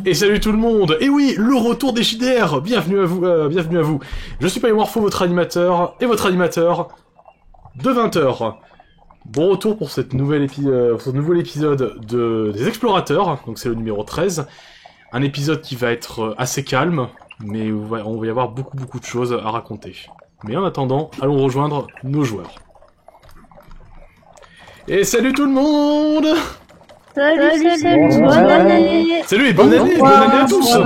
Et salut tout le monde. Et oui, le retour des JDR. Bienvenue à vous, bienvenue à vous. Je suis Polymorpho, votre animateur, et votre animateur de 20h. Bon retour pour ce nouvel épisode des Explorateurs, donc c'est le numéro 13. Un épisode qui va être assez calme, mais on va y avoir beaucoup de choses à raconter. Mais en attendant, allons rejoindre nos joueurs. Et salut tout le monde! Salut, bonne année! Salut et bonne année à tous!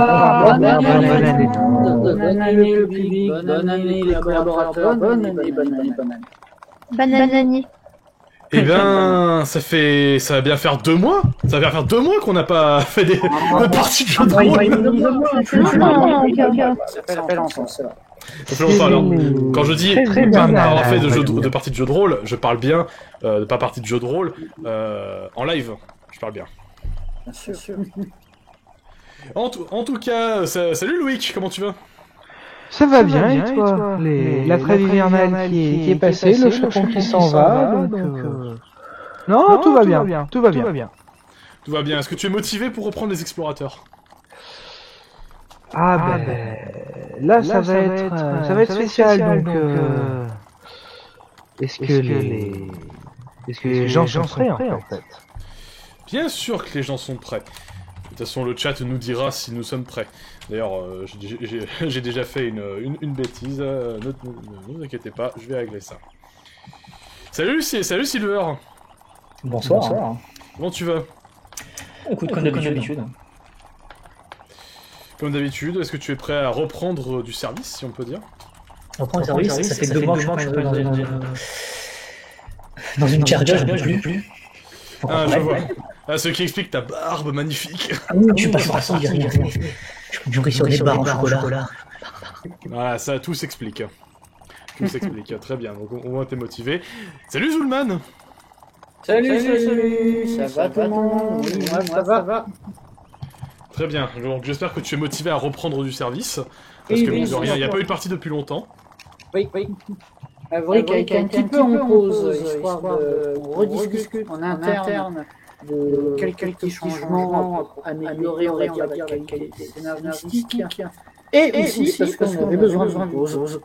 Bonne année le public, bonne année les collaborateurs, bonne année. Bonne année. Eh bien, ça va bien faire 2 mois. Ça va bien faire 2 mois qu'on n'a pas fait de parties de jeu de rôle. Ça fait longtemps, c'est vrai. Ça fait longtemps, alors. Quand je dis pas avoir fait de parties de jeu de rôle, je parle bien de pas parties de jeu de rôle en live. Je parle bien. Bien sûr. En tout cas, salut Loïc, comment tu vas? Ça va bien, et toi? La trêve hivernale qui est passée, le chapon qui s'en va, donc... Non, tout va bien. Tout va bien. Tout va bien. Est-ce que tu es motivé pour reprendre les explorateurs? Ah là, ça va être spécial, donc... Est-ce que les gens sont prêts, en fait? Bien sûr que les gens sont prêts. De toute façon, le chat nous dira si nous sommes prêts. D'ailleurs, j'ai déjà fait une bêtise. Ne vous inquiétez pas, je vais régler ça. Salut Silver. Bonsoir. Comment tu vas? Écoute, comme d'habitude. Comme d'habitude, est-ce que tu es prêt à reprendre du service, si on peut dire? Reprendre le service, ça fait 2 mois que je suis dans une carrière, je ne peux plus. Ah, je vois. Ah, ce qui explique ta barbe magnifique. Tu passes par ça, je ris sur des barres en chocolat. Voilà, ça, tout s'explique. Tout s'explique, très bien. Donc, au moins, t'es motivé. Salut Zulman. Salut, ça va tout le monde? Oui, moi, ça va. Très bien, donc j'espère que tu es motivé à reprendre du service. Parce que, mine de rien, il n'y a pas eu de partie depuis longtemps. Oui. Avouez qu'avec un petit peu en pause, histoire de rediscuter en interne de quelques petits changements pour améliorer, on va dire, la qualité scénaristique. Et aussi parce qu'on avait besoin de pause.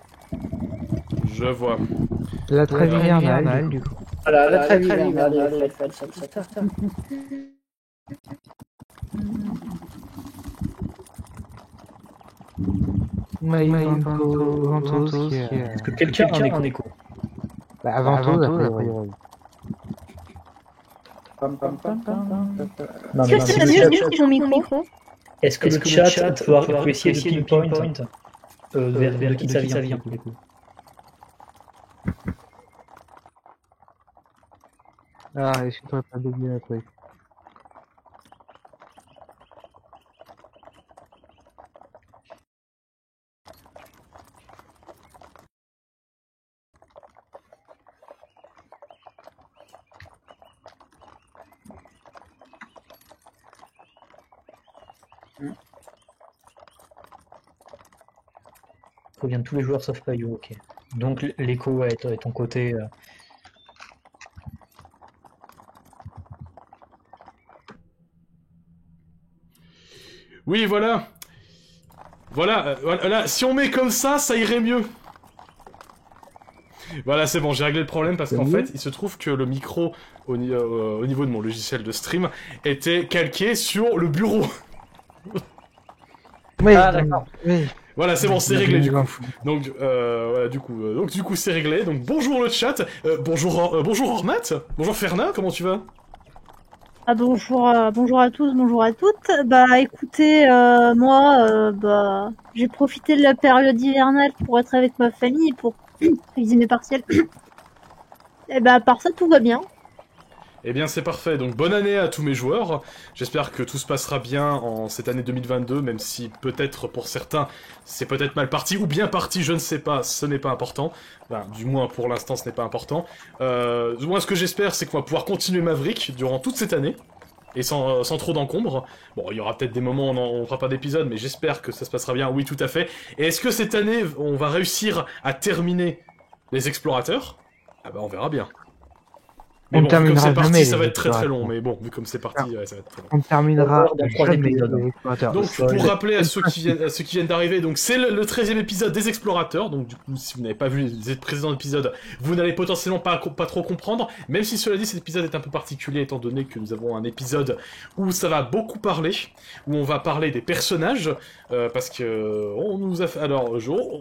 Je vois. La trêve hivernale, du coup. Voilà, la trêve hivernale. Ventos, Est-ce que quelqu'un a un écho? Ventos, a priori. Est-ce que c'est mieux ton micro? Est-ce que le chat peut essayer de pinpoint vers qui ça vient? Ah, est-ce que tu n'aurais pas oublié un truc? Revient de tous les joueurs sauf Payou, ok. Donc l'écho est ton côté. Oui, voilà. Voilà, si on met comme ça irait mieux. Voilà, c'est bon, j'ai réglé le problème parce qu'en fait, il se trouve que le micro au niveau de mon logiciel de stream était calqué sur le bureau. Oui, d'accord. Oui. Voilà, c'est bon, c'est réglé du coup. Donc, voilà, du coup, c'est réglé. Donc, bonjour le chat. Bonjour Ormat. Bonjour Ferna, comment tu vas? Ah bonjour à tous, bonjour à toutes. Bah écoutez, moi, j'ai profité de la période hivernale pour être avec ma famille, pour réviser mes partiels. Et bah à part ça, tout va bien. Eh bien, c'est parfait. Donc, bonne année à tous mes joueurs. J'espère que tout se passera bien en cette année 2022, même si peut-être pour certains, c'est peut-être mal parti ou bien parti, je ne sais pas, ce n'est pas important. Enfin, du moins, pour l'instant, ce n'est pas important. Moi, ce que j'espère, c'est qu'on va pouvoir continuer Maverick durant toute cette année, et sans trop d'encombre. Bon, il y aura peut-être des moments où on fera pas d'épisode, mais j'espère que ça se passera bien. Oui, tout à fait. Et est-ce que cette année, on va réussir à terminer les explorateurs? Ah bah, on verra bien. Mais On bon, vu comme terminera c'est parti, jamais ça va les être très très long. explorateurs. Mais bon, vu comme c'est parti, ouais, ça va être très long. On terminera Dans le troisième jamais épisode. les explorateurs. Donc, Ça, pour rappeler à ceux qui viennent d'arriver, donc c'est le 13e épisode des Explorateurs. Donc, du coup, si vous n'avez pas vu les précédents épisodes, vous n'allez potentiellement pas trop comprendre. Même si, cela dit, cet épisode est un peu particulier, étant donné que nous avons un épisode où ça va beaucoup parler, où on va parler des personnages, parce que on nous a fait, alors,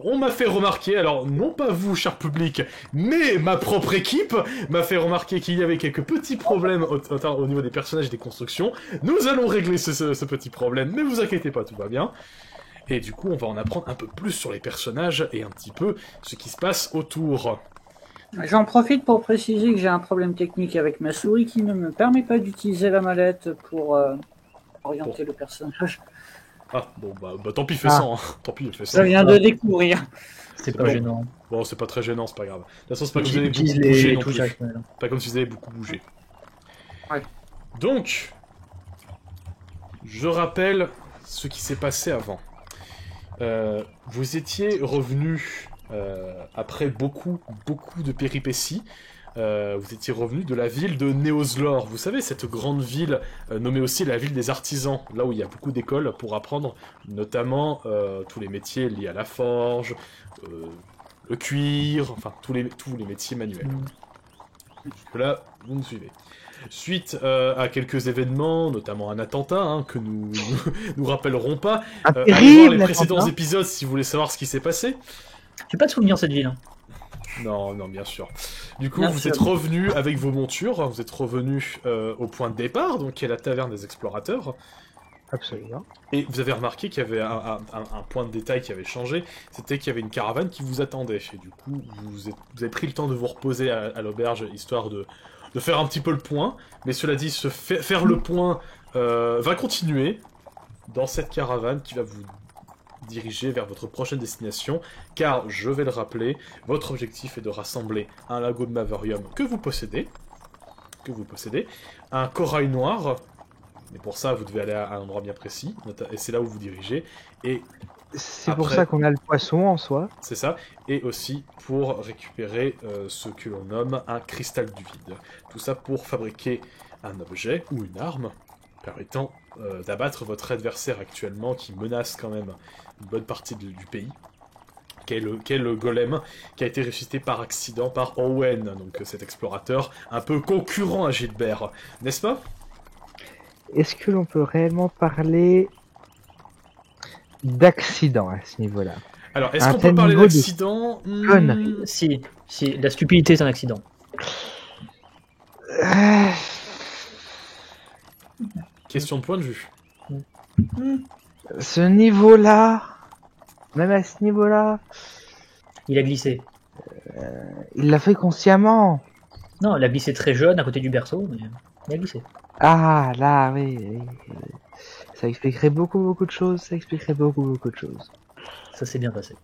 on m'a fait remarquer, alors non pas vous, cher public, mais ma propre équipe m'a fait remarquer qu'il y avait quelques petits problèmes au niveau des personnages et des constructions. Nous allons régler ce petit problème, mais vous inquiétez pas, tout va bien. Et du coup, on va en apprendre un peu plus sur les personnages et un petit peu ce qui se passe autour. J'en profite pour préciser que j'ai un problème technique avec ma souris qui ne me permet pas d'utiliser la mallette pour orienter le personnage. Ah, bon, bah tant pis, fais ça, hein. Tant pis, fais ça. Ça vient de découvrir. C'est C'est pas bon. gênant. Bon, c'est pas très gênant, c'est pas grave. De toute façon, c'est pas comme si vous avez Utilise beaucoup bougé les non touches plus. directionnelles. Pas comme si vous avez beaucoup bougé. Ouais. Donc, je rappelle ce qui s'est passé avant. Vous étiez revenu après beaucoup de péripéties. Vous étiez revenu de la ville de Neoslor. Vous savez, cette grande ville nommée aussi la ville des artisans, là où il y a beaucoup d'écoles pour apprendre notamment tous les métiers liés à la forge, le cuir, enfin tous les métiers manuels. Jusque-là, vous me suivez. Suite à quelques événements, notamment un attentat, hein, que nous rappellerons pas. Allez voir terrible les précédents attentat. épisodes si vous voulez savoir ce qui s'est passé. J'ai pas de souvenir de cette ville. Hein. Non, bien sûr. Du coup, Bien vous sûr. êtes revenu avec vos montures, vous êtes revenu au point de départ, donc qui est la taverne des explorateurs, Absolument. et vous avez remarqué qu'il y avait un point de détail qui avait changé, c'était qu'il y avait une caravane qui vous attendait, et du coup, vous avez pris le temps de vous reposer à l'auberge, histoire de faire un petit peu le point, mais cela dit, faire le point va continuer dans cette caravane qui va vous diriger vers votre prochaine destination, car, je vais le rappeler, votre objectif est de rassembler un lago de Maverium que vous possédez, un corail noir, mais pour ça vous devez aller à un endroit bien précis, et c'est là où vous dirigez, et C'est pour Après- ça qu'on a le poisson en soi. c'est ça, et aussi pour récupérer ce que l'on nomme un cristal du vide. Tout ça pour fabriquer un objet ou une arme permettant d'abattre votre adversaire actuellement qui menace quand même une bonne partie du pays, qui est le golem qui a été ressuscité par accident par Owen, donc cet explorateur un peu concurrent à Gilbert, n'est-ce pas? Est-ce que l'on peut réellement parler d'accident à ce niveau-là? Alors, est-ce Un qu'on peut tel parler niveau de d'accident? connerie. Si, la stupidité est un accident. Question de point de vue. Ce niveau-là, même à ce niveau-là, Il a glissé. il l'a fait consciemment. Non, il a glissé très jeune à côté du berceau, mais il a glissé. Ah, là, oui. Ça expliquerait beaucoup de choses. Ça expliquerait beaucoup de choses. Ça s'est bien passé.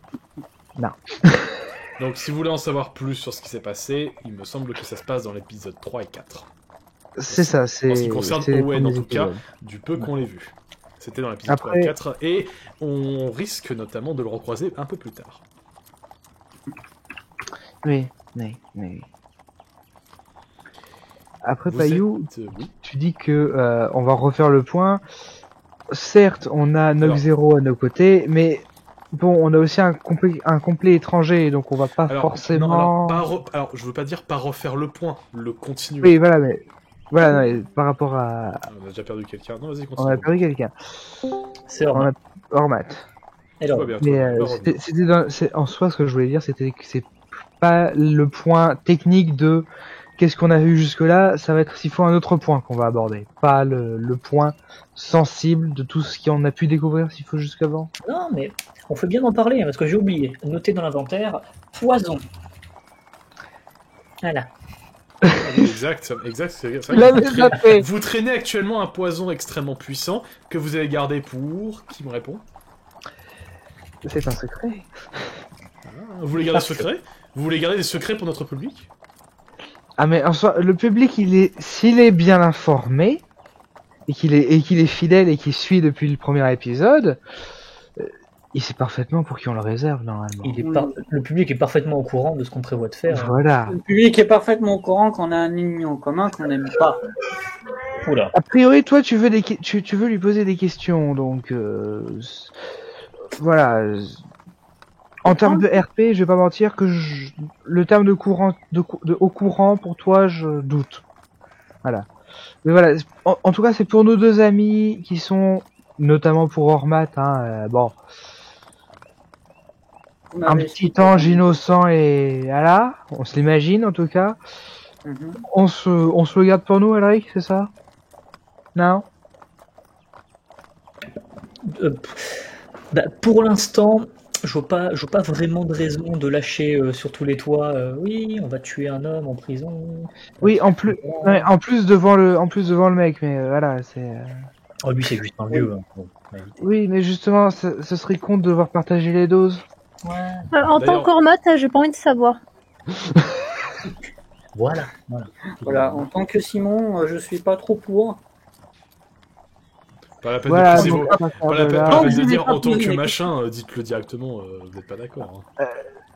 Donc, si vous voulez en savoir plus sur ce qui s'est passé, il me semble que ça se passe dans l'épisode 3 et 4. C'est ça, c'est... En ce qui concerne c'est les Owen, en premiers tout cas, épisodes. du peu qu'on l'ait vu. C'était dans l'épisode Après- 3 et 4, et on risque notamment de le recroiser un peu plus tard. Oui. Après, Vous Payou, êtes, oui. tu dis que on va refaire le point. Certes, on a Nox Zero à nos côtés, mais bon, on a aussi un complet étranger, donc on va pas Alors, forcément... non, alors, je veux pas dire pas refaire le point, le continuer. Oui, voilà, mais... Voilà, non, mais par rapport à... Ah, on a déjà perdu quelqu'un. Non, vas-y, On continue. a perdu quelqu'un. C'est On hors. a... Hors maths. Alors, Tout va bien, Mais tout va bien. en soi, ce que je voulais dire, c'était que c'est pas le point technique de qu'est-ce qu'on a vu jusque-là, ça va être s'il faut un autre point qu'on va aborder, pas le point sensible de tout ce qu'on a pu découvrir s'il faut jusqu'avant. non, mais on fait bien d'en parler, hein, parce que j'ai oublié. Noter dans l'inventaire, poison. Voilà. Exact, c'est vrai La que même affaire. vous traînez actuellement un poison extrêmement puissant que vous avez gardé pour... Qui me répond? C'est un secret. Vous voulez garder secret? Vous voulez garder des secrets pour notre public? Ah mais en soi, le public, s'il est bien informé et qu'il est fidèle et qu'il suit depuis le premier épisode, il sait parfaitement pour qui on le réserve, normalement. Le public est parfaitement au courant de ce qu'on prévoit de faire. Voilà. Le public est parfaitement au courant qu'on a un ennemi en commun qu'on n'aime pas. Oula. A priori, toi, tu veux lui poser des questions, donc voilà. En termes de RP, je vais pas mentir que le terme de au courant pour toi, je doute. Voilà. Mais voilà. En tout cas, c'est pour nos deux amis qui sont notamment pour Ormat. Bon, un petit ange innocent et voilà, on se l'imagine en tout cas. On se le garde pour nous, Elric, c'est ça? Non? Pour l'instant, je vois pas vraiment de raison de lâcher sur tous les toits. Oui, on va tuer un homme en prison. Oui, en plus devant le mec, mais voilà, c'est. Oh, lui, c'est juste un vieux. Bon, oui, mais justement, ce serait con de devoir partager les doses. Ouais. En tant qu'Ormat, j'ai pas envie de savoir. Voilà. En tant que Simon, je suis pas trop pour. Pas la peine Voilà, de donc, pas la peine de dire en tant que machin, dites-le directement, vous n'êtes pas d'accord.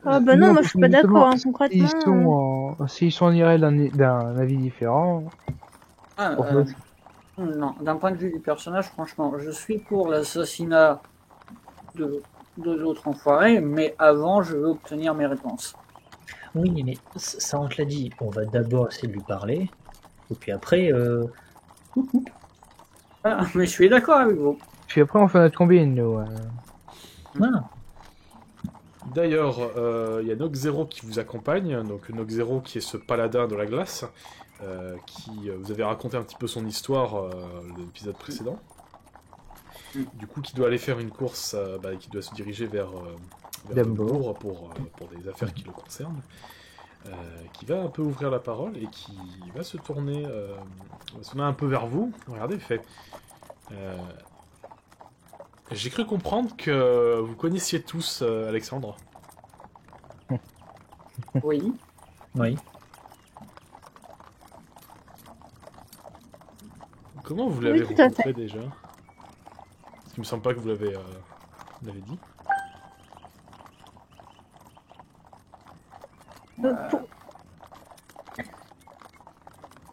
Ah bah non, moi je suis pas d'accord, concrètement. S'ils sont en irréel d'un avis différent. Non, d'un point de vue du personnage, franchement, je suis pour l'assassinat de l'autre enfoiré, mais avant, je veux obtenir mes réponses. Oui, mais ça, on te l'a dit. On va d'abord essayer de lui parler, et puis après... Ah, mais je suis d'accord avec vous. Puis après, on fait notre combine, nous. Voilà. D'ailleurs, il y a Noxero qui vous accompagne, donc Noxero qui est ce paladin de la glace, qui vous avait raconté un petit peu son histoire l'épisode précédent. Du coup, qui doit aller faire une course, qui doit se diriger vers Lembourg pour des affaires qui le concernent, qui va un peu ouvrir la parole et qui va se tourner un peu vers vous. Regardez, il fait... j'ai cru comprendre que vous connaissiez tous Alexandre. Oui. Oui. Comment vous l'avez rencontré déjà? Parce qu'il me semble pas que vous l'avez dit.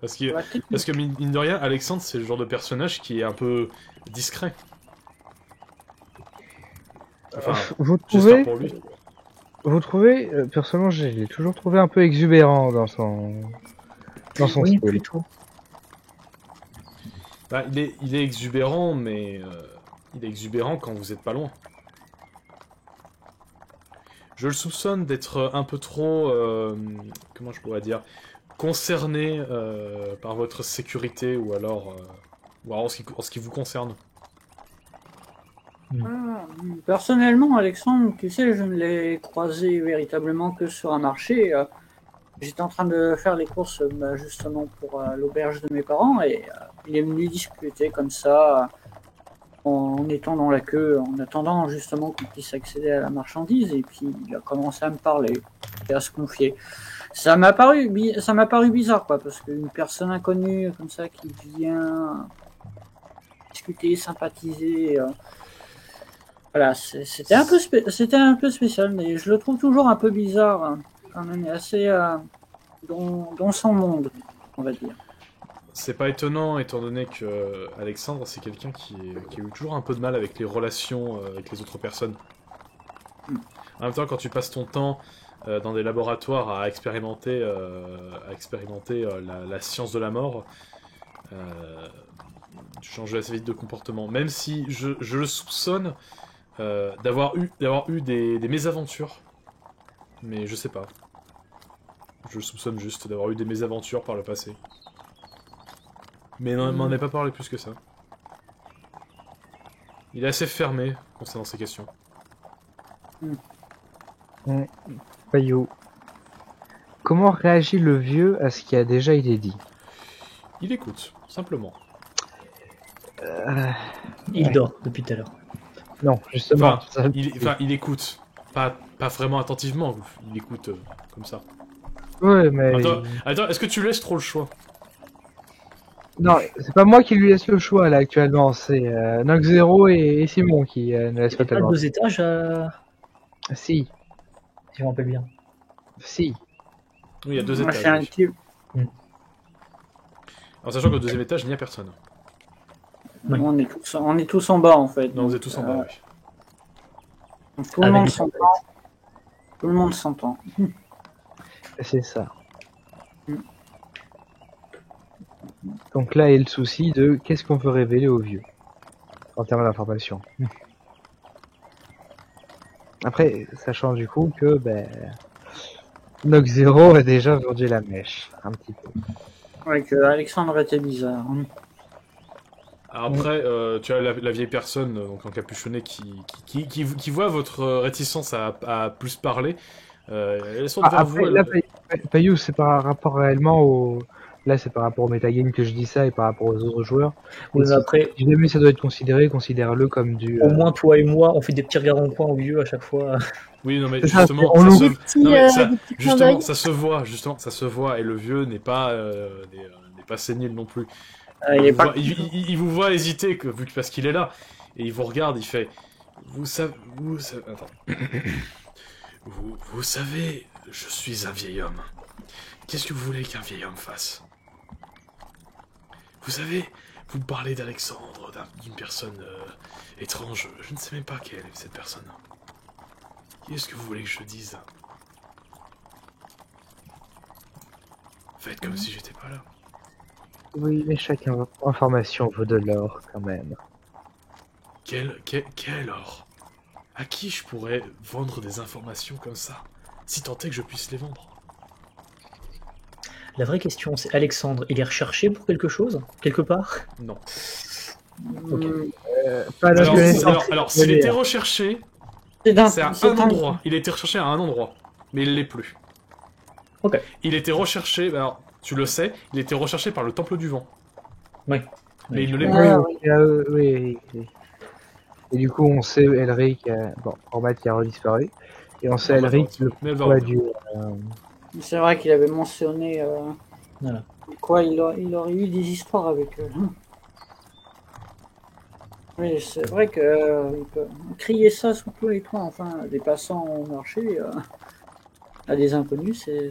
Parce que mine de rien, Alexandre, c'est le genre de personnage qui est un peu discret. Enfin, j'espère pour lui. Vous trouvez, personnellement, je l'ai toujours trouvé un peu exubérant dans son style. Plutôt. Il est exubérant, mais il est exubérant quand vous êtes pas loin. Je le soupçonne d'être un peu trop, comment je pourrais dire, concerné par votre sécurité ou alors en ce qui vous concerne. Personnellement, Alexandre, tu sais, je ne l'ai croisé véritablement que sur un marché. J'étais en train de faire les courses justement pour l'auberge de mes parents et il est venu discuter comme ça en étant dans la queue, en attendant justement qu'on puisse accéder à la marchandise et puis il a commencé à me parler et à se confier. Ça m'a paru bizarre quoi, parce qu'une personne inconnue comme ça qui vient discuter, sympathiser... Voilà, c'était un peu spécial, mais je le trouve toujours un peu bizarre, quand même, assez dans son monde, on va dire. C'est pas étonnant, étant donné que Alexandre, c'est quelqu'un qui a eu toujours un peu de mal avec les relations avec les autres personnes. En même temps, quand tu passes ton temps dans des laboratoires à expérimenter la science de la mort, tu changes assez vite de comportement. Même si je le soupçonne d'avoir eu des mésaventures. Mais je sais pas. Je le soupçonne juste d'avoir eu des mésaventures par le passé. Mais il m'en est pas parlé plus que ça. Il est assez fermé concernant ces questions. Payot. Comment réagit le vieux à ce qui a déjà été dit? Il écoute, simplement. Il dort depuis tout à l'heure. Non, justement. Il écoute. Pas vraiment attentivement, il écoute comme ça. Ouais, mais... Attends, est-ce que tu laisses trop le choix? Non, c'est pas moi qui lui laisse le choix là actuellement, c'est Nox Zero et Simon qui ne laissent Il pas y a pas tellement. 2 étages à... Si, Si je me rappelle bien. si. Oui, il y a 2 Moi, étages. c'est un Oui. type. En sachant qu'au 2e étage, il n'y a personne. Oui. On est tous en bas en fait. Non, vous donc, êtes tous en bas, oui. donc, tout le Avec monde les s'entend. Tout le monde s'entend. C'est ça. Mm. Donc là est le souci de qu'est-ce qu'on veut révéler aux vieux en termes d'information. Après, sachant du coup que Nox Zero a déjà vendu la mèche, un petit peu. Ouais, que Alexandre était bizarre. Alors après, tu as la vieille personne donc encapuchonnée qui voit votre réticence à plus parler. Elle se tourne vers vous. Après, là, Payou, c'est par rapport réellement au... Là, c'est par rapport au metagame que je dis ça et par rapport aux autres joueurs. Oui, Et mais après, si jamais ça doit être considéré, considère-le comme du... au moins toi et moi, on fait des petits regards en coin au vieux à chaque fois. Oui, non mais C'est ça, justement, on ça l'oublie. se... non, mais ça, Des petits clins justement, d'œil. ça se voit, ça se voit, et le vieux n'est pas sénile non plus. Il est pas. Il vous voit hésiter, parce qu'il est là, et il vous regarde, il fait, attends, vous savez, je suis un vieil homme. Qu'est-ce que vous voulez qu'un vieil homme fasse? Vous savez, vous me parlez d'Alexandre, d'une personne étrange, je ne sais même pas quelle est cette personne. Qu'est-ce que vous voulez que je dise? Faites comme si j'étais pas là. Oui, mais chaque information vaut de l'or, quand même. Quel or? À qui je pourrais vendre des informations comme ça? Si tant est que je puisse les vendre. La vraie question, c'est Alexandre, il est recherché pour quelque chose? Quelque part? Non. Ok. Pas de Alors, s'il était recherché, c'est à un endroit. Il était recherché à un endroit, mais il l'est plus. Ok. Il était recherché, alors, tu le sais, il était recherché par le Temple du Vent. Oui. Mais il ne Oui, l'est plus. oui. Et du coup, on sait Elric, Orbat qui a redisparu, et on sait Orbat a Elric redisparu. Mais elle va pourquoi revenir. C'est vrai qu'il avait mentionné Voilà. quoi il aurait eu des histoires avec eux. Oui, c'est vrai que il peut crier ça sous tous les toits, enfin, des passants au marché, à des inconnus, c'est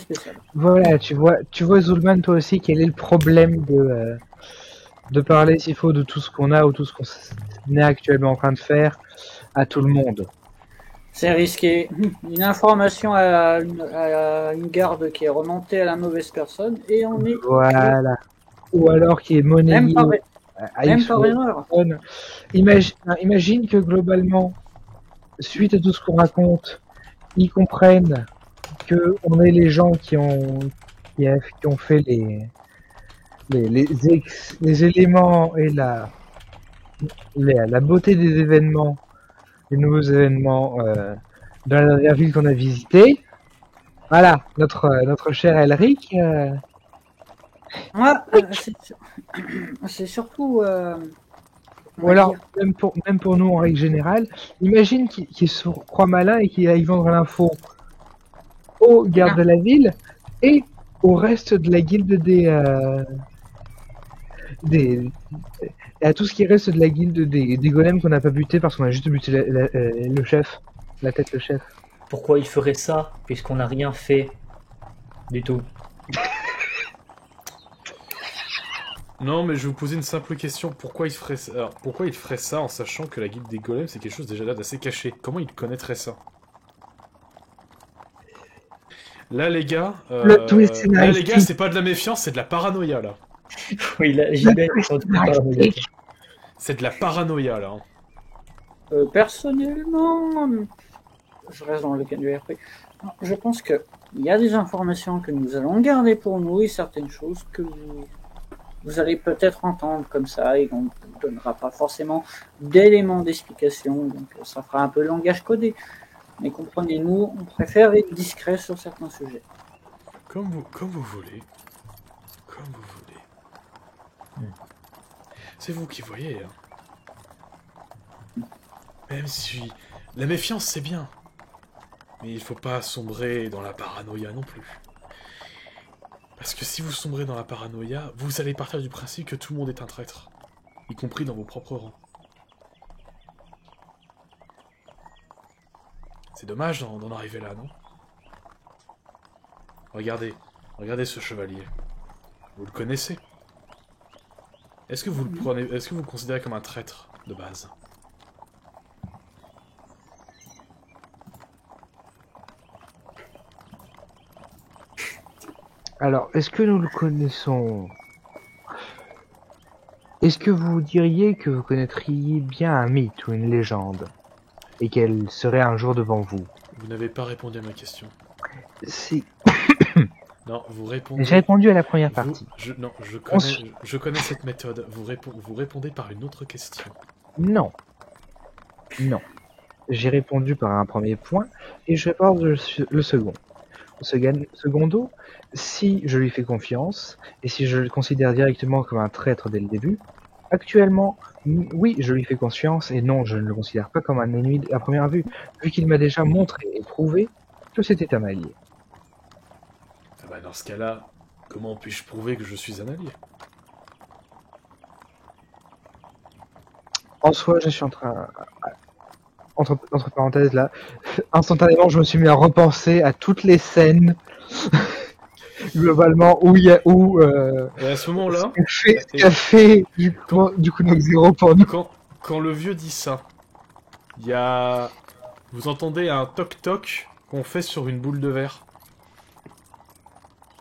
spécial. Voilà, tu vois Zulman, toi aussi, quel est le problème de parler s'il faut de tout ce qu'on a ou tout ce qu'on est actuellement en train de faire à tout le monde. C'est risqué. Une information à une garde qui est remontée à la mauvaise personne et on est Voilà. Ou alors qui est monnayé même par, à même X par erreur. personnes. Imagine que globalement, suite à tout ce qu'on raconte, ils comprennent que on est les gens qui ont fait les éléments et la beauté des événements, les nouveaux événements dans la dernière ville qu'on a visité. Voilà, notre cher Elric. Moi, c'est surtout. Ou alors, même pour nous en règle générale, imagine qu'il se croit malin et qu'il aille vendre l'info aux gardes de la ville et au reste de la guilde et à tout ce qui reste de la guilde des golems qu'on n'a pas buté parce qu'on a juste buté le chef, la tête le chef. Pourquoi il ferait ça, puisqu'on n'a rien fait du tout? Non, mais je vais vous poser une simple question. Pourquoi il ferait ça? Alors, pourquoi il ferait ça en sachant que la guilde des golems, c'est quelque chose déjà là d'assez caché? Comment il connaîtrait ça? Là, les gars, c'est pas de la méfiance, c'est de la paranoïa, là. Oui, là, j'y vais. C'est de la paranoïa, là. Personnellement, je reste dans le cas du RP. Je pense que il y a des informations que nous allons garder pour nous et certaines choses que vous allez peut-être entendre comme ça et on ne donnera pas forcément d'éléments d'explication, donc ça fera un peu langage codé. Mais comprenez-nous, on préfère être discret sur certains sujets. Comme vous voulez. Comme vous voulez. C'est vous qui voyez, hein. Même si... La méfiance, c'est bien. Mais il faut pas sombrer dans la paranoïa non plus. Parce que si vous sombrez dans la paranoïa, vous allez partir du principe que tout le monde est un traître. Y compris dans vos propres rangs. C'est dommage d'en arriver là, non? Regardez. Regardez ce chevalier. Vous le connaissez? Est-ce que vous le prenez... Est-ce que vous le considérez comme un traître, de base? Alors, est-ce que nous le connaissons? Est-ce que vous diriez que vous connaîtriez bien un mythe ou une légende et qu'elle serait un jour devant vous? Vous n'avez pas répondu à ma question. Si. Non, vous répondez... J'ai répondu à la première Vous- partie. Non, Ensuite- je connais cette méthode. Vous répondez par une autre question. Non. Non. J'ai répondu par un premier point et je réponds le second. Secondo, si je lui fais confiance et si je le considère directement comme un traître dès le début, actuellement, oui, je lui fais confiance et non, je ne le considère pas comme un ennemi à première vue, vu qu'il m'a déjà montré et prouvé que c'était un allié. Ah bah dans ce cas-là, comment puis-je prouver que je suis un allié? En soi, je suis en train... Entre parenthèses là, instantanément je me suis mis à repenser à toutes les scènes globalement où il y a Et à ce moment-là, ce qu'a fait du coup Nox Zero pour nous. quand le vieux dit ça, il y a... Vous entendez un toc-toc qu'on fait sur une boule de verre.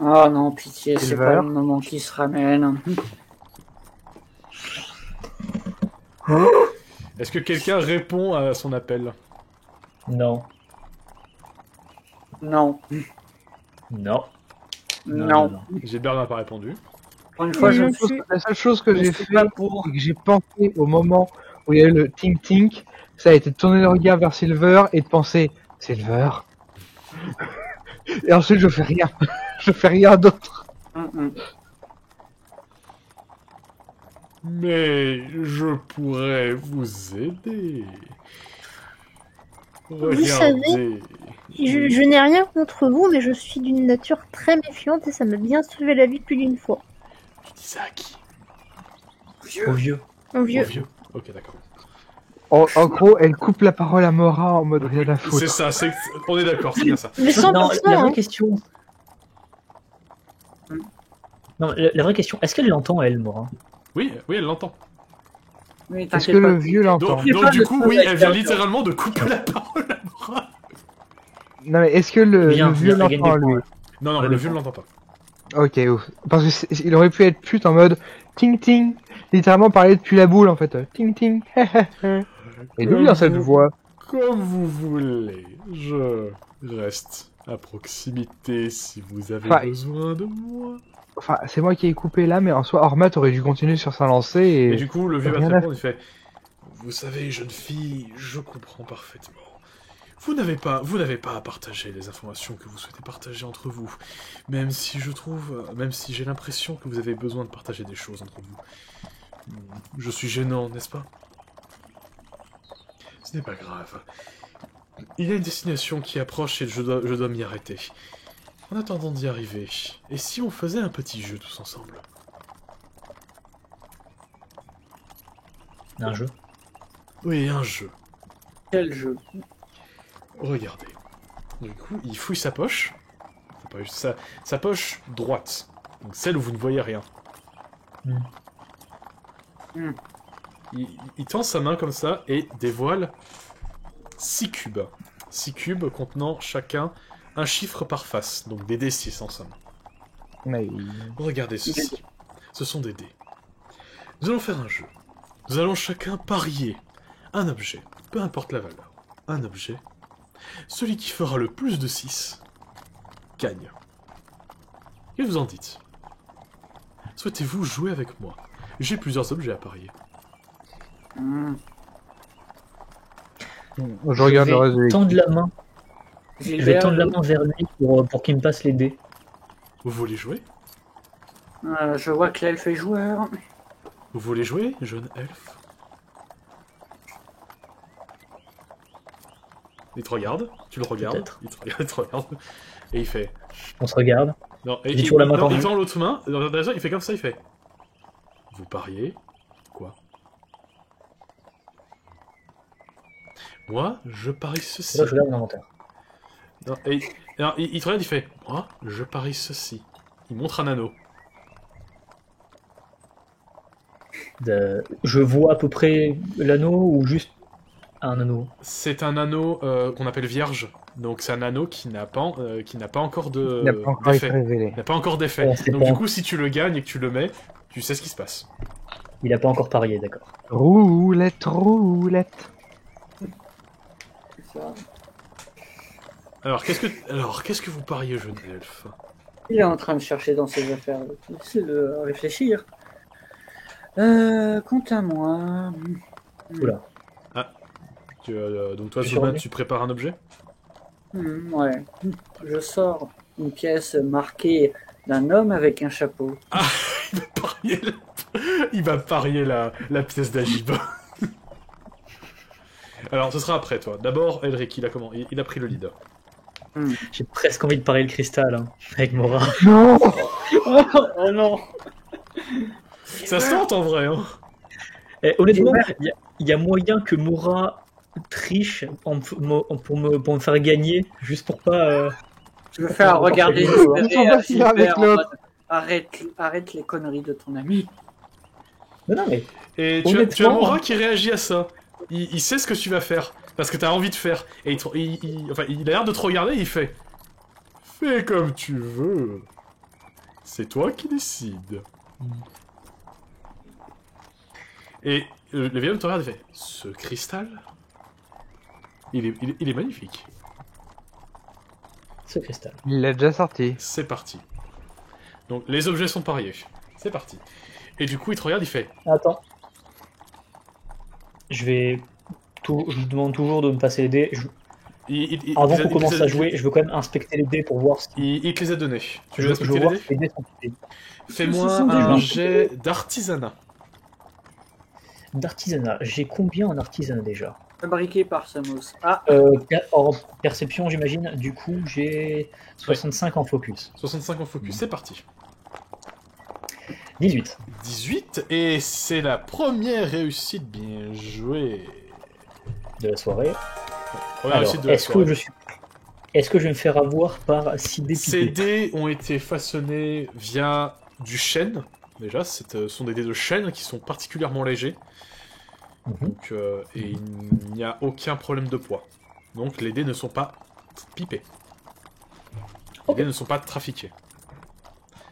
Oh non, pitié, c'est Silver. pas le moment qui se ramène. Est-ce que quelqu'un répond à son appel? Non. Non, Non. non. Gilbert n'a pas répondu. Pour une fois, je me suis... La seule chose que je j'ai suis fait pas pour. et que j'ai pensé au moment où il y a eu le tink tink, ça a été de tourner le regard vers Silver et de penser Silver. Et ensuite je fais rien. Je fais rien d'autre. Mais je pourrais vous aider. Vous savez, je n'ai rien contre vous, mais je suis d'une nature très méfiante et ça m'a bien sauvé la vie plus d'une fois. Tu dis ça à qui? Au vieux. Mon vieux. Au vieux. Ok, d'accord. En gros, elle coupe la parole à Mora en mode rien à foutre. C'est ça, on est d'accord, c'est bien ça. Mais 100%, Non, la vraie hein. question. Non, la vraie question, est-ce qu'elle l'entend, elle, Mora? Oui, elle l'entend. Oui, Est-ce t'inquiète que pas. le vieux l'entend? Donc du coup, oui, elle vient D'accord. littéralement de couper la parole à Nora. Non mais est-ce que le Viens, vieux viens, gagne l'entend des lui? points. Non, le vieux ne l'entend pas. Ok, ouf. Parce que il aurait pu être pute en mode ting ting, littéralement parler depuis la boule en fait. Ting ting. Et lui dans cette voix. Comme vous voulez, je reste à proximité si vous avez Enfin, besoin de moi. Enfin, c'est moi qui ai coupé là, mais en soi, Hormat aurait dû continuer sur sa lancée Et et... du coup, le vieux va te rien à répondre, il fait Vous savez, jeune fille, je comprends parfaitement. Vous n'avez pas à partager les informations que vous souhaitez partager entre vous. Même si j'ai l'impression que vous avez besoin de partager des choses entre vous. Je suis gênant, n'est-ce pas? Ce n'est pas grave. Il y a une destination qui approche et je dois m'y arrêter. En attendant d'y arriver, et si on faisait un petit jeu tous ensemble? Un jeu. Oui, un jeu. Quel jeu? Regardez. Du coup, il fouille sa poche. Sa poche droite. Donc celle où vous ne voyez rien. Il tend sa main comme ça et dévoile 6 cubes. 6 cubes contenant chacun un chiffre par face. Donc des D6 en somme. Mais... Regardez ceci. Ce sont des dés. Nous allons faire un jeu. Nous allons chacun parier un objet, peu importe la valeur. Un objet. Celui qui fera le plus de 6 gagne. Que vous en dites? Souhaitez-vous jouer avec moi? J'ai plusieurs objets à parier. Je regarde le reste de l'équipe. Tendre la main. Je vais Gilbert, tendre la main vers lui pour qu'il me passe les dés. Vous voulez jouer? je vois que l'elfe est joueur. Vous voulez jouer, jeune elfe? Il te regarde, tu le regardes, Peut-être. il te regarde, et il fait... On se regarde. Non, Il est toujours la main non, tendue. il tend l'autre main, il fait comme ça, il fait. Vous pariez? Quoi? Moi, je parie ceci. Là, je regarde l'inventaire. Non, et, alors, il te regarde, il fait. Moi, je parie ceci. Il montre un anneau. Je vois à peu près l'anneau ou juste un anneau? C'est un anneau qu'on appelle vierge. Donc c'est un anneau qui n'a pas encore Il n'a pas encore été d'effet. révélé. Il n'a pas encore d'effet. Ouais, c'est Donc pas du un- coup, si tu le gagnes et que tu le mets, tu sais ce qui se passe. Il a pas encore parié, d'accord. Roulette, roulette. C'est ça. Alors qu'est-ce que vous pariez, jeune elfe? Il est en train de chercher dans ses affaires. Laissez-le réfléchir. Quant à moi... Oula. Donc toi, Je suis Zoma, revenu. tu prépares un objet? Ouais. Je sors une pièce marquée d'un homme avec un chapeau. Il va parier la pièce d'Agib. Alors, ce sera après, toi. D'abord, Elric, il a pris le lead. J'ai presque envie de parier le cristal hein, avec Mora. Non. Oh non. Ça se tente en vrai, hein. Et honnêtement, il y a moyen que Mora triche pour me faire gagner, juste pour pas... Je veux faire regarder Ils sont pas fiers avec l'autre. Arrête les conneries de ton ami. Non, mais Et tu as Mora qui réagit à ça. Il sait ce que tu vas faire. Parce que t'as envie de faire. Et il a l'air de te regarder et il fait... Fais comme tu veux. C'est toi qui décides. Et le vieil homme te regarde et fait... Ce cristal il est magnifique. ce cristal. Il l'a déjà sorti. C'est parti. Donc les objets sont pariés. C'est parti. Et du coup il te regarde, il fait... Attends. Je lui demande toujours de me passer les dés. Avant qu'on commence à jouer, je veux quand même inspecter les dés pour voir si... Il te les a donnés. Tu Je veux veux inspecter voir les si dés? les dés sont pipés. Fais-moi Ce sont des un jeux. jet d'artisanat. D'artisanat. J'ai combien en artisanat déjà? Fabriqué par Samos. Ah, En perception, j'imagine. Du coup, j'ai 65 en focus. 65 en focus, c'est parti. 18. 18, et c'est la première réussite, bien joué. De la soirée. Première Alors, réussite de la est-ce soirée. que je vais me faire avoir par 6 dés Ces pipés? dés ont été façonnés via du chêne. Déjà, ce sont des dés de chêne qui sont particulièrement légers. Mhm. Donc, et il n'y a aucun problème de poids. Donc les dés ne sont pas pipés. Les dés ne sont pas trafiqués.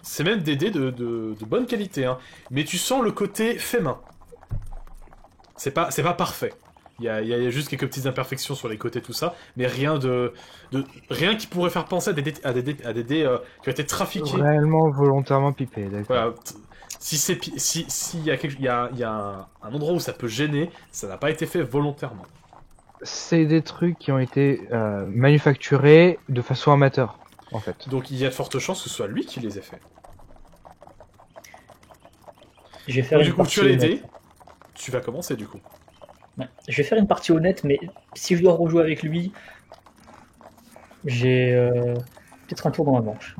C'est même des dés de bonne qualité, hein. Mais tu sens le côté fait main. C'est pas parfait. Il y a juste quelques petites imperfections sur les côtés, tout ça, mais rien qui pourrait faire penser à des dés qui ont été trafiqués. Réellement volontairement pipé, d'accord. Voilà. S'il y a un endroit où ça peut gêner, ça n'a pas été fait volontairement. C'est des trucs qui ont été manufacturés de façon amateur, en fait. Donc il y a de fortes chances que ce soit lui qui les ait fait. Je vais faire Donc, une du coup, partie tu as les honnête. dés. Tu vas commencer du coup. Ouais. Je vais faire une partie honnête, mais si je dois rejouer avec lui, j'ai peut-être un tour dans la manche.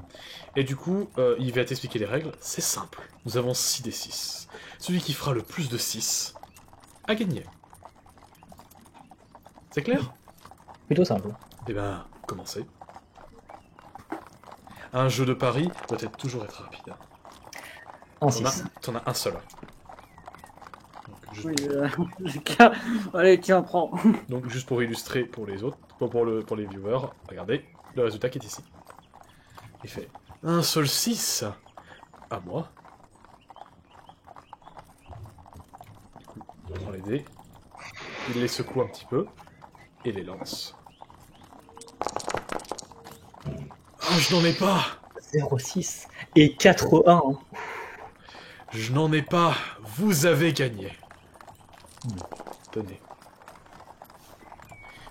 Et du coup, il va t'expliquer les règles. C'est simple. Nous avons 6 des 6. Celui qui fera le plus de 6 a gagné. C'est clair? Plutôt simple. Eh ben, commencez. Un jeu de paris doit toujours être rapide. Un 6. T'en as un seul. Donc, oui, allez, tiens, prends. Donc, juste pour illustrer pour les autres, pour les viewers, regardez le résultat qui est ici. Il fait un seul 6 à moi. Du coup, il prend les dés, il les secoue un petit peu et les lance. Oh, je n'en ai pas! 0,6 et 4,1. Hein. Je n'en ai pas! Vous avez gagné! Tenez.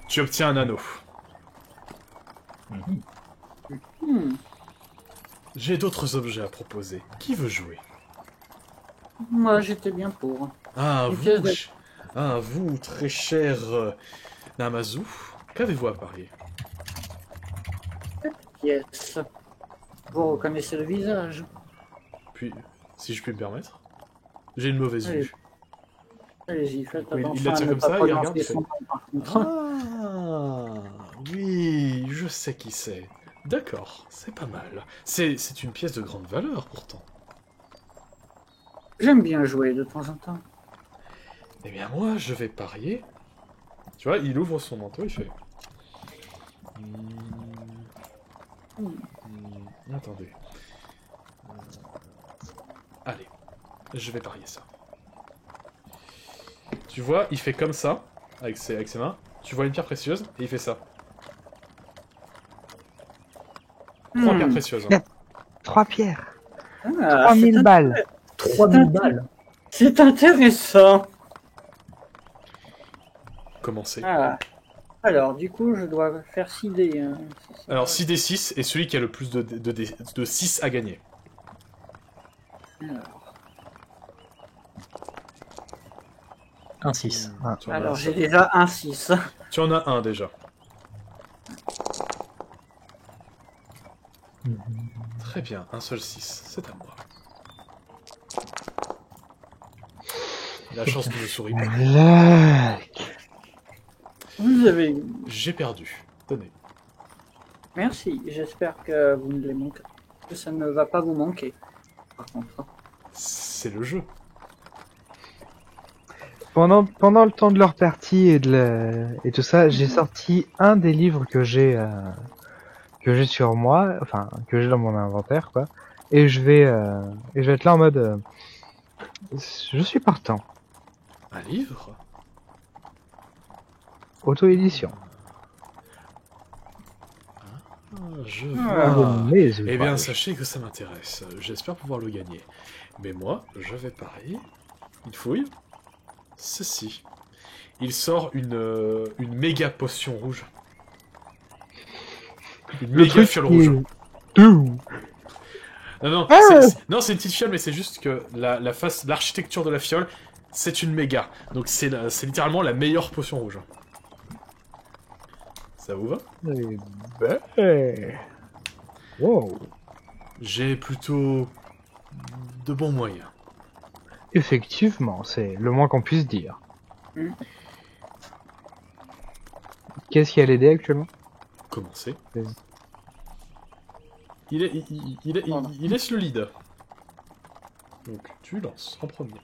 Tu obtiens un anneau. J'ai d'autres objets à proposer. Qui veut jouer? Moi, j'étais bien pour. Ah, Une vous, pièce de- vous, très cher Namazu, qu'avez-vous à parier? Yes. Vous reconnaissez le visage. Puis, si je puis me permettre, j'ai une mauvaise Allez. vue. Allez-y, faites Oui, attention il la à tient ne comme pas ça, il prononcer regarde, il son nom, par contre. Ah, oui, je sais qui c'est. D'accord, c'est pas mal. C'est une pièce de grande valeur, pourtant. J'aime bien jouer de temps en temps. Eh bien, moi, je vais parier. Tu vois, il ouvre son manteau, il fait... Attendez. Allez, je vais parier ça. Tu vois, il fait comme ça, avec ses mains. Tu vois une pierre précieuse, et il fait ça. 3 pierres précieuses. Hein. 3 pierres. Ah, 3000 balles. 3000 balles. C'est intéressant. Commencez. Ah. Alors, du coup, je dois faire 6 dés. Hein. Alors, 6d6 est celui qui a le plus de 6 à gagner. Alors, Un 6. Tu en as alors un j'ai seul. déjà un 6. Tu en as un déjà. Très bien, un seul 6. C'est à moi. La chance ne me sourit pas. Black. Vous avez... J'ai perdu. Tenez. Merci, j'espère que vous ne les manquez. Que ça ne va pas vous manquer. Par contre. C'est le jeu. Pendant le temps de leur partie et tout ça, j'ai sorti un des livres que j'ai sur moi, enfin que j'ai dans mon inventaire quoi, et je vais être là en mode je suis partant. Un livre? Auto-édition. Je Ah. vois. Mais Eh bien, sachez que ça m'intéresse. J'espère pouvoir le gagner. Mais moi, je vais parier. Il fouille. Ceci. Il sort une méga potion rouge. Une le méga truc fiole qui rouge. est- Ouh. Non, Ah non, c'est une petite fiole, mais c'est juste que l'architecture de la fiole, c'est une méga. Donc c'est littéralement la meilleure potion rouge. Ça vous va? Eh ben. Wow. J'ai plutôt de bons moyens. Effectivement, c'est le moins qu'on puisse dire. Mm. Qu'est-ce qui a l'aider actuellement? Commencez. Vas-y. Il laisse le lead. Donc tu lances en premier.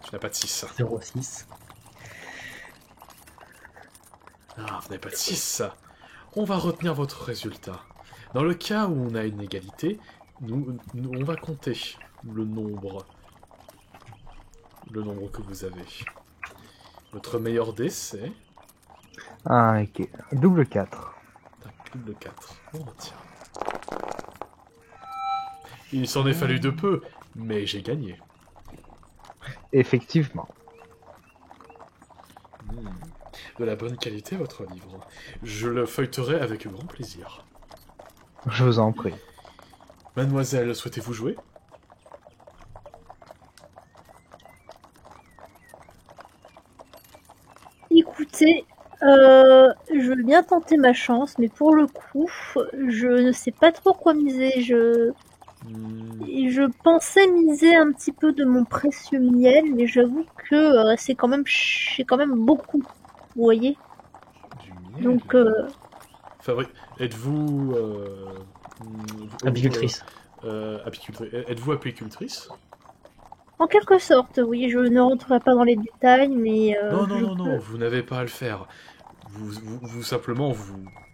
Tu n'as pas de 6. 0,6. Ah, vous n'avez pas de 6. On va retenir votre résultat. Dans le cas où on a une égalité, on va compter le nombre que vous avez. Votre meilleur dé, c'est... Ah, ok. Double 4. Double 4. On retient. Il s'en est fallu de peu, mais j'ai gagné. Effectivement. De la bonne qualité, votre livre. Je le feuilleterai avec grand plaisir. Je vous en prie. Mademoiselle, souhaitez-vous jouer? Écoutez, je veux bien tenter ma chance, mais pour le coup, je ne sais pas trop quoi miser. Je pensais miser un petit peu de mon précieux miel, mais j'avoue que c'est quand même beaucoup, vous voyez. Du miel. Donc, Êtes-vous... Apicultrice. Êtes-vous apicultrice? en quelque sorte, oui, je ne rentrerai pas dans les détails, mais Non, vous n'avez pas à le faire. Vous simplement,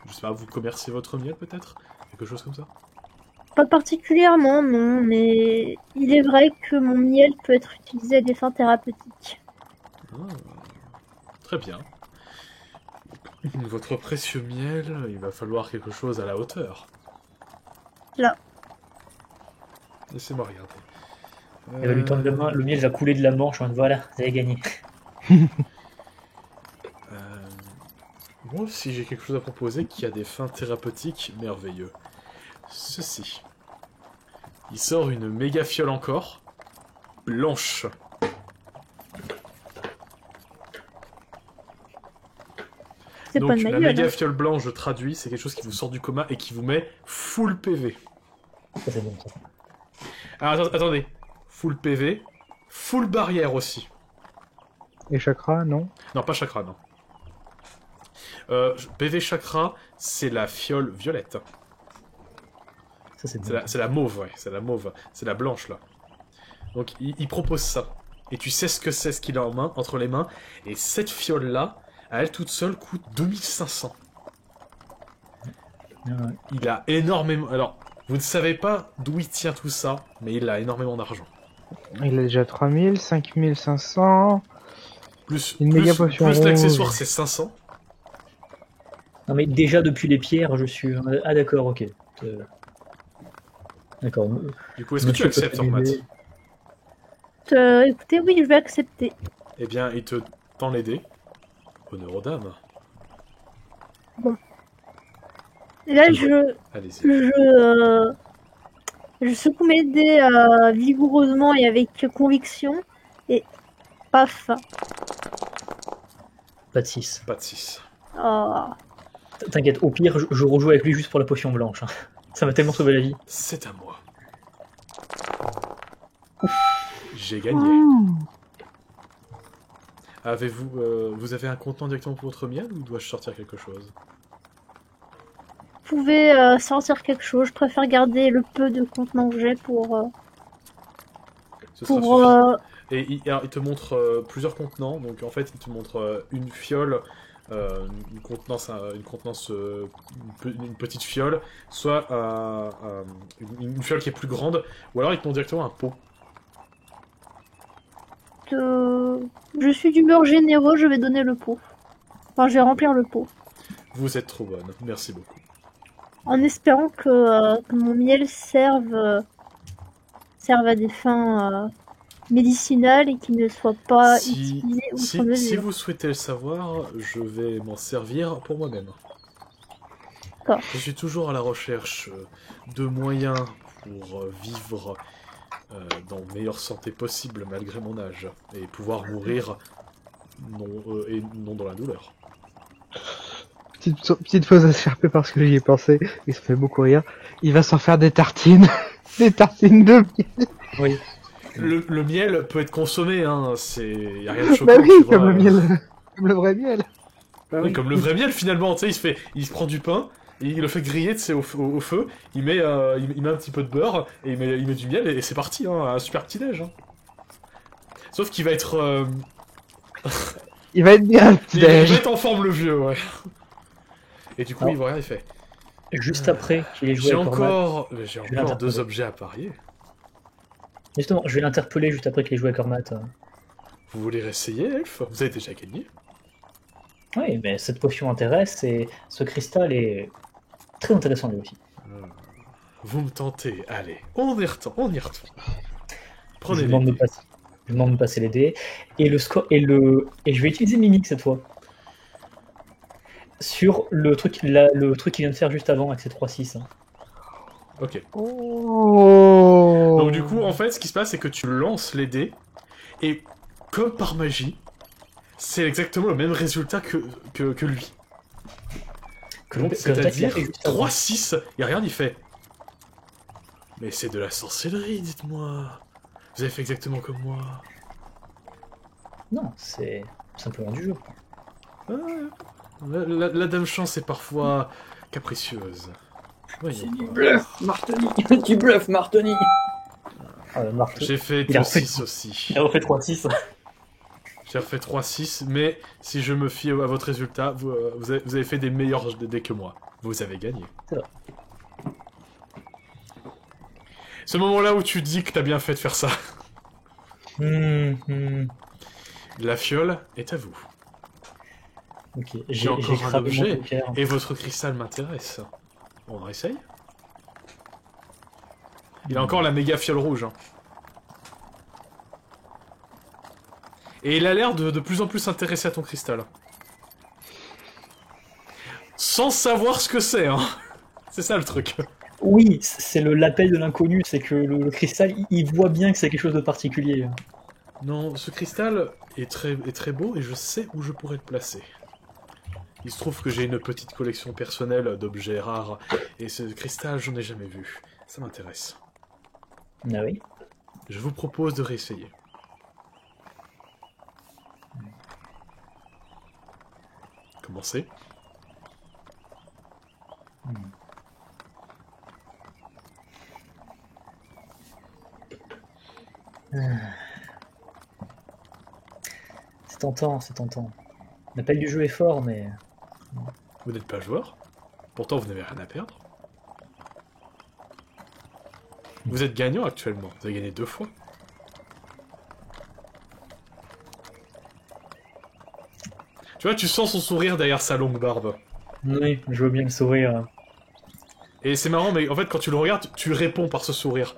je sais pas, vous commercez votre miel peut-être? Quelque chose comme ça? pas particulièrement, non, mais il est vrai que mon miel peut être utilisé à des fins thérapeutiques. Ah, très bien. Votre précieux miel, il va falloir quelque chose à la hauteur. Là. Laissez-moi regarder. Elle va lui tendre la main, le miel va couler de la manche en mode voilà, vous avez gagné. Moi aussi, j'ai quelque chose à proposer qui a des fins thérapeutiques merveilleux. Ceci. Il sort une méga fiole encore, blanche. C'est pas Donc de ma la gueule. méga fiole blanche, je traduis, c'est quelque chose qui vous sort du coma et qui vous met full PV. Ça, c'est bon, ça. Alors attendez, full PV, full barrière aussi. Et chakra, non? Non, pas chakra, non. PV chakra, c'est la fiole violette. Ça, c'est bon. C'est la mauve, ouais, c'est la mauve. C'est la blanche, là. Donc, il propose ça. Et tu sais ce que c'est, ce qu'il a en main, entre les mains. Et cette fiole-là, à elle toute seule, coûte 2500. Ouais. Il a énormément... Alors, vous ne savez pas d'où il tient tout ça, mais il a énormément d'argent. Il a déjà 3000, 5500. Plus Une méga potion rouge. l'accessoire, c'est 500. Non, mais déjà, depuis les pierres, je suis... Ah, d'accord, ok. D'accord. Du coup, est-ce que tu acceptes, Ormat? Écoutez, oui, je vais accepter. Eh bien, il te tend les dés. Honneur aux dames. Et là, je Allez-y. secoue mes dés vigoureusement et avec conviction. Et paf. Pas de 6. Pas de 6. Oh. T'inquiète, au pire, je rejoue avec lui juste pour la potion blanche. Hein. Ça m'a tellement sauvé la vie. C'est à moi. J'ai gagné. Avez-vous... vous avez un contenant directement pour votre miel ou dois-je sortir quelque chose? Vous pouvez sortir quelque chose. Je préfère garder le peu de contenant que j'ai pour... Ce sera pour suffisant. Et alors, il te montre plusieurs contenants. Donc en fait, il te montre une fiole, une contenance, une petite fiole, soit une fiole qui est plus grande, ou alors il te montre directement un pot. Je suis d'humeur généreux, je vais donner le pot. Enfin, je vais remplir le pot. Vous êtes trop bonne. Merci beaucoup. En espérant que mon miel serve à des fins médicinales et qu'il ne soit pas utilisé outre si mesure. vous souhaitez le savoir, je vais m'en servir pour moi-même. D'accord. Je suis toujours à la recherche de moyens pour vivre dans meilleure santé possible malgré mon âge et pouvoir mourir non dans la douleur. Petite pause à se parce que j'y ai pensé, et ça fait beaucoup rire. Il va s'en faire des tartines. Des tartines de miel. Oui. Le miel peut être consommé, hein, y a rien de choquant. Bah oui, tu vois. comme le miel. Comme le vrai miel. Oui, comme le vrai miel finalement, tu sais, il se prend du pain, il le fait griller, tu sais, au feu, il met un petit peu de beurre, et il met du miel, et c'est parti, hein, un super petit déj. Hein. Sauf qu'il va être... Il va être bien, le petit il va déj. être en forme le vieux, ouais. Et du coup, Alors, il voit rien, il fait... Juste après qu'il ait joué J'ai avec Ormat. j'ai vais encore 2 l'interpeller. objets à parier. Justement, je vais l'interpeller juste après qu'il ait joué avec Ormat. Vous voulez réessayer, Elf? Vous avez déjà gagné. Oui, mais cette potion intéresse et ce cristal est très intéressant lui aussi. Vous me tentez, allez, on y retourne. Prenez Je les demande de dés. passer. Je demande de passer les dés. Et le score et je vais utiliser Mimic cette fois. Sur le truc qu'il vient de faire juste avant avec ses 3-6. Hein. Ok. Oh. Donc du coup, en fait, ce qui se passe, c'est que tu lances les dés, et comme par magie, c'est exactement le même résultat que lui. Donc, c'est-à-dire 3-6, il regarde, il fait... Mais c'est de la sorcellerie, dites-moi. Vous avez fait exactement comme moi. Non, c'est simplement du jeu. Ah, la dame chance est parfois capricieuse. Voyons. C'est du bluff, Martoni. Du bluff, Martoni. J'ai fait Il a refait 2-6 aussi. Il a refait 3-6. J'ai refait 3-6, mais si je me fie à votre résultat, vous avez fait des meilleurs dés que moi. Vous avez gagné. C'est vrai. Ce moment-là où tu dis que t'as bien fait de faire ça. La fiole est à vous. Ok, J'ai encore un cramé mon objet, poker. et votre cristal m'intéresse. On essaye? Il a encore la méga fiole rouge. Hein. Et il a l'air de plus en plus s'intéresser à ton cristal. Sans savoir ce que c'est, hein. C'est ça le truc. Oui, c'est l'appel de l'inconnu, c'est que le cristal, il voit bien que c'est quelque chose de particulier. Non, ce cristal est très beau et je sais où je pourrais le placer. Il se trouve que j'ai une petite collection personnelle d'objets rares, et ce cristal, j'en ai jamais vu. Ça m'intéresse. Ah oui. Je vous propose de réessayer. Commencez. C'est tentant, c'est tentant. L'appel du jeu est fort, mais... Vous n'êtes pas joueur. Pourtant, vous n'avez rien à perdre. Vous êtes gagnant actuellement. Vous avez gagné 2 fois. Tu vois, tu sens son sourire derrière sa longue barbe. Oui, je veux bien le sourire. Et c'est marrant, mais en fait, quand tu le regardes, tu réponds par ce sourire.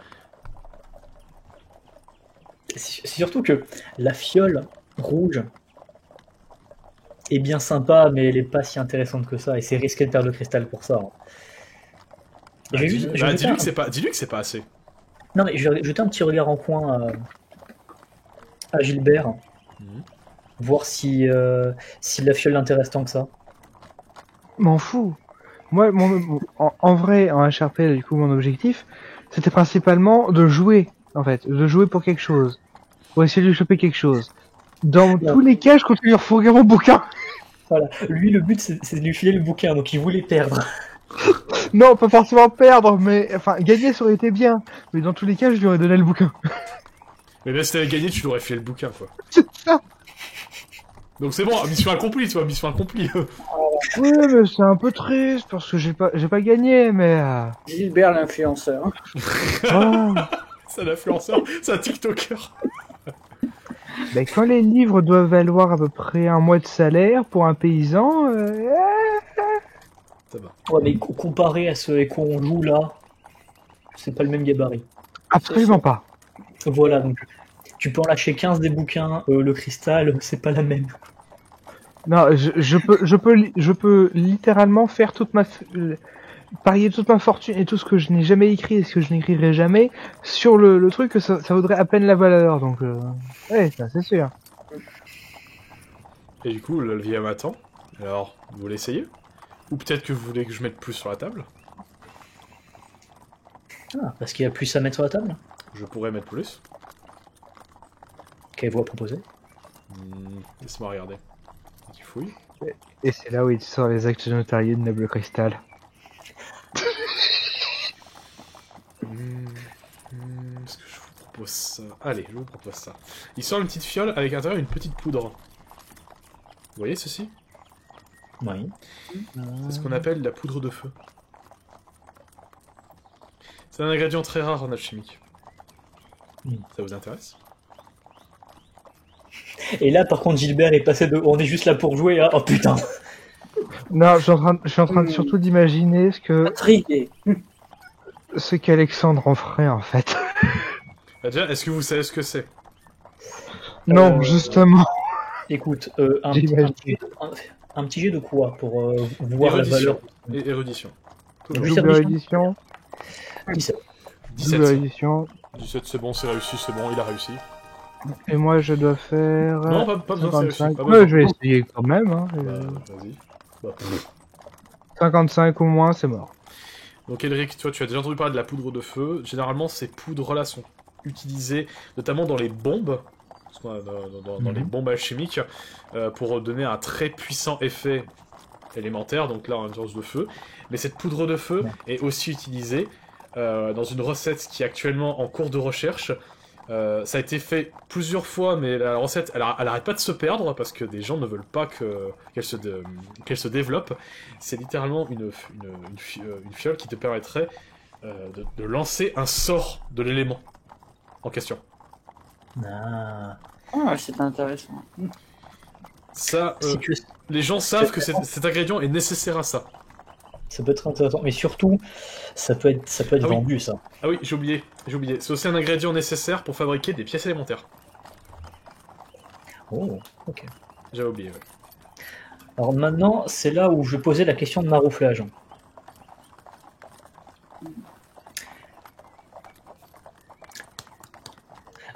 C'est surtout que la fiole rouge est bien sympa, mais elle est pas si intéressante que ça, et c'est risqué de perdre le cristal pour ça. Bah, J'ai dis-lui juste- j'ai dis-lui que c'est pas assez. Non, mais je vais jeter un petit regard en coin à Gilbert, Mhm. voir si la fiole l'intéresse tant que ça. M'en fous. Moi, en vrai, en HRP, du coup, mon objectif, c'était principalement de jouer, en fait, de jouer pour quelque chose, pour essayer de lui choper quelque chose. Dans Non. tous les cas, je continue à refourguer mon bouquin. Voilà. Lui, le but, c'est de lui filer le bouquin, donc il voulait perdre. Non, pas forcément perdre, mais enfin, gagner, ça aurait été bien. Mais dans tous les cas, je lui aurais donné le bouquin. Mais bien, si t'avais gagné, tu l'aurais filé le bouquin, quoi. C'est ça. Donc c'est bon, mission accomplie, tu vois, mission accomplie. Oui, mais c'est un peu triste parce que j'ai pas gagné, mais. Gilbert l'influenceur. Voilà. C'est un influenceur, c'est un TikToker. Ben, quand les livres doivent valoir à peu près un mois de salaire pour un paysan, Ça va. Ouais, mais comparé à ce qu'on joue là, c'est pas le même gabarit. absolument pas. Voilà, donc tu peux en lâcher 15 des bouquins, le cristal, c'est pas la même. Non, je peux littéralement faire parier toute ma fortune et tout ce que je n'ai jamais écrit et ce que je n'écrirai jamais sur le truc que ça vaudrait à peine la valeur. Donc, ouais, ça c'est sûr. Et du coup, le levier m'attend. Alors, vous voulez essayer? Ou peut-être que vous voulez que je mette plus sur la table? Ah, parce qu'il y a plus à mettre sur la table. Je pourrais mettre plus. Qu'elle voit proposer. Laisse-moi regarder. Tu fouilles. Et c'est là où il sort les actes notariés de Noble Cristal. Est-ce que je vous propose ça? Allez, je vous propose ça. Il sort une petite fiole avec à l'intérieur une petite poudre. Vous voyez ceci? Oui. C'est ce qu'on appelle la poudre de feu. C'est un ingrédient très rare en alchimique. Ça vous intéresse? Et là, par contre, Gilbert est passé de on est juste là pour jouer à oh putain. Non, je suis en train de surtout d'imaginer Intrigué. ce qu'Alexandre en ferait en fait. Bah déjà, est-ce que vous savez ce que c'est? Non, justement. Écoute, J'imagine. un petit jet de quoi pour voir la Érudition. valeur. Érudition. Toujours. Oui. Double édition. 17. 17. Double édition. 17, c'est bon, c'est réussi, c'est bon, il a réussi. Et moi, je dois faire. Non, pas besoin, c'est réussi. 55. Pas Ouais, besoin. je vais essayer quand même. Hein. Vas-y. Bah, 55 ou moins, c'est mort. Donc Elric, toi, tu as déjà entendu parler de la poudre de feu. Généralement, ces poudres-là sont utilisées notamment dans les bombes, dans les bombes alchimiques, pour donner un très puissant effet élémentaire, donc là, en l'occurrence de feu. Mais cette poudre de feu est aussi utilisée dans une recette qui est actuellement en cours de recherche. Ça a été fait plusieurs fois, mais la recette, elle arrête pas de se perdre parce que des gens ne veulent pas qu'elle se développe. C'est littéralement une fiole qui te permettrait de lancer un sort de l'élément en question. Ah. Ah, c'est intéressant. Ça, Si tu- les gens savent que cet ingrédient est nécessaire à ça. Ça peut être intéressant, mais surtout, ça peut être Ah oui. vendu, ça. Ah oui, j'ai oublié. C'est aussi un ingrédient nécessaire pour fabriquer des pièces élémentaires. Oh, ok. J'avais oublié, ouais. Alors maintenant, c'est là où je posais la question de marouflage.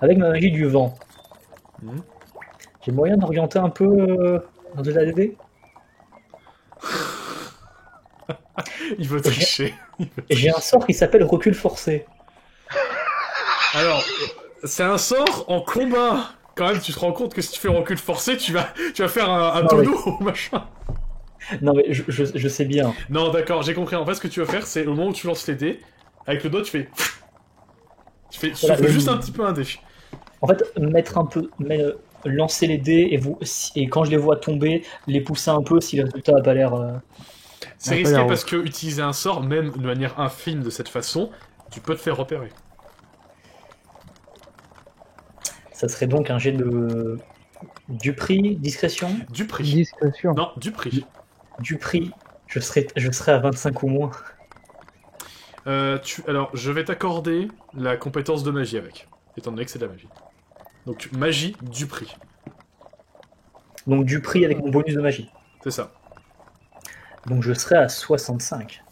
Avec ma magie du vent, Mhm. j'ai moyen d'orienter un peu dans de l'ADD. Il veut tricher. J'ai un sort qui s'appelle recul forcé. Alors, c'est un sort en combat. Quand même, tu te rends compte que si tu fais recul forcé, tu vas faire un Non, tonneau, machin. Non mais je sais bien. Non, d'accord, j'ai compris. En fait, ce que tu vas faire, c'est au moment où tu lances les dés, avec le doigt, tu fais... Tu Voilà, fais juste un petit peu un dé. En fait, lancer les dés et quand je les vois tomber, les pousser un peu si le résultat n'a pas l'air... C'est Un peu risqué la parce que utiliser un sort, même de manière infime de cette façon, tu peux te faire repérer. Ça serait donc un jet de... Du prix, discrétion. Du prix. Discrétion. Non, du prix. Du prix, je serais à 25 ou moins. Alors, je vais t'accorder la compétence de magie avec, étant donné que c'est de la magie. Donc, magie du prix. Donc du prix avec mon bonus de magie. C'est ça. Donc je serais à 65.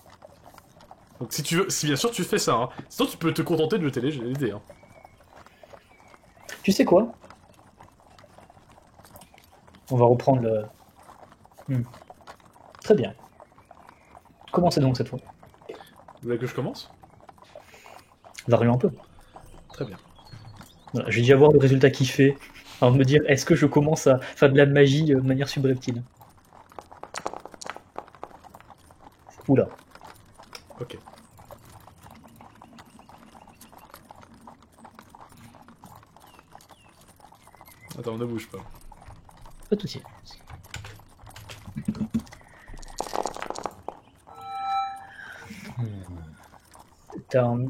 Donc, si tu veux, si bien sûr tu fais ça, hein. Sinon tu peux te contenter de jeter les dés. Hein. Tu sais quoi? On va reprendre le... Très bien. Commencez donc cette fois. Vous voulez que je commence? Varions un peu. Très bien. Voilà, je vais déjà voir le résultat qu'il fait. Alors me dire, est-ce que je commence à faire de la magie de manière subreptile? Oula. Ok. Attends, ne bouge pas. Pas de soucis. T'as un...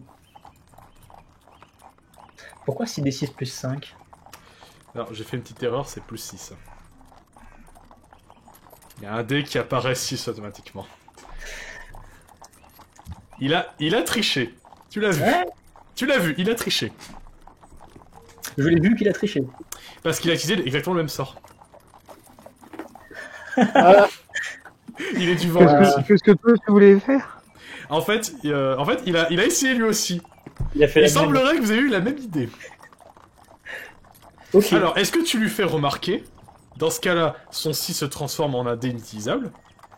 Pourquoi 6d6 plus 5? Alors, j'ai fait une petite erreur, c'est plus 6. Il y a un dé qui apparaît 6 automatiquement. Il a triché. Tu l'as vu. Ouais. Tu l'as vu, il a triché. Je l'ai vu qu'il a triché. Parce qu'il a utilisé exactement le même sort. Ah, Il est du vent. lui aussi. Qu'est-ce que toi tu voulais faire? En fait, il a essayé lui aussi. Il a fait Il la même. semblerait que vous ayez eu la même idée. Ok. Alors, est-ce que tu lui fais remarquer? Dans ce cas-là, son 6 se transforme en un dé inutilisable.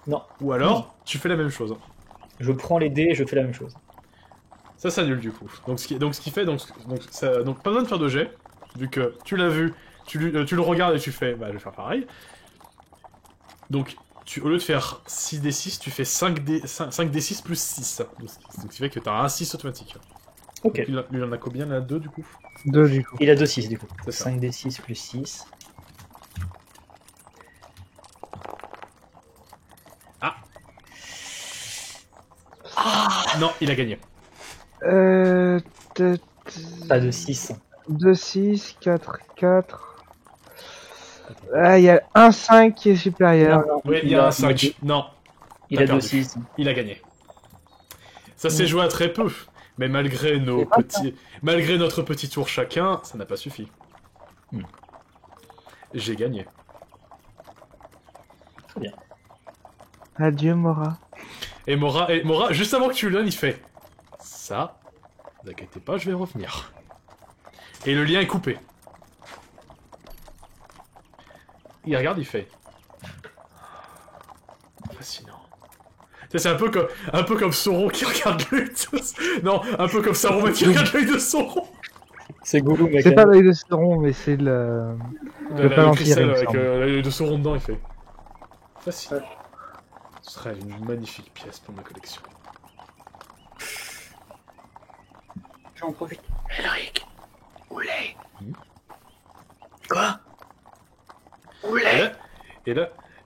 Non. Ou alors, tu fais la même chose. Je prends les dés et je fais la même chose. Ça s'annule du coup. Donc ce qui fait, donc pas besoin de faire de jet, vu que tu l'as vu, tu le regardes et tu fais, bah je vais faire pareil. Donc au lieu de faire 6d6, tu fais 5d6 plus 6. Donc ce qui fait que tu as un 6 automatique. Ok. Donc, il en a combien là? 2 du coup? 2 du coup. Il a 2-6 du coup. C'est ça. 5d6 plus 6. Non, il a gagné. Pas de 6. 2, 6, 4, 4. Ah, il y a un 5 qui est supérieur. Oui, il y a un 5. Non, Il T'as a perdu. 2-6. il a gagné. Ça s'est joué à très peu, mais malgré notre petit tour chacun, ça n'a pas suffi. J'ai gagné. Très bien. Adieu, Mora. Et Mora, juste avant que tu le donnes, il fait ça. Ne vous inquiétez pas, je vais revenir. Et le lien est coupé. Il regarde, il fait fascinant. C'est un peu comme Sauron qui regarde l'œil de... Non, un peu comme Saruman qui regarde l'œil de Sauron. C'est Gollum mec. C'est pas l'œil de Sauron, mais c'est le. Le Palantir, cristal il me avec semble. l'œil de Sauron dedans, il fait fascinant. Ce serait une magnifique pièce pour ma collection. j'en profite. Elric, où l'est? Quoi? Où Et l'est?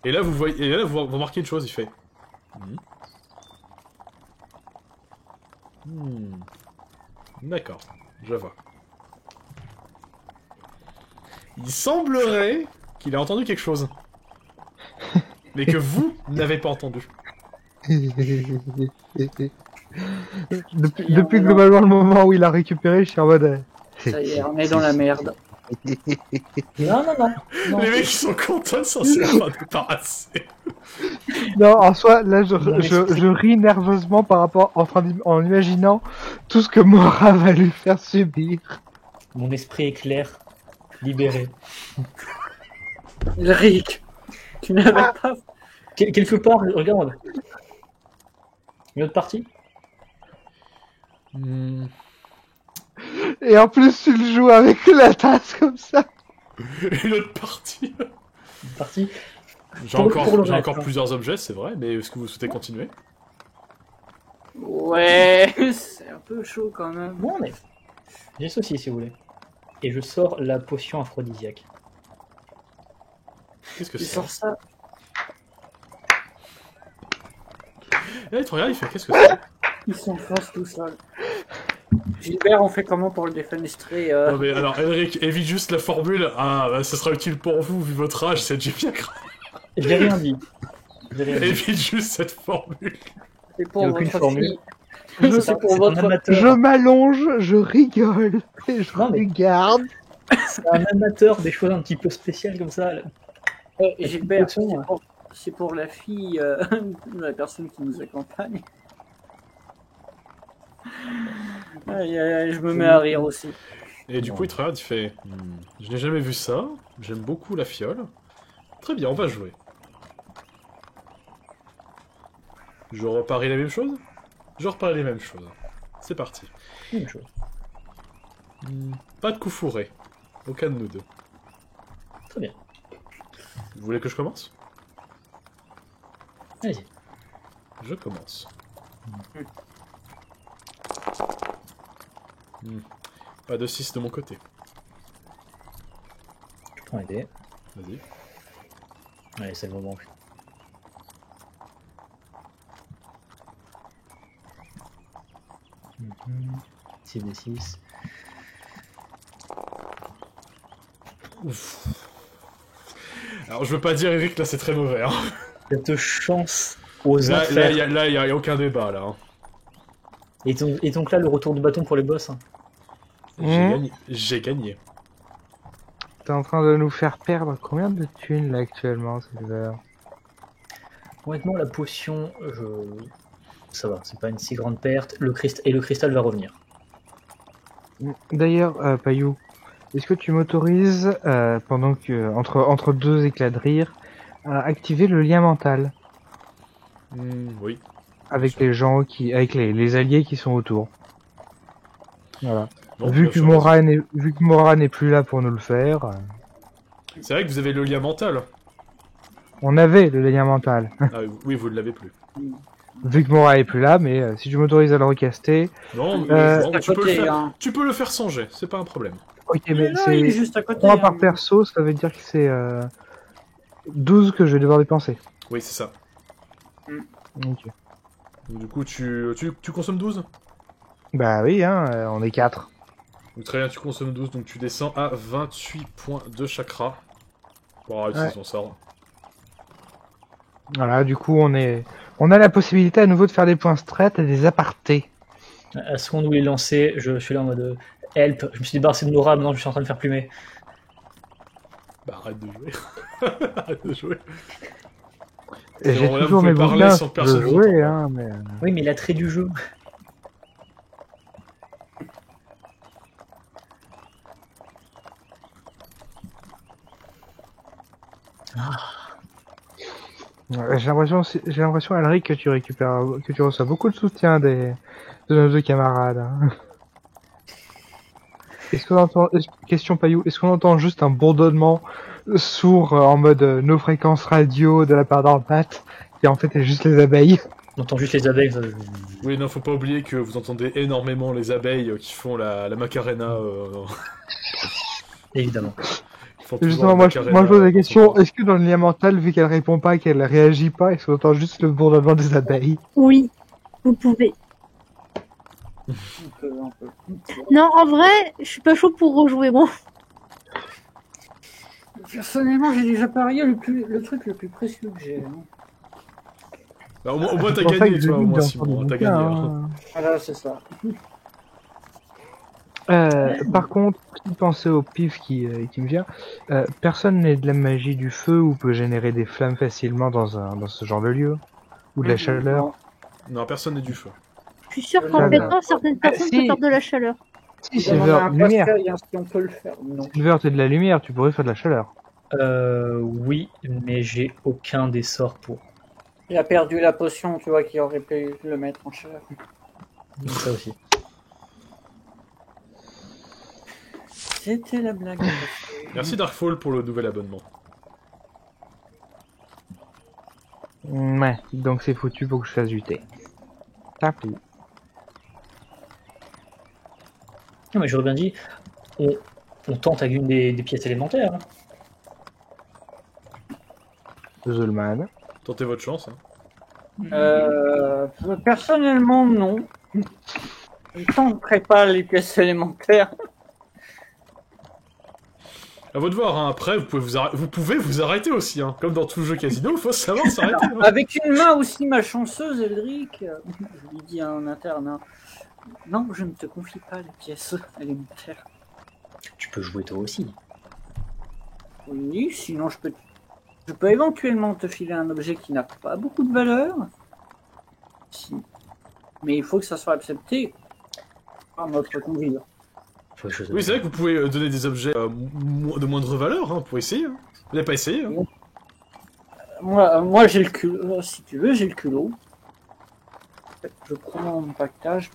là, vous voyez, et là, vous remarquez une chose, il fait. D'accord, je vois. Il semblerait qu'il ait entendu quelque chose. Mais que vous n'avez pas entendu. Depuis globalement le moment où il a récupéré, je suis en mode. Ça y est, on est dans la merde. Non. Les mecs, ils sont contents de s'en faire débarrasser. Non, en soi, là, je ris nerveusement par rapport en imaginant tout ce que Mora va lui faire subir. Mon esprit est clair. Libéré. Elric, tu n'avais pas... Quelque part, regarde. Une autre partie? Hmm. Et en plus, tu le joues avec la tasse comme ça. Une autre partie. Une partie? J'ai Pour encore, le j'ai reste, encore hein. plusieurs objets, c'est vrai, mais est-ce que vous souhaitez continuer? Ouais, c'est un peu chaud quand même. Bon, mais j'ai ceci si vous voulez. Et je sors la potion aphrodisiaque. Qu'est-ce que Tu c'est? sors ça. Eh, tu regardes, il fait qu'est-ce que c'est? Ils s'enfoncent tout seuls. Gilbert, on fait comment pour le défenestrer Non mais alors, Elric, évite juste la formule. Ah, bah, ça sera utile pour vous, vu votre âge, c'est déjà bien grave. J'ai rien dit. J'ai rien dit. Évite juste cette formule. C'est pour Il y a aucune votre formule. fille. C'est pour C'est un votre... amateur. Je m'allonge, je rigole et je Non, mais- regarde. C'est un amateur des choses un petit peu spéciales comme ça. Gilbert, Potion, c'est pour la fille de la personne qui nous accompagne. Aïe, aïe, aïe, je me mets à rire aussi. Et du coup, il te regarde, il fait je n'ai jamais vu ça, j'aime beaucoup la fiole. Très bien, on va jouer. Je reparie la même chose? Je reparie les mêmes choses. C'est parti. Même chose. Pas de coup fourré. Aucun de nous deux. Très bien. Vous voulez que je commence? Allez-y. Je commence. Pas de 6 de mon côté. Je prends les dés. Vas-y. Allez, c'est le moment. 6 des 6. Ouf. Alors, je veux pas dire, Eric, là, c'est très mauvais. Hein. Cette chance aux Là, enfers. il y a aucun débat, là. Hein. Et donc là, le retour du bâton pour les boss. Hein. J'ai gagné. T'es en train de nous faire perdre combien de thunes là actuellement, Silver? Honnêtement, la potion, ça va, c'est pas une si grande perte. Le cristal va revenir. D'ailleurs, Payou, est-ce que tu m'autorises, pendant que entre deux éclats de rire, à activer le lien mental Oui. avec les gens avec les alliés qui sont autour? Voilà. Non, Vu bien que sûr, Mora n'est plus là pour nous le faire, c'est vrai que vous avez le lien mental. on avait le lien mental. Ah, oui, vous ne l'avez plus. Vu que Mora est plus là, mais si tu m'autorises à le recaster, Non, Euh, non, à tu, peux côté, le faire, hein. tu peux le faire sans jet, c'est pas un problème. ok, mais Non, il est c'est juste à côté. 3 hein. par perso, ça veut dire que c'est 12 que je vais devoir dépenser. Oui, c'est ça. Ok. Donc, du coup, tu consommes 12? Bah oui, hein, on est 4. Donc, très bien, tu consommes 12, donc tu descends à 28 points de chakra. Pour réussir Ouais. son sort. Voilà, du coup, on a la possibilité à nouveau de faire des points straight et des apartés. À ce qu'on voulait lancer, je suis là en mode help. Je me suis débarrassé de Nora, maintenant je suis en train de faire plumer. Bah, arrête de jouer. Arrête de jouer. Et j'ai bon, là, toujours vous mes pouvez parler bouquins sans de personne vous jouer, entend. hein, mais... Oui, mais l'attrait du jeu. J'ai l'impression, Alric, que tu reçois beaucoup de soutien de nos deux camarades. Hein. Question Payou, est-ce qu'on entend juste un bourdonnement sourd en mode nos fréquences radio de la part d'Armat, qui en fait est juste les abeilles? On entend juste les abeilles. Oui, non, faut pas oublier que vous entendez énormément les abeilles qui font la Macarena. Évidemment. Ils font toujours Justement, la moi je Macarena, pose la question, est-ce que dans le lien mental, vu qu'elle répond pas, qu'elle réagit pas, est-ce qu'on entend juste le bourdonnement des abeilles? Oui, vous pouvez. Un peu. Non, en vrai, je suis pas chaud pour rejouer, moi. Personnellement, j'ai déjà parié le truc le plus précieux que j'ai. Hein. Bah, au moins t'as C'est pour ça gagné, que toi, au j'ai moins dit Simon, dans t'as ton gagné. bouquin, Hein. Voilà, c'est ça. Par contre, petite pensée au pif qui me vient, personne n'est de la magie du feu ou peut générer des flammes facilement dans ce genre de lieu? Ou de la chaleur? Non, personne n'est du feu. Je suis sûre qu'en pétant, certaines personnes si. peuvent faire de la chaleur. Si, On a Silver, un lumière. Pascal, si on peut le faire. Non. Silver, t'es de la lumière, tu pourrais faire de la chaleur. Oui, mais j'ai aucun des sorts pour. Il a perdu la potion, tu vois, qui aurait pu le mettre en chair. Ça aussi. C'était la blague. Merci Darkfall pour le nouvel abonnement. Ouais, donc c'est foutu pour que je fasse du thé. Tant pis. Non, mais j'aurais bien dit, on tente avec une des pièces élémentaires. Hein. Zulman. Tentez votre chance. Hein. Personnellement, non. Je ne tenterai pas les pièces élémentaires. À votre devoir, hein. Après, vous pouvez vous arrêter aussi. Hein. Comme dans tout jeu casino, il faut savoir s'arrêter. Hein. Avec une main aussi malchanceuse, Eldrick, je lui dis en interne, hein, non, je ne te confie pas les pièces élémentaires. Tu peux jouer toi aussi. Oui, sinon je peux éventuellement te filer un objet qui n'a pas beaucoup de valeur. Si. Mais il faut que ça soit accepté par notre convive. Oui, c'est vrai que vous pouvez donner des objets de moindre valeur. Hein. Vous pouvez essayer. Hein. Vous n'avez pas essayé. Hein. Moi j'ai le culot. Si tu veux, j'ai le culot. Je prends mon pactage.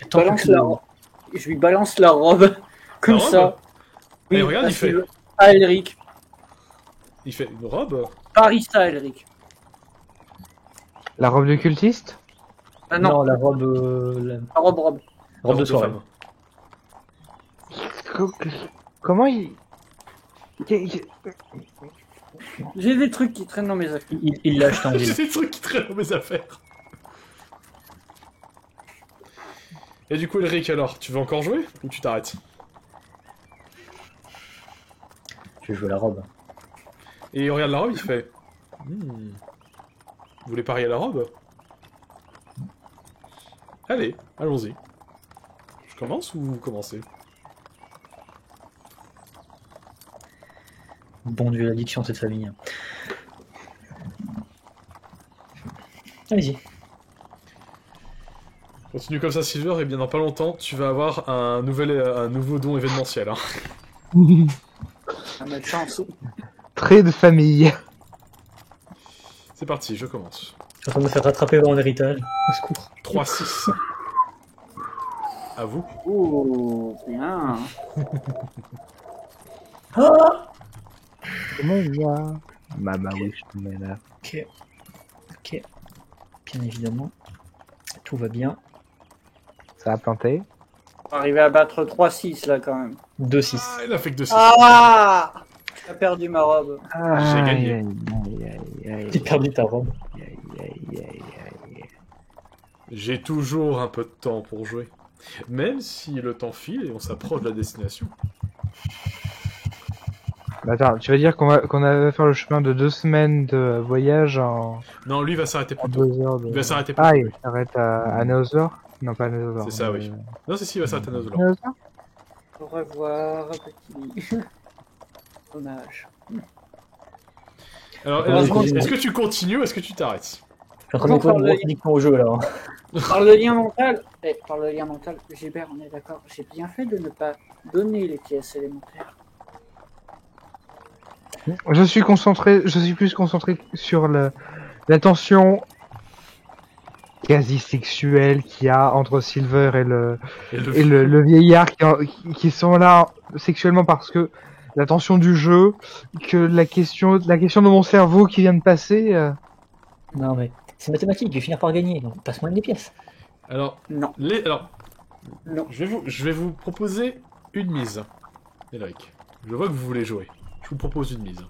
Je lui balance la robe. Comme La robe ça. Oui, regarde, il fait. Ah, Elric. Il fait une robe. Paris, ça, Elric. La robe de cultiste? Ah non, Non, la robe. la robe. Robe de soirée. femme. Comment il... J'ai des trucs qui traînent dans mes affaires. Il l'a acheté en J'ai ville. des trucs qui traînent dans mes affaires. Et du coup, Elric, alors, tu veux encore jouer ou tu t'arrêtes? Je vais jouer la robe. Et il regarde la robe, il fait. Vous voulez parier à la robe? Allez, allons-y. Je commence ou vous commencez? Bon Dieu, l'addiction, cette famille. Allez-y. Continue comme ça, Silver, et bien dans pas longtemps, tu vas avoir un nouveau don événementiel. Hein. Ça met chance. Trait de famille. C'est parti, je commence. Je suis en train de me faire rattraper par mon héritage. Au secours. 3-6. À vous. Oh, bien. Comment il va? Mama wish to me là. Ok. Ok. Bien évidemment. Tout va bien. Ça a planté. On va arriver à battre 3-6 là quand même. 2-6. Ah, il a fait que 2-6. Ah, j'ai perdu ma robe. J'ai gagné. J'ai perdu ta robe. J'ai toujours un peu de temps pour jouer. Même si le temps file et on s'approche de la destination. Attends, tu vas dire qu'on va faire le chemin de 2 semaines de voyage en Non, lui va s'arrêter plus tôt. 2 heures de... Il va s'arrêter plus Ah, tôt. il s'arrête à Nosor? Non, pas à Nosor. C'est ça, oui. Non, c'est si, il va s'arrêter à Nosor. Nosor? Au revoir, petit. Dommage. Alors, Comment est-ce que tu continues ou est-ce que tu t'arrêtes? Je suis en train de mettre une techniquement au jeu là. Par le lien mental, Gilbert, on est d'accord, j'ai bien fait de ne pas donner les pièces élémentaires. Je suis plus concentré sur la tension quasi sexuelle qu'il y a entre Silver et le vieillard qui sont là sexuellement parce que la tension du jeu, que la question de mon cerveau qui vient de passer. Non mais c'est mathématique, je vais finir par gagner, donc passe-moi une des pièces. Alors, Non. Non. Je vais vous proposer une mise. Elric, je vois que vous voulez jouer. Je vous propose une mise.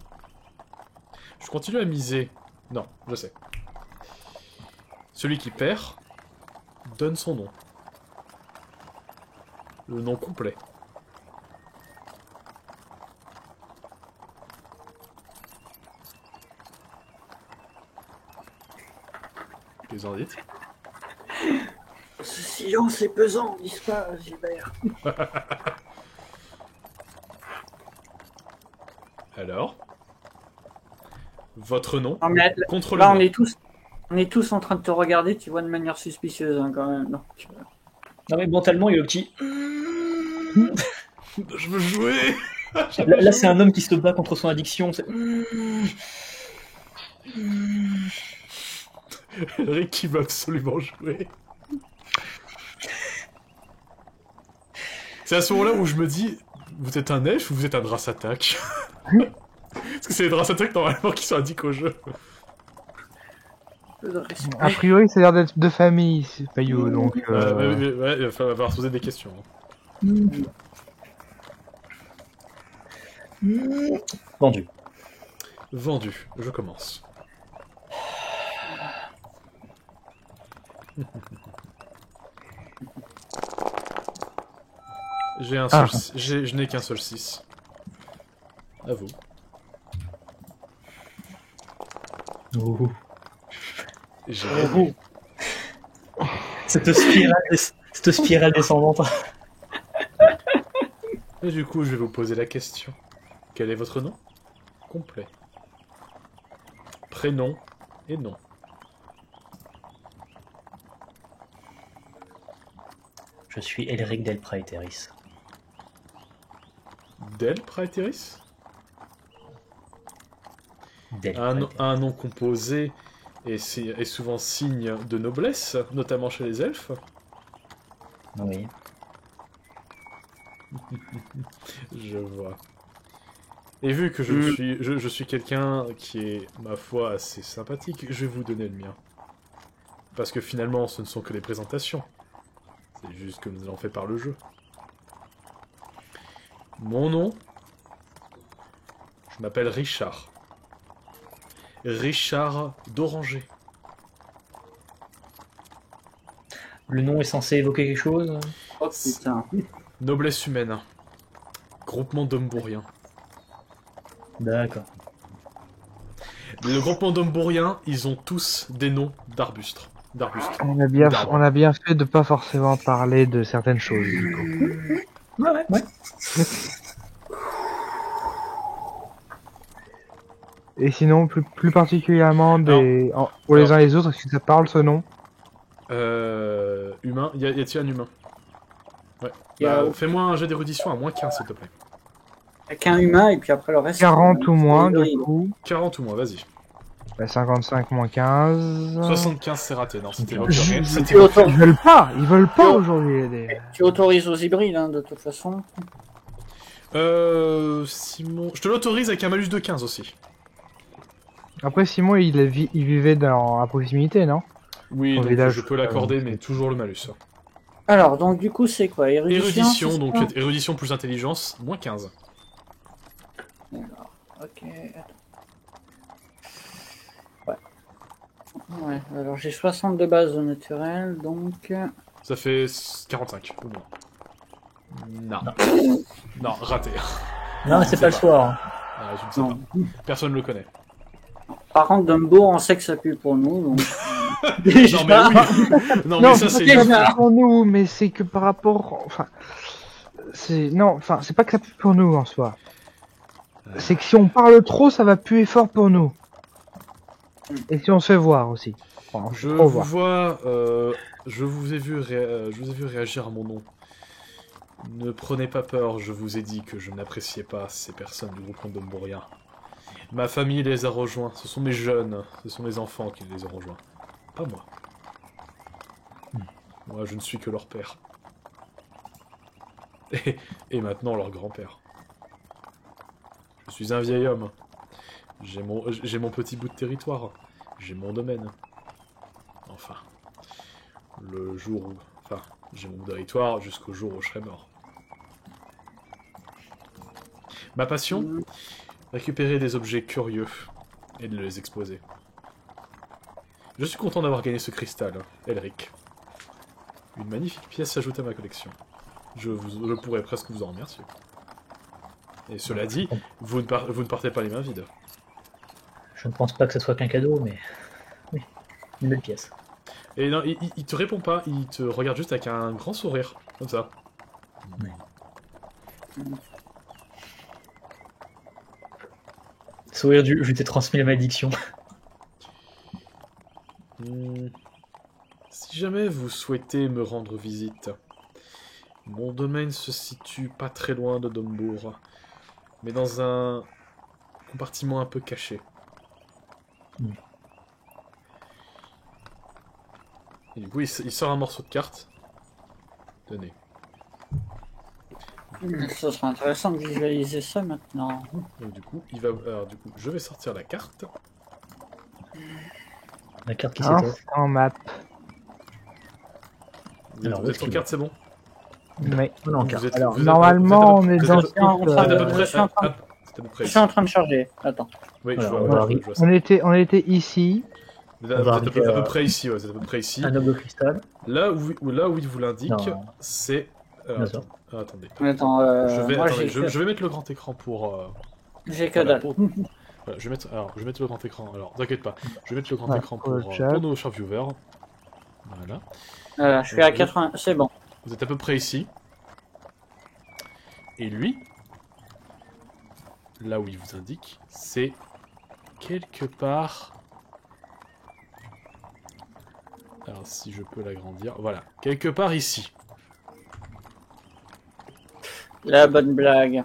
Je continue à miser. Non, je sais. Celui qui perd donne son nom. Le nom complet. Qu'est-ce que vous en dites? Ce silence est pesant, dis pas, Gilbert. Alors, votre nom Non, mais contre le là, mien. on est tous en train de te regarder, tu vois, de manière suspicieuse, hein, quand même. Donc, Non mais mentalement il y a le petit. Je veux jouer. Là c'est un homme qui se bat contre son addiction. Elric qui veut absolument jouer. C'est à ce moment-là où je me dis, vous êtes un elfe ou vous êtes un Drass Attack? Parce que c'est les Drass Attack normalement qui sont indiqués au jeu. A priori, ça a l'air d'être de famille, Payou, donc... Ouais, il va falloir se poser des questions. Vendu. Vendu, je commence. J'ai un seul... Je n'ai qu'un seul 6. À vous. Ouh. J'ai gagné. Cette spirale descendante. Et du coup, je vais vous poser la question. Quel est votre nom complet? Prénom et nom. Je suis Elric del Praeteris. Del Praeteris? Del Un Praeteris. nom composé est souvent signe de noblesse, notamment chez les elfes. Oui. Je vois. Et vu que je suis quelqu'un qui est, ma foi, assez sympathique, je vais vous donner le mien. Parce que finalement, ce ne sont que des présentations. C'est juste que nous en fait par le jeu. Mon nom, je m'appelle Richard. Richard d'Oranger. Le nom est censé évoquer quelque chose? Oh putain. Noblesse humaine. Groupement d'hommes bourriens. D'accord. Le groupement d'hommes bourriens, ils ont tous des noms d'arbustes. On a bien fait de pas forcément parler de certaines choses, du coup. Ouais. Et sinon, plus particulièrement pour les uns et les autres, est-ce que ça parle, ce nom? Humain, y a-t-il un humain? Ouais. Fais-moi un jet d'érudition à moins 15, s'il te plaît. Il n'y a qu'un humain et puis après le reste... 40 ou moins, c'est du coup. 40 ou moins, vas-y. 55 moins 15... 75, c'est raté, non, c'était Ils veulent pas aujourd'hui. Tu autorises aux hybrides, hein, de toute façon. Simon... Je te l'autorise avec un malus de 15 aussi. Après, Simon, il vivait à proximité, non? Oui, Au donc village, je peux l'accorder, mais toujours le malus. Alors, donc du coup, c'est quoi? Érudition, Donc c'est ça érudition plus intelligence, moins 15. Ok. Ouais, alors j'ai 60 de base au naturel, donc... Ça fait 45, ou moins. Non. Non, raté. Non, c'est pas le soir. Ah, je ne sais Non. pas. Personne ne le connaît. Par contre, Dumbo, on sait que ça pue pour nous, donc... Non mais oui. Non mais ça c'est... c'est pas pour nous, mais c'est que par rapport... Enfin, c'est pas que ça pue pour nous, en soi. C'est que si on parle trop, ça va puer fort pour nous. Et si on se fait voir aussi. Enfin, Je vous vois, je vous ai vu réagir à mon nom. Ne prenez pas peur, je vous ai dit que je n'appréciais pas ces personnes du groupe d'Omboria. Ma famille les a rejoints, ce sont mes jeunes, ce sont mes enfants qui les ont rejoints. Pas moi. Moi, je ne suis que leur père. Et maintenant leur grand-père. Je suis un vieil homme. J'ai mon petit bout de territoire. J'ai mon domaine. Enfin. Le jour où... Enfin, j'ai mon territoire jusqu'au jour où je serai mort. Ma passion? Récupérer des objets curieux et de les exposer. Je suis content d'avoir gagné ce cristal, Elric. Une magnifique pièce s'ajoute à ma collection. Je pourrais presque vous en remercier. Et cela dit, vous ne partez pas les mains vides. Je ne pense pas que ce soit qu'un cadeau, mais... Oui, une belle pièce. Et non, il te répond pas, il te regarde juste avec un grand sourire, comme ça. Oui. Sourire du... Je t'ai transmis la malédiction. Si jamais vous souhaitez me rendre visite, mon domaine se situe pas très loin de Dombourg, mais dans un compartiment un peu caché. Et du coup, il sort un morceau de carte. Tenez. Ça serait intéressant de visualiser ça maintenant. Donc du coup, il va. Alors du coup, je vais sortir la carte. La carte qui s'étoffe. En map. Alors, Vous êtes en carte, c'est bon. Mais On est en Vous carte. êtes- Alors, vous êtes- normalement, vous êtes- on est vous dans. êtes- vous êtes à peu près. Je suis en train de- C'est à peu près. Je suis en train de charger. Attends. Oui, Alors, je on vois, va je vois ça. On était ici. Vous êtes on va à peu arriver près ici, ouais, vous êtes à peu près ici. Un noble cristal. Là où il vous l'indique, Non. c'est. Bien sûr. Attendez. Attends, moi Attendez, j'ai je vais mettre le grand écran pour. j'ai que Voilà, dalle. pour- Voilà, je vais mettre le grand écran. Alors, t'inquiète pas. Je vais mettre le grand Ouais, écran pour le pour chat. nos chers viewers. Voilà. Je suis à 80. C'est bon. Vous êtes à peu près ici. Et lui, là où il vous indique, c'est quelque part. Alors, si je peux l'agrandir. Voilà. Quelque part ici. La bonne blague.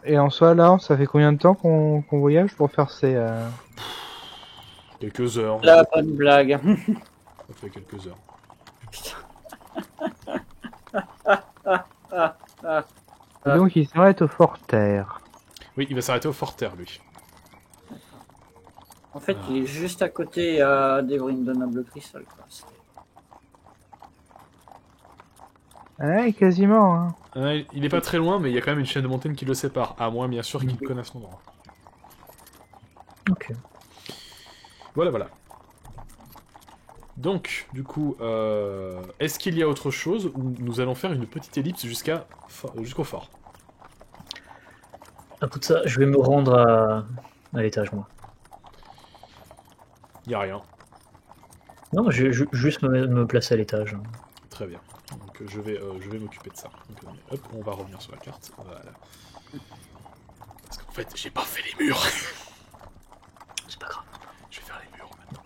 Et en soi, là, ça fait combien de temps qu'on voyage pour faire ces. Quelques heures. La bonne blague. Ça fait quelques heures. Et donc, il s'arrête au Fort Terre. Oui, il va s'arrêter au Fort Terre, lui. En fait, il est juste à côté des ruines de Noble Crystal. Quoi. Ouais, quasiment. Hein. Il est pas très loin, mais il y a quand même une chaîne de montagne qui le sépare. À moins, bien sûr, qu'il connaisse l'endroit. Ok. Voilà, voilà. Donc, du coup, est-ce qu'il y a autre chose ou nous allons faire une petite ellipse jusqu'au fort? Écoute ça, je vais me rendre à l'étage, moi. Il n'y a rien. Non, je vais juste me placer à l'étage. Très bien. Donc, je vais m'occuper de ça. Donc, hop, on va revenir sur la carte. Voilà. Parce qu'en fait, j'ai pas fait les murs. C'est pas grave. Je vais faire les murs maintenant.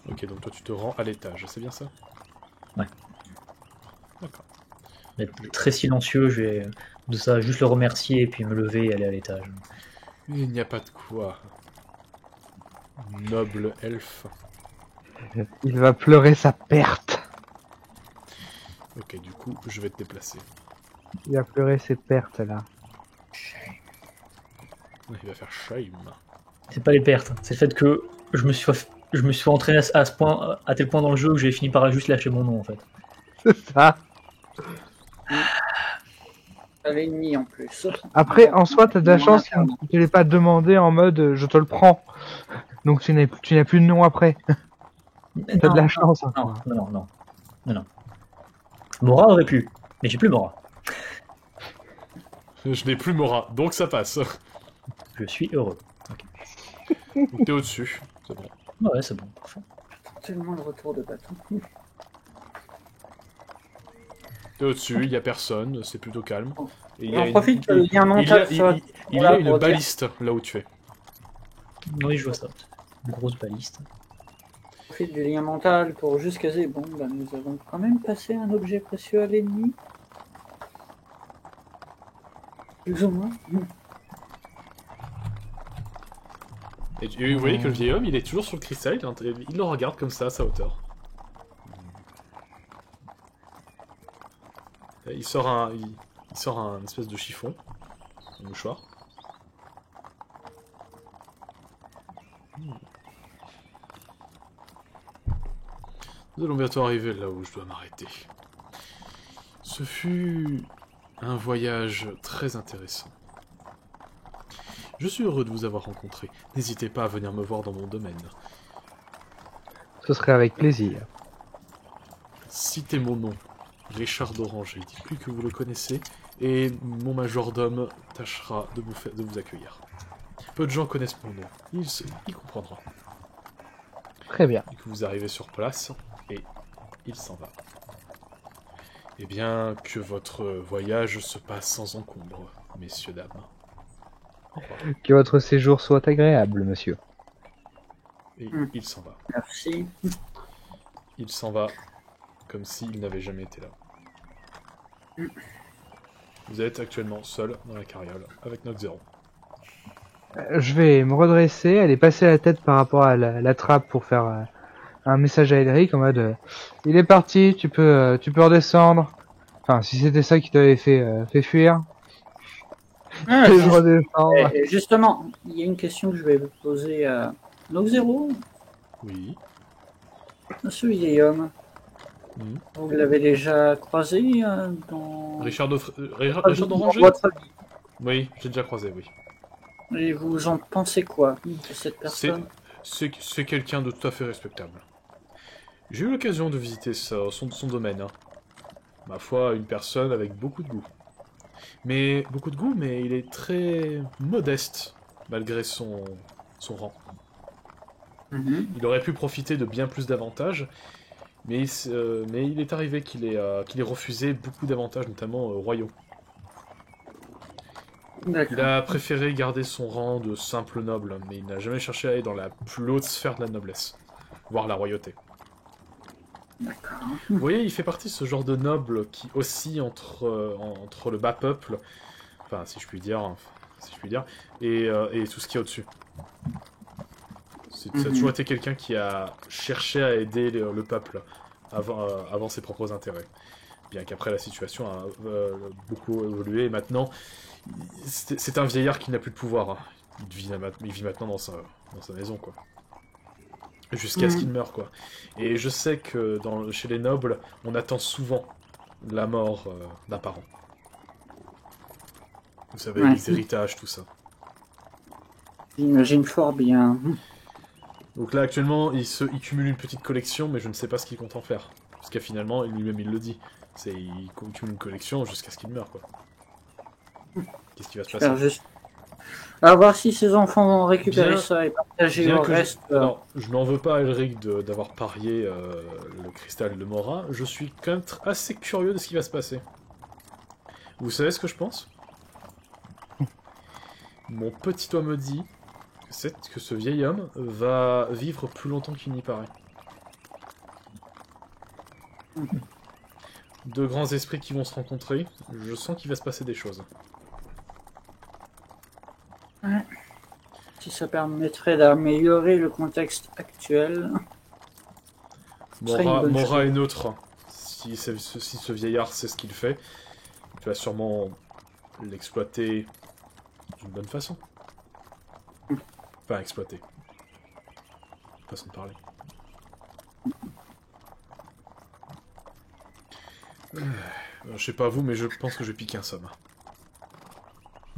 Ok, donc toi tu te rends à l'étage, c'est bien ça? Ouais. D'accord. Être très silencieux, je vais de ça juste le remercier et puis me lever et aller à l'étage. Il n'y a pas de quoi. Noble elfe. Il va pleurer sa perte. Ok, du coup, je vais te déplacer. Il va pleurer ses pertes, là. Il va faire shame. C'est pas les pertes, c'est le fait que je me suis entraîné à ce point, à tel point dans le jeu que j'ai fini par juste lâcher mon nom en fait. C'est ça. À l'ennemi en plus. Après, en soi, t'as de la Mon chance interne. qu'il ne l'ait pas demandé en mode je te le prends. Donc tu n'as plus de nom après. T'as de la chance. hein. Non. Mora aurait pu, mais j'ai plus Mora. Je n'ai plus Mora, donc ça passe. Je suis heureux. Donc t'es au-dessus, c'est bon. Ouais, c'est bon, parfait. Tellement le retour de bâton. T'es au-dessus, il n'y a personne, c'est plutôt calme. Et il y a J'en une- profite que le lien il y mental a- soit. il y Voilà, a une pour dire. baliste là où tu es. Oui, je vois ça. Une grosse baliste. Profite du lien mental pour juste caser. Bon, bah, nous avons quand même passé un objet précieux à l'ennemi. Plus ou moins. Et vous voyez que le vieil homme, il est toujours sur le cristal, il le regarde comme ça à sa hauteur. Il sort un espèce de chiffon, un mouchoir. Nous allons bientôt arriver là où je dois m'arrêter. Ce fut un voyage très intéressant. Je suis heureux de vous avoir rencontré. N'hésitez pas à venir me voir dans mon domaine. Ce serait avec plaisir. Citez mon nom, Richard d'Oranger. Dites-lui que vous le connaissez, et mon majordome tâchera de vous accueillir. Peu de gens connaissent mon nom. Il comprendra. Très bien. Et que vous arrivez sur place, et il s'en va. Eh bien, que votre voyage se passe sans encombre, messieurs, dames. Au revoir. Que votre séjour soit agréable, monsieur. Et il s'en va. Merci. Il s'en va comme s'il n'avait jamais été là. Vous êtes actuellement seul dans la carriole avec Nox Zero. Je vais me redresser, aller passer la tête par rapport à la trappe pour faire un message à Elric en mode il est parti, tu peux redescendre. Enfin, si c'était ça qui t'avait fait fuir. Ah, Je redescends. et justement, il y a une question que je vais vous poser à No0, Oui. ce vieil homme. Mhm. Vous l'avez déjà croisé dans Richard dans d'Oranger? votre vie. Oui, j'ai déjà croisé, oui. Et vous en pensez quoi de cette personne? C'est quelqu'un de tout à fait respectable. J'ai eu l'occasion de visiter son domaine. Hein. Ma foi, une personne avec beaucoup de goût. Mais il est très modeste, malgré son rang. Mhm. Il aurait pu profiter de bien plus d'avantages, mais il est arrivé qu'il ait refusé beaucoup d'avantages, notamment royaux. Il D'accord. a préféré garder son rang de simple noble, mais il n'a jamais cherché à aller dans la plus haute sphère de la noblesse, voire la royauté. D'accord. Vous voyez, il fait partie de ce genre de noble qui oscille entre le bas peuple, enfin si je puis dire, et tout ce qui est au-dessus. Ça a toujours été quelqu'un qui a cherché à aider le peuple avant ses propres intérêts. Bien qu'après la situation a beaucoup évolué, et maintenant, c'est un vieillard qui n'a plus de pouvoir. Hein. Il vit maintenant dans sa maison, quoi. Jusqu'à ce qu'il meure, quoi. Et je sais que chez les nobles, on attend souvent la mort d'un parent. Vous savez, Ouais. les héritages, tout ça. J'imagine fort bien. Donc là, actuellement, il cumule une petite collection, mais je ne sais pas ce qu'il compte en faire. Parce que finalement, lui-même, il le dit. Il cumule une collection jusqu'à ce qu'il meure, quoi. Qu'est-ce qui va se passer? Faire juste. À voir si ses enfants vont récupérer Bien- ça et partager Bien le que reste. Alors, je n'en veux pas à Elric d'avoir parié le cristal de Mora. Je suis quand même assez curieux de ce qui va se passer. Vous savez ce que je pense? Mon petit doigt me dit que ce vieil homme va vivre plus longtemps qu'il n'y paraît. Deux grands esprits qui vont se rencontrer, je sens qu'il va se passer des choses. Si ça permettrait d'améliorer le contexte actuel. Ce serait une bonne Mora chose. est neutre. Si ce vieillard sait ce qu'il fait, il va sûrement l'exploiter d'une bonne façon. Enfin, exploiter. Façon de parler. Je sais pas vous, mais je pense que je vais piquer un somme.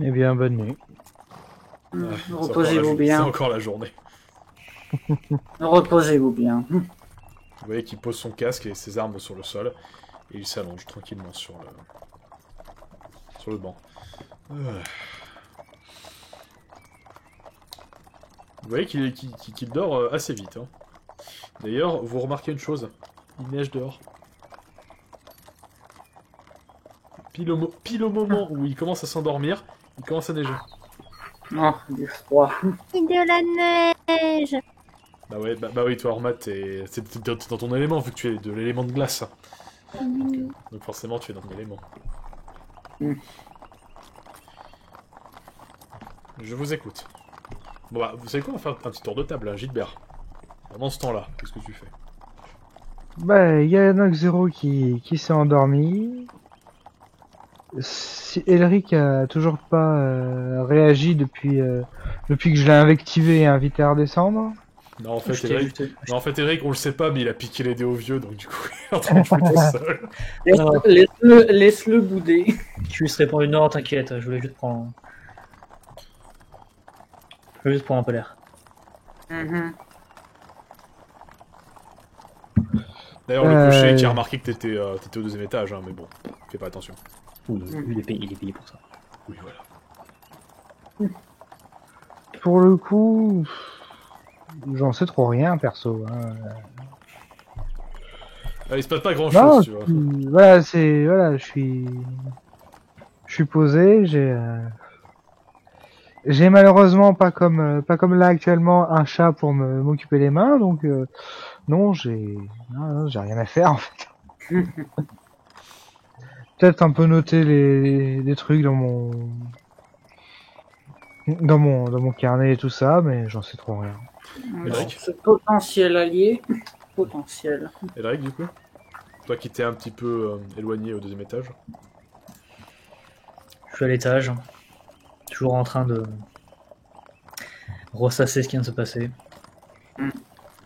Eh bien, bonne nuit. Reposez-vous C'est bien. encore la journée. Reposez-vous bien. Vous voyez qu'il pose son casque et ses armes sur le sol, et il s'allonge tranquillement sur le banc. Vous voyez qu'il dort assez vite. Hein. D'ailleurs, vous remarquez une chose, il neige dehors. Pile au moment où il commence à s'endormir, il commence à neiger. Oh, du froid. Et de la neige. Bah oui, toi Ormat, t'es dans ton élément, vu que tu es de l'élément de glace. Donc forcément, tu es dans ton élément. Mm. Je vous écoute. Bon bah, vous savez quoi, on va faire un petit tour de table, hein, Gilbert. Pendant ce temps-là, qu'est-ce que tu fais? Bah, il y a Nox Zero qui s'est endormi. Si Elric a toujours pas réagi depuis que je l'ai invectivé et invité à redescendre. Non, en fait, Je t'ai Eric, ajouté. Eric, on le sait pas, mais il a piqué les dés au vieux, donc du coup, il est en train de jouer tout seul. Non. Laisse-le bouder. Je lui ai répondu non, t'inquiète, je voulais juste prendre. Je voulais juste prendre un peu l'air. Mhm. D'ailleurs, le cocher qui a remarqué que t'étais au deuxième étage, hein, mais bon, fais pas attention. Oui, il est payé pour ça. Oui, voilà. Pour le coup, j'en sais trop rien, perso. Hein. Il se passe pas grand Non, chose, tu vois. voilà, je suis posé, j'ai malheureusement pas comme là actuellement un chat pour m'occuper les mains, donc non, j'ai rien à faire en fait. Peut-être un peu noter les trucs Dans mon carnet et tout ça, mais j'en sais trop rien. Elric Ce potentiel allié, potentiel. Elric, du coup? Toi qui t'es un petit peu éloigné au deuxième étage. Je suis à l'étage, toujours en train de ressasser ce qui vient de se passer.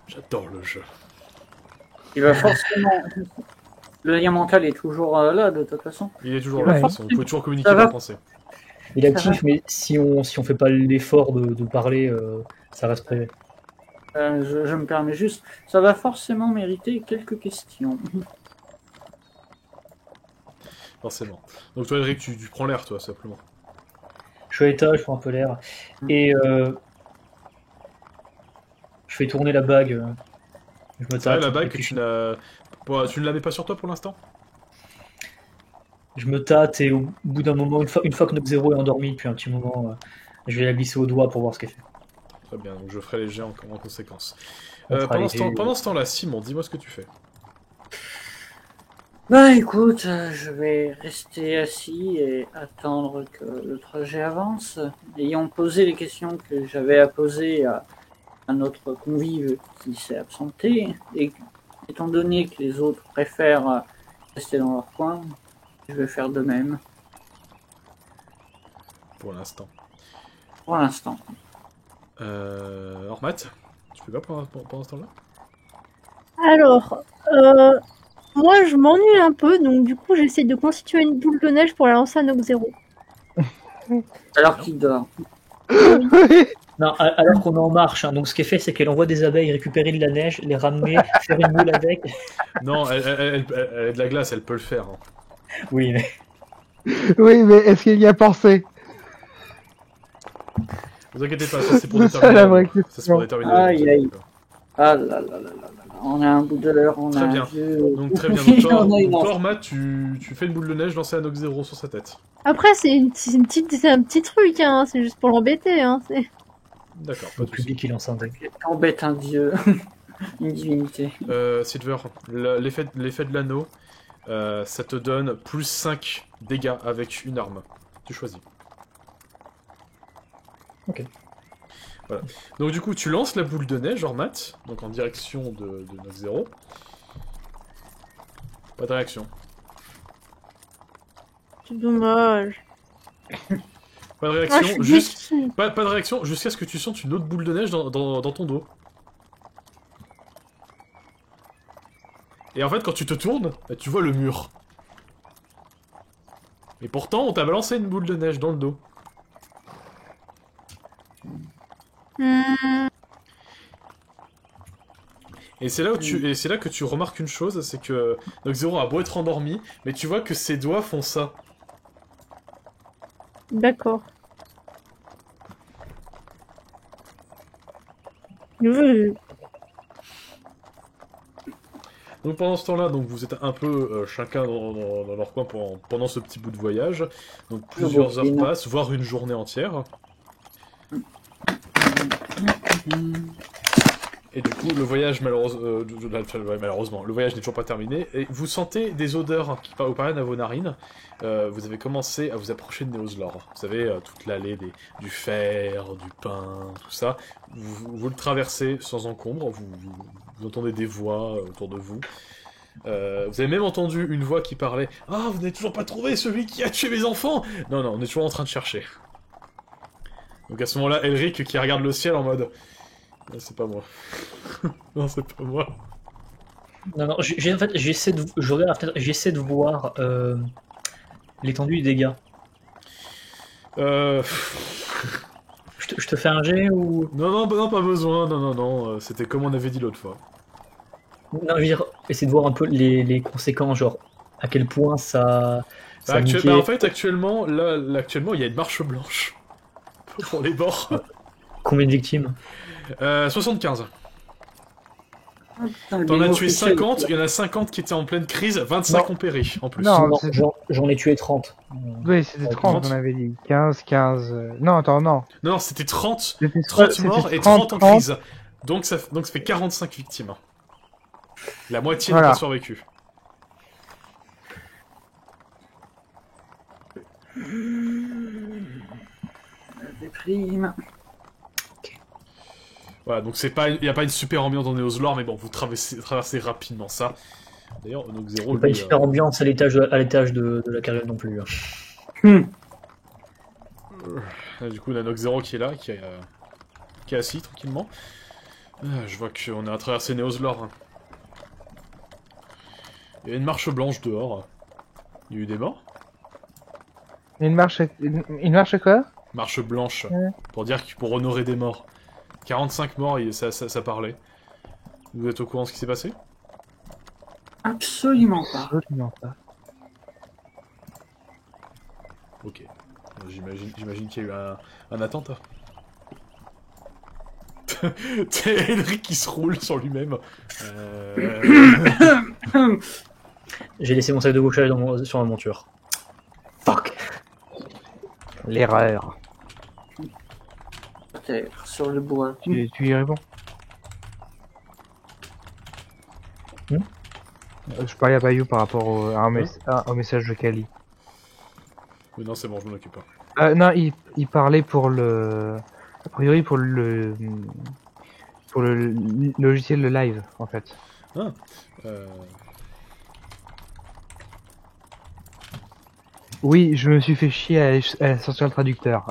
J'adore le jeu. Il va forcément. Le lien mental est toujours là, de toute façon. Il est toujours Il là, va de toute façon. Vous pouvez toujours communiquer Ça va. par pensée. Il est actif, mais si on fait pas l'effort de parler, ça reste privé. Je me permets juste. Ça va forcément mériter quelques questions. Forcément. Donc toi, Elric, tu prends l'air, toi, simplement. Je suis à l'étage, je prends un peu l'air, et je fais tourner la bague. Je me C'est vrai, tâte. la bague et que puis tu n'as... Bon, tu ne la mets pas sur toi pour l'instant? je me tâte et au bout d'un moment, une fois que Nox Zero est endormi depuis un petit moment, je vais la glisser au doigt pour voir ce qu'elle fait. Très bien, donc je ferai les jets en conséquence. On fera Pendant, les ce jets. pendant ce temps-là, Simon, dis-moi ce que tu fais. Bah écoute, je vais rester assis et attendre que le trajet avance. Ayant posé les questions que j'avais à poser à notre convive qui s'est absenté, et étant donné que les autres préfèrent rester dans leur coin, je vais faire de même Pour l'instant. pour l'instant. Ormat, tu fais quoi pendant ce temps-là? Alors, moi je m'ennuie un peu, donc du coup j'essaie de constituer une boule de neige pour la lancer à Nox Zero. Alors qu'il dort. Non, alors qu'on est en marche, hein. Donc ce qu'elle fait, c'est qu'elle envoie des abeilles récupérer de la neige, les ramener, faire une boule avec. Non, elle est de la glace, elle peut le faire. Hein. Oui, mais Oui, mais est-ce qu'il y a pensé? Vous inquiétez pas, ça c'est pour C'est déterminer. ça, la vraie Ça c'est pour question. déterminer. Aïe, aïe. Ah là là là là là. On a un bout de l'heure, on Très a bien. un vieux. Donc très bien. Donc, toi, On a une toi, enfant. Ormat, tu fais une boule de neige lancée à Nox Zero sur sa tête. Après c'est un petit truc, hein, c'est juste pour l'embêter. Hein, D'accord, pas le de soucis. public, il en s'intègre. Embête un dieu. Une divinité. Silver, l'effet de l'anneau, ça te donne plus 5 dégâts avec une arme. Tu choisis. Ok. Voilà. Donc du coup, tu lances la boule de neige, Ormat, donc en direction de Nox Zero. Pas de réaction. C'est dommage. Pas de Ah, réaction, je suis juste... déçue. Pas de réaction jusqu'à ce que tu sentes une autre boule de neige dans ton dos. Et en fait, quand tu te tournes, bah, tu vois le mur. Et pourtant, on t'a balancé une boule de neige dans le dos. Et c'est là que tu remarques une chose, c'est que Nox Zero a beau être endormi, mais tu vois que ses doigts font ça. D'accord. Donc pendant ce temps-là, donc vous êtes un peu chacun dans leur coin pendant ce petit bout de voyage. Donc plusieurs heures passent, voire une journée entière. Et du coup, le voyage, malheureusement, le voyage n'est toujours pas terminé. Et vous sentez des odeurs qui parviennent à vos narines. Vous avez commencé à vous approcher de Neoslor. Vous savez, toute l'allée du fer, du pain, tout ça. Vous le traversez sans encombre. Vous entendez des voix autour de vous. Vous avez même entendu une voix qui parlait « Ah, vous n'avez toujours pas trouvé celui qui a tué mes enfants !» Non, on est toujours en train de chercher. Donc à ce moment-là, Elric qui regarde le ciel en mode... C'est pas moi. Non, c'est pas moi. Non, en fait, j'essaie de voir l'étendue des dégâts. Je te fais un jet ou... Non, pas besoin. Non. C'était comme on avait dit l'autre fois. Non, je veux dire, essayer de voir un peu les conséquences, genre à quel point ça a niqué. En fait, actuellement, il y a une marche blanche pour les bords. Combien de victimes? 75. T'en as tué 50, il y en a 50 qui étaient en pleine crise, 25 ont péri en plus. Non, j'en ai tué 30. Oui, c'était 30, on avait dit. 15. Non, attends, non. Non, c'était 30. C'était 30 morts et 30 en crise. Donc ça fait 45 victimes. La moitié n'a pas survécu. les primes. Voilà, donc il n'y a pas une super ambiance dans Neoslore, mais bon, vous traversez rapidement ça. D'ailleurs, Nox Zero, Pas une lui, super ambiance à l'étage de la carrière non plus. du coup, on a Nox Zero qui est là, qui est assis tranquillement. Je vois qu'on a traversé Neoslore. Il y a une marche blanche dehors. Il y a eu des morts. Une marche quoi? Marche blanche, Ouais. pour honorer des morts. 45 morts, ça parlait. Vous êtes au courant de ce qui s'est passé? Absolument pas. Absolument pas. Ok. J'imagine qu'il y a eu un attentat. C'est Henrik qui se roule sur lui-même. J'ai laissé mon sac de couchage sur ma monture. Fuck. L'erreur. Terre, sur le bois. Tu y réponds? Je parlais à Bayou par rapport au message de Kali. Mais non, c'est bon, je m'en occupe pas. Non, il parlait pour le... A priori pour le logiciel de live, en fait. Oui, je me suis fait chier à sortir le traducteur.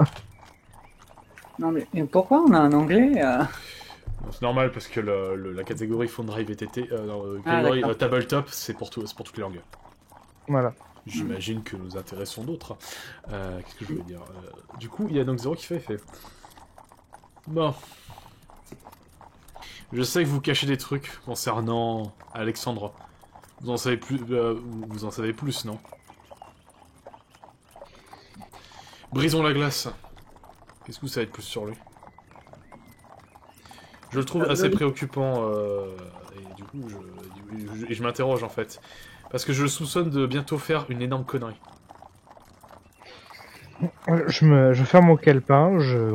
Non mais et pourquoi on a un anglais Non, c'est normal parce que la catégorie Phone Drive VTT, Ah, catégorie d'accord. Tabletop, c'est pour toutes les langues. Voilà. J'imagine que nous intéressons d'autres. Qu'est-ce que je voulais dire Du coup, il y a Nox Zero qui fait effet. Bon. Je sais que vous cachez des trucs concernant Alexandre. Vous en savez plus, non? Brisons la glace. Qu'est-ce que vous savez de plus sur lui? Je le trouve assez préoccupant, et du coup, je m'interroge en fait. Parce que je le soupçonne de bientôt faire une énorme connerie. Je ferme mon calepin, je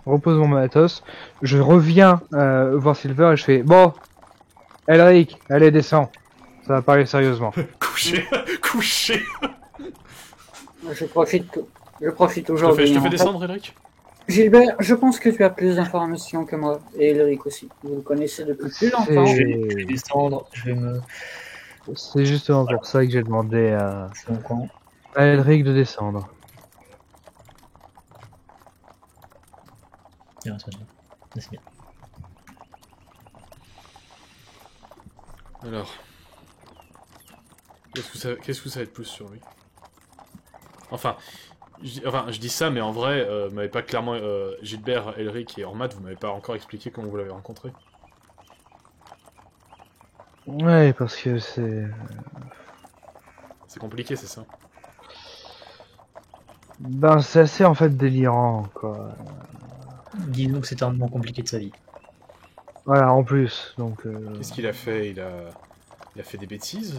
repose mon matos, je reviens voir Silver et je fais bon, Elric, allez descends, ça va parler sérieusement. Couché. Je profite Je te aujourd'hui. fais en fait. descendre, Elric? Gilbert, je pense que tu as plus d'informations que moi, et Elric aussi. Vous le connaissez depuis plus longtemps. Je vais descendre, je vais me... C'est justement pour ça que j'ai demandé C'est mon camp. à Elric de descendre. Il reste maintenant. C'est bien. Alors... Qu'est-ce que vous savez de plus sur lui? Enfin, je dis ça, mais en vrai, vous m'avez pas clairement... Gilbert, Elric et Ormat, vous m'avez pas encore expliqué comment vous l'avez rencontré. Ouais, parce que c'est... C'est compliqué, c'est ça? Ben, c'est assez en fait délirant, quoi. Disons que c'est un moment compliqué de sa vie. Voilà, en plus, donc... Qu'est-ce qu'il a fait? Il a fait des bêtises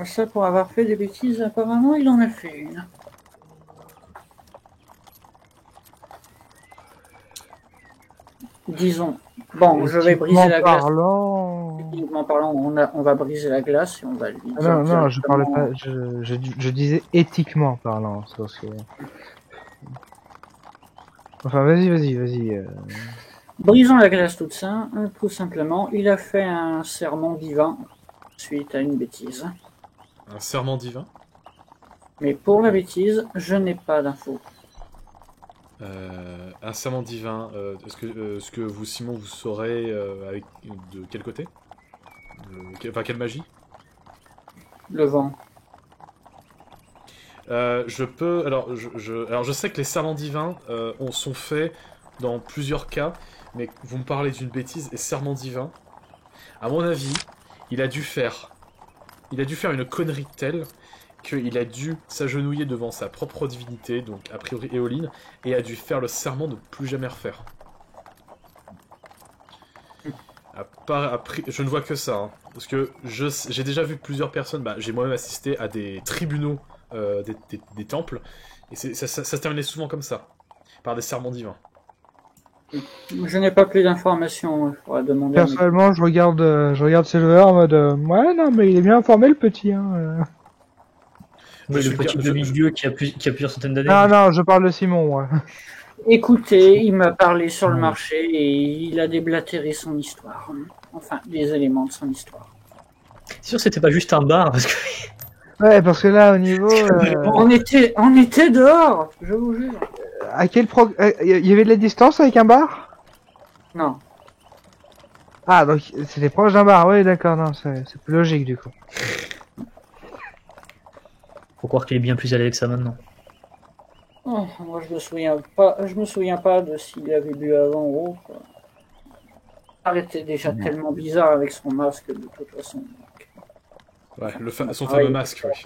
Ça, pour avoir fait des bêtises, apparemment, il en a fait une. Disons. Bon, je vais briser la glace. Techniquement parlant, on va briser la glace et on va lui dire Non, je parlais directement- pas, je disais éthiquement parlant, c'est parce que... Enfin, vas-y. Brisons la glace tout simplement. Il a fait un serment divin suite à une bêtise. Un serment divin? Mais pour la bêtise, je n'ai pas d'infos. Un serment divin, est-ce que vous, Simon, vous saurez de quel côté? Enfin, quelle magie? Le vent. Alors, je sais que les serments divins sont faits dans plusieurs cas, mais vous me parlez d'une bêtise et serment divin. À mon avis, il a dû faire une connerie telle qu'il a dû s'agenouiller devant sa propre divinité, donc a priori Éoline, et a dû faire le serment de ne plus jamais refaire. Je ne vois que ça, hein, parce que j'ai déjà vu plusieurs personnes, j'ai moi-même assisté à des tribunaux des temples, et ça se terminait souvent comme ça, par des serments divins. Je n'ai pas plus d'informations. Il faudra demander. Personnellement, je regarde Silver en mode ouais, non, mais il est bien informé le petit. Hein. Oui, Je le suis petit gar- je- demi-dieu qui a plusieurs centaines d'années. Non, non, je parle de Simon, moi. Écoutez, il m'a parlé sur le Oui. marché et il a déblatéré son histoire. Enfin, des éléments de son histoire. Sûr, c'était pas juste un bar, parce que Ouais, parce que là, au niveau... On était dehors, je vous jure. à quel il y avait de la distance avec un bar? Non. Ah, donc c'était proche d'un bar, oui, d'accord, non, c'est plus logique du coup. faut croire qu'il est bien plus à l'aise que ça maintenant. Oh, moi, je me souviens pas de s'il avait bu avant ou autre. Il était déjà tellement bizarre avec son masque de toute façon. Ouais, son Ah, fameux oui. masque, oui.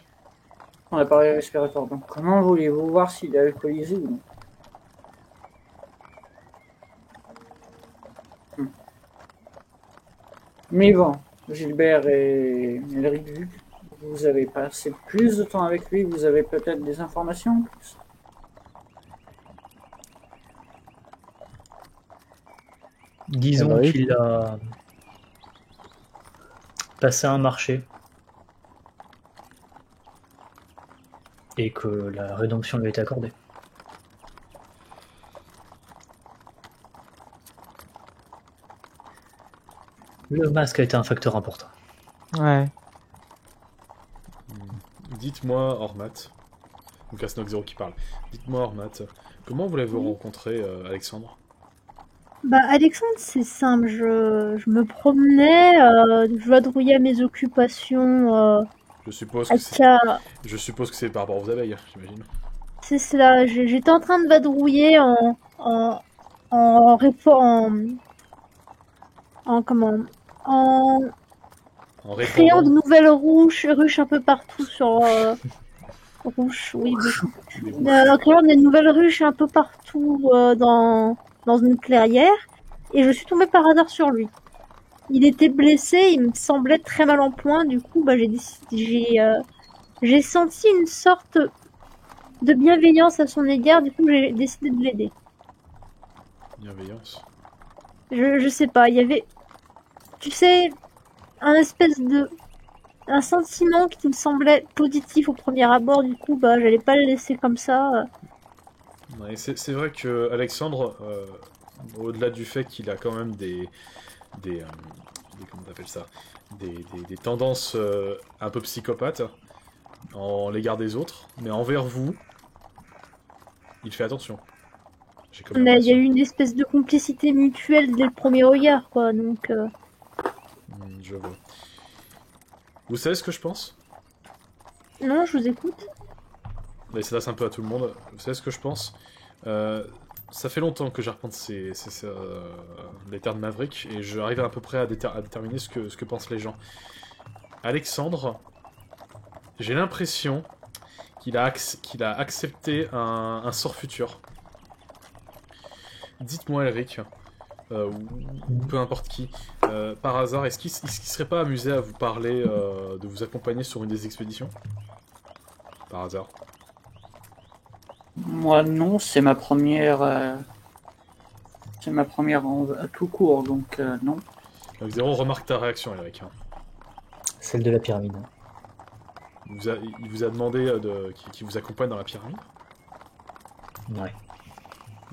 Son appareil respiratoire. Donc, comment voulez-vous voir s'il est alcoolisé ou non? Mais bon, Gilbert et Elric, vu que vous avez passé plus de temps avec lui, vous avez peut-être des informations en plus. Disons Ah bah oui. qu'il a passé un marché et que la rédemption lui a été accordée. Le masque a été un facteur important. Ouais. Dites-moi, Hormat, donc Asnok Zero qui parle, dites-moi, Hormat, comment vous l'avez rencontré, Alexandre? Bah, Alexandre, c'est simple. Je me promenais, je vadrouillais à mes occupations Je suppose à que c'est... Ca- Je suppose que c'est par rapport aux abeilles, j'imagine. C'est cela. J'étais en train de vadrouiller en, répo- en comment en En créant de répondant nouvelles ruches un peu partout sur ruches, oui, des en créant des nouvelles ruches un peu partout dans une clairière, et je suis tombée par hasard sur lui. Il était blessé, il me semblait très mal en point, du coup, bah, j'ai senti une sorte de bienveillance à son égard, du coup, j'ai décidé de l'aider. bienveillance. Je sais pas, il y avait, tu sais, un sentiment qui me semblait positif au premier abord, du coup, bah, j'allais pas le laisser comme ça. Ouais, c'est vrai que Alexandre, au-delà du fait qu'il a quand même comment t'appelles ça, des tendances un peu psychopathes en l'égard des autres, mais envers vous, il fait attention. J'ai comme Mais il y a l'impression. eu une espèce de complicité mutuelle dès le premier regard, quoi, donc... Je vois. Vous savez ce que je pense? Non, je vous écoute. Mais ça passe un peu à tout le monde. Vous savez ce que je pense? Ça fait longtemps que j'arpente les terres de Maverick, et j'arrive à peu près à déterminer ce que pensent les gens. Alexandre, j'ai l'impression qu'il a accepté un sort futur. Dites-moi, Elric, ou peu importe qui, par hasard, est-ce qu'il serait pas amusé à vous parler, de vous accompagner sur une des expéditions? Par hasard. Moi, non, c'est ma première. À tout court, donc non. Donc, Zéro remarque ta réaction, Elric. Celle de la pyramide. Il vous a demandé qu'il vous accompagne dans la pyramide? Ouais.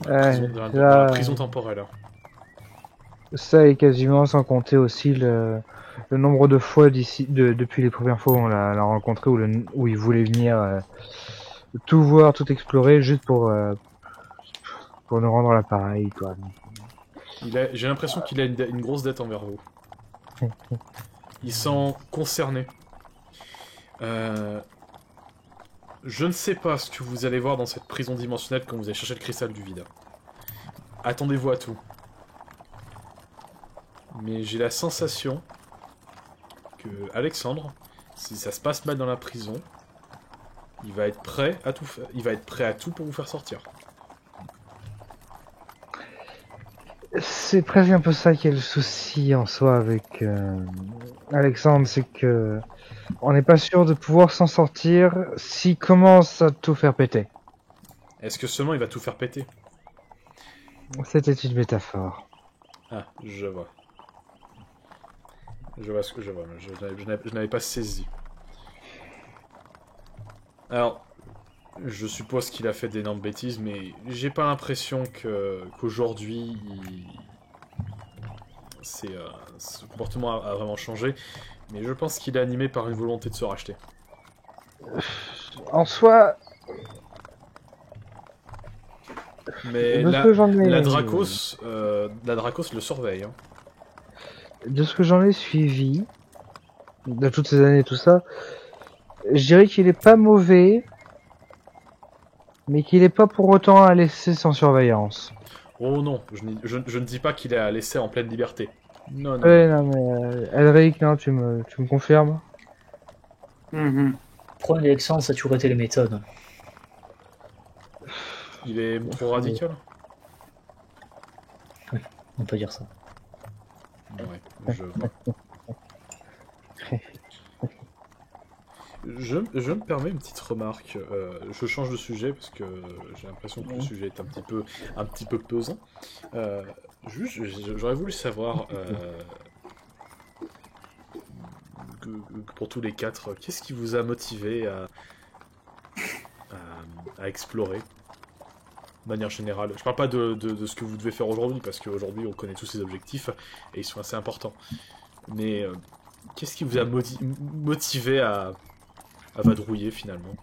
Dans la prison temporelle. Ça est quasiment sans compter aussi le nombre de fois depuis les premières fois où on l'a rencontré, où il voulait venir tout voir, tout explorer, juste pour nous rendre l'appareil, quoi. J'ai l'impression qu'il a une grosse dette envers vous. Il sent concerné. Je ne sais pas ce que vous allez voir dans cette prison dimensionnelle quand vous allez chercher le cristal du vide. Attendez-vous à tout. Mais j'ai la sensation que Alexandre, si ça se passe mal dans la prison, il va être prêt à tout il va être prêt à tout pour vous faire sortir. C'est presque un peu ça qui est le souci en soi avec Alexandre, c'est que on n'est pas sûr de pouvoir s'en sortir s'il commence à tout faire péter. Est-ce que seulement il va tout faire péter? C'était une métaphore. Ah, je vois. Je vois ce que je vois. Je n'avais pas saisi. Alors, je suppose qu'il a fait d'énormes bêtises, mais j'ai pas l'impression qu'aujourd'hui, ce comportement a vraiment changé. Mais je pense qu'il est animé par une volonté de se racheter. En soi, Mais de ce que j'en ai... la Dracos le surveille. Hein. De ce que j'en ai suivi, de toutes ces années, tout ça, je dirais qu'il est pas mauvais, mais qu'il est pas pour autant à laisser sans surveillance. Oh non, je ne dis pas qu'il est à laisser en pleine liberté. Non, non. Ouais, non, mais Elric, non, tu me confirmes? Prendre l'élection, ça a toujours été les méthodes. Il est trop radical. On peut dire ça. Ouais, je vois. Je me permets une petite remarque. Je change de sujet parce que j'ai l'impression que le sujet est un petit peu pesant. Juste, j'aurais voulu savoir, pour tous les quatre, qu'est-ce qui vous a motivé à explorer de manière générale? Je parle pas de ce que vous devez faire aujourd'hui, parce qu'aujourd'hui on connaît tous ces objectifs et ils sont assez importants. Mais qu'est-ce qui vous a motivé à vadrouiller finalement?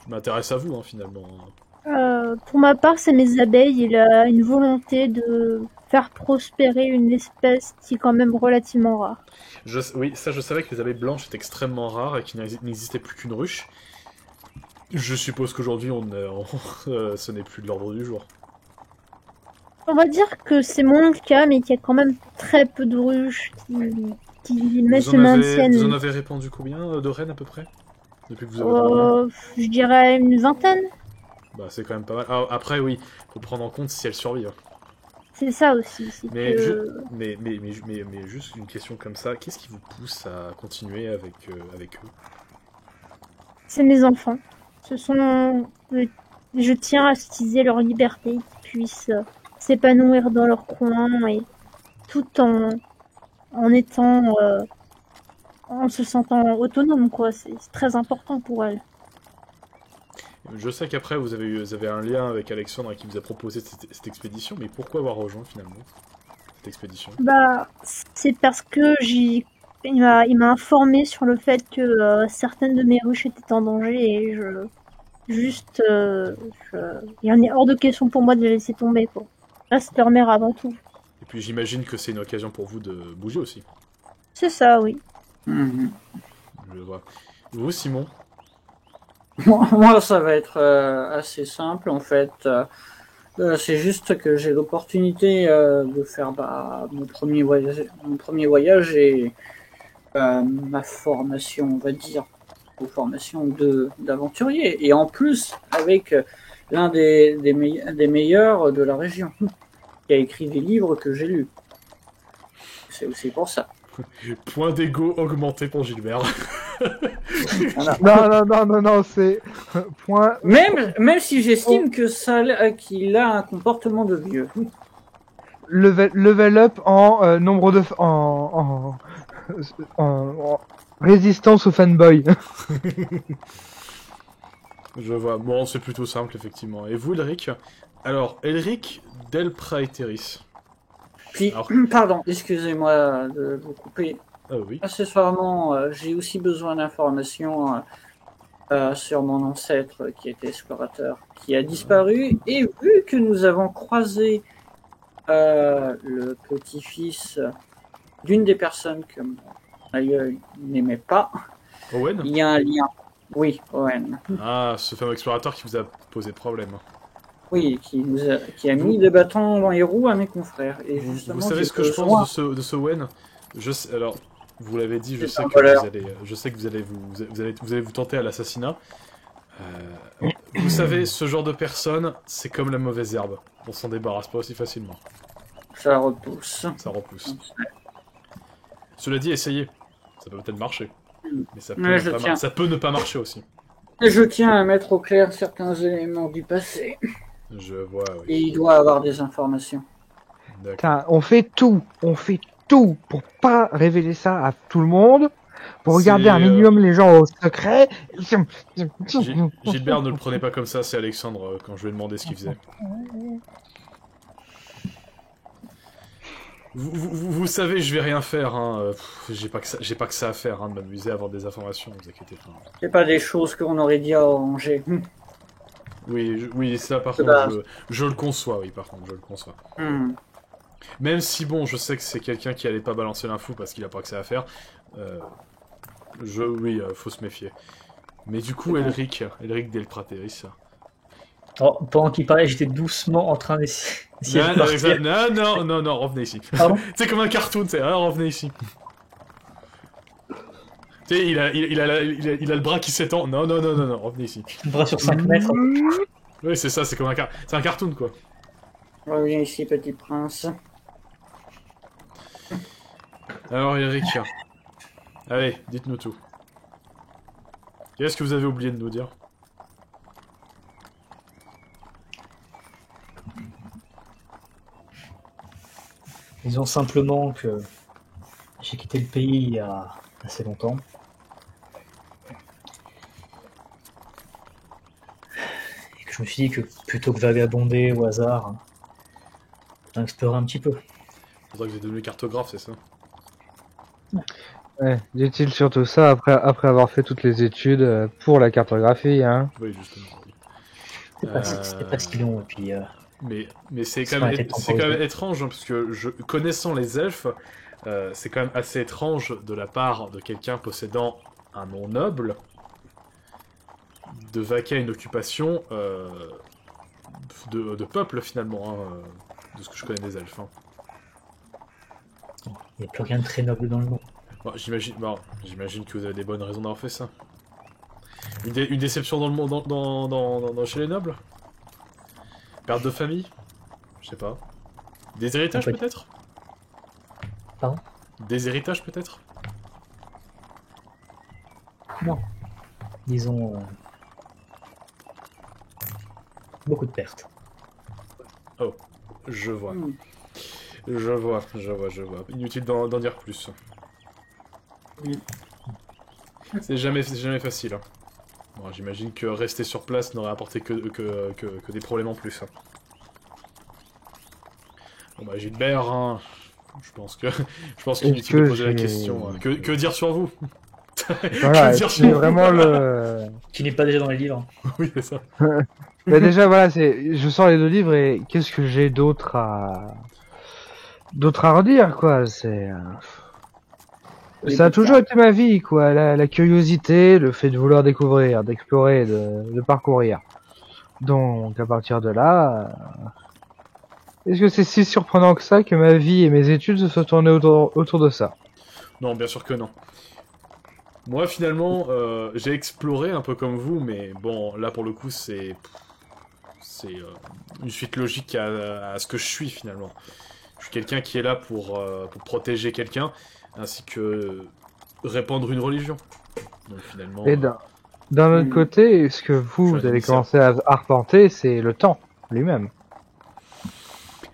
Je m'intéresse à vous hein, finalement. Pour ma part, c'est mes abeilles. Il a une volonté de faire prospérer une espèce qui est quand même relativement rare. Oui, ça je savais que les abeilles blanches étaient extrêmement rares et qu'il n'existait plus qu'une ruche. Je suppose qu'aujourd'hui ce n'est plus de l'ordre du jour. On va dire que c'est moins le cas, mais qu'il y a quand même très peu de ruches qui se maintiennent. Vous en avez répandu combien de rennes à peu près? Depuis que vous avez je dirais une vingtaine. Bah c'est quand même pas mal. Alors, après oui, faut prendre en compte si elles survivent. C'est ça aussi. Mais juste une question comme ça, qu'est-ce qui vous pousse à continuer avec eux? C'est mes enfants. Je tiens à ce qu'ils aient leur liberté, qu'ils puissent s'épanouir dans leur coin et tout en étant en se sentant autonome quoi. C'est très important pour elles. Je sais qu'après vous avez un lien avec Alexandre qui vous a proposé cette expédition, mais pourquoi avoir rejoint finalement cette expédition? Bah, c'est parce que il m'a informé sur le fait que certaines de mes ruches étaient en danger et il en est hors de question pour moi de les laisser tomber quoi. Reste leur mère avant tout. Et puis j'imagine que c'est une occasion pour vous de bouger aussi. C'est ça, oui. Je vois. Vous, Simon? Moi, ça va être assez simple en fait. C'est juste que j'ai l'opportunité de faire mon premier voyage et ma formation, on va dire, formation d'aventurier. Et en plus, avec l'un des meilleurs de la région, qui a écrit des livres que j'ai lus. C'est aussi pour ça. Point d'ego augmenté pour Gilbert. Voilà. Non, c'est point. Même si j'estime qu'il a un comportement de vieux. Level up en nombre de en résistance aux fanboys. Je vois. Bon, c'est plutôt simple effectivement. Et vous, Elric? Alors, Elric Del Praeteris. Puis, pardon, excusez-moi de vous couper. Oui. Accessoirement, j'ai aussi besoin d'informations sur mon ancêtre qui était explorateur, qui a disparu. Et vu que nous avons croisé le petit-fils d'une des personnes que mon aïeul n'aimait pas, Owen? Il y a un lien. Oui, Owen. Ah, ce fameux explorateur qui vous a posé problème. Oui, qui a mis des bâtons dans les roues à mes confrères. Et justement, vous savez ce que je pense de ce Owen? Alors, vous l'avez dit, je sais que vous allez vous tenter à l'assassinat. Vous savez, ce genre de personne, c'est comme la mauvaise herbe. On s'en débarrasse pas aussi facilement. Ça repousse. Ça repousse. Cela dit, essayez. Ça peut peut-être marcher. Mais ça peut ne pas marcher aussi. Je tiens à mettre au clair certains éléments du passé. Je vois, oui. Et il doit avoir des informations. Putain, on fait tout pour pas révéler ça à tout le monde. pour regarder un minimum les gens au secret. Gilbert, ne le prenez pas comme ça, c'est Alexandre quand je lui ai demandé ce qu'il faisait. Vous savez, je vais rien faire, hein. J'ai pas que ça à faire, hein, de m'amuser à avoir des informations, vous inquiétez pas. C'est pas des choses qu'on aurait dit à Angers. Oui, ça par contre, je le conçois, oui, par contre, je le conçois. Même si, bon, je sais que c'est quelqu'un qui allait pas balancer l'info parce qu'il a pas que ça à faire, faut se méfier. Mais du coup, Elric Del Prateris... Oh, pendant qu'il parlait, j'étais doucement en train d'essayer de partir. Non, revenez ici. C'est comme un cartoon, revenez ici. Tu sais, il a le bras qui s'étend. Non, revenez ici. Le bras sur 5 mètres. Oui, c'est ça, c'est comme c'est un cartoon, quoi. Reviens ici, petit prince. Alors, Eric, allez, dites-nous tout. Qu'est-ce que vous avez oublié de nous dire? Disons simplement que j'ai quitté le pays il y a assez longtemps. Et que je me suis dit que plutôt que vagabonder au hasard, explorer un petit peu. C'est pour ça que vous êtes devenu cartographe, c'est ça? Ouais, dit-il surtout ça après avoir fait toutes les études pour la cartographie, hein. Oui, justement. C'était pas si long, et puis... Mais c'est quand même étrange, hein, parce que connaissant les elfes, c'est quand même assez étrange de la part de quelqu'un possédant un nom noble de vaquer à une occupation de peuple, finalement, hein, de ce que je connais des elfes. Hein. Il n'y a plus rien de très noble dans le monde. Bon, j'imagine que vous avez des bonnes raisons d'avoir fait ça. Une déception dans le monde, chez les nobles? Perte de famille? Je sais pas. Des héritages peut-être? Pardon? Des héritages peut-être? Non. Disons... beaucoup de pertes. Oh, je vois. Je vois. Inutile d'en dire plus. C'est jamais facile. Hein. Bon, j'imagine que rester sur place n'aurait apporté que des problèmes en plus. Hein. Bon bah Gilbert, hein, je pense qu'il est inutile de poser la question. Hein. Que dire sur vous? Voilà, c'est vraiment le... Qui n'est pas déjà dans les livres. Oui, c'est ça. Bah déjà, voilà, je sors les 2 livres et qu'est-ce que j'ai d'autre à redire, quoi. Ça a toujours été ma vie, quoi. La curiosité, le fait de vouloir découvrir, d'explorer, de parcourir. Donc, à partir de là, est-ce que c'est si surprenant que ça que ma vie et mes études se soient tournées autour de ça? Non, bien sûr que non. Moi, finalement, j'ai exploré un peu comme vous, mais bon, là, pour le coup, c'est une suite logique à ce que je suis, finalement. Je suis quelqu'un qui est là pour protéger quelqu'un, ainsi que répandre une religion. Donc, finalement... Et d'un autre côté, ce que vous allez commencer à arpenter, c'est le temps lui-même.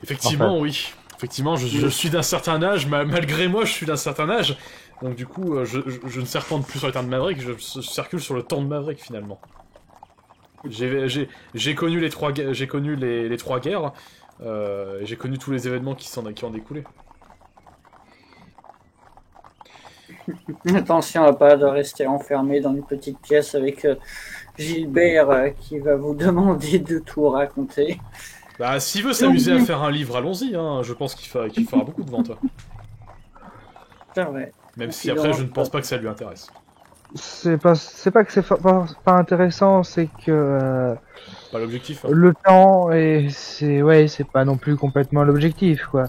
Effectivement, enfin. Oui. Effectivement, je suis d'un certain âge, malgré moi, je suis d'un certain âge. Donc du coup, je ne serpente plus sur les temps de Maverick, je circule sur le temps de Maverick, finalement. J'ai connu les trois guerres, j'ai connu tous les événements qui en découlaient. Attention à pas de rester enfermé dans une petite pièce avec Gilbert qui va vous demander de tout raconter. Bah, s'il veut s'amuser à faire un livre, allons-y, hein. Je pense qu'il fera beaucoup de ventes. C'est vrai. Même si après, je ne pense pas que ça lui intéresse. C'est pas que c'est pas intéressant, c'est que... pas l'objectif. Hein. Le temps, c'est pas non plus complètement l'objectif, quoi.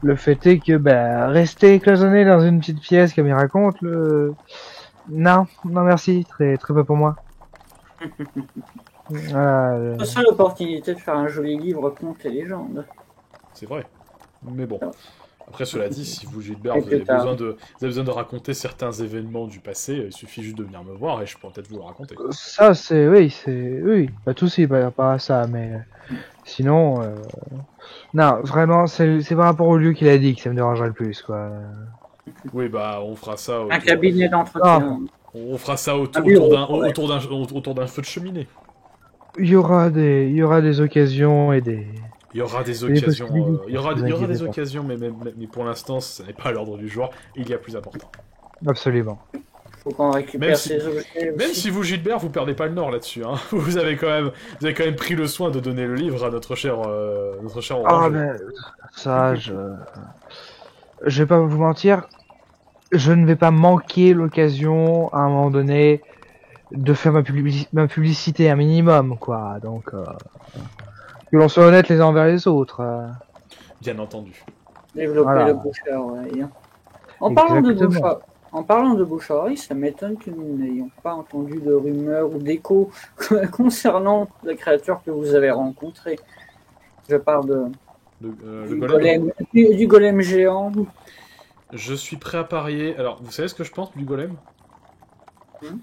Le fait est que, rester cloisonné dans une petite pièce, comme il raconte, non merci, très peu pour moi. Voilà, c'est l'opportunité de faire un joli livre contes et légendes. C'est vrai. Mais bon. Après, cela dit, si vous, Gilbert, vous avez besoin de raconter certains événements du passé, il suffit juste de venir me voir et je pourrais peut-être vous le raconter. Ça, oui, pas de soucis par rapport à ça, mais sinon, non, vraiment, c'est par rapport au lieu qu'il a dit que ça me dérangerait le plus, quoi. Oui, bah, on fera ça Un cabinet Ah. d'entretien. On fera ça autour, bureau, autour d'un feu de cheminée. Il y aura des occasions et des... Il y aura des Et des occasions, possibilités, il y aura vous des inquiétez pas. occasions, mais pour l'instant, ce n'est pas à l'ordre du jour. Il y a plus important. Absolument. Faut qu'on récupère Même si- ces objets Même aussi. si vous, Gilbert, vous perdez pas le nord là-dessus. Hein. Vous avez quand même pris le soin de donner le livre à notre cher Ah, Orange. mais ça, je vais pas vous mentir, je ne vais pas manquer l'occasion à un moment donné de faire ma publicité un minimum, quoi. Donc, que l'on soit honnête les uns envers les autres. Bien entendu. Développer Voilà. le bouche à oreille. Exactement. En parlant de bouche à oreille, ça m'étonne que nous n'ayons pas entendu de rumeurs ou d'échos concernant la créature que vous avez rencontrée. Je parle Le du, golem. du golem géant. Je suis prêt à parier. Alors, vous savez ce que je pense du golem Hmm.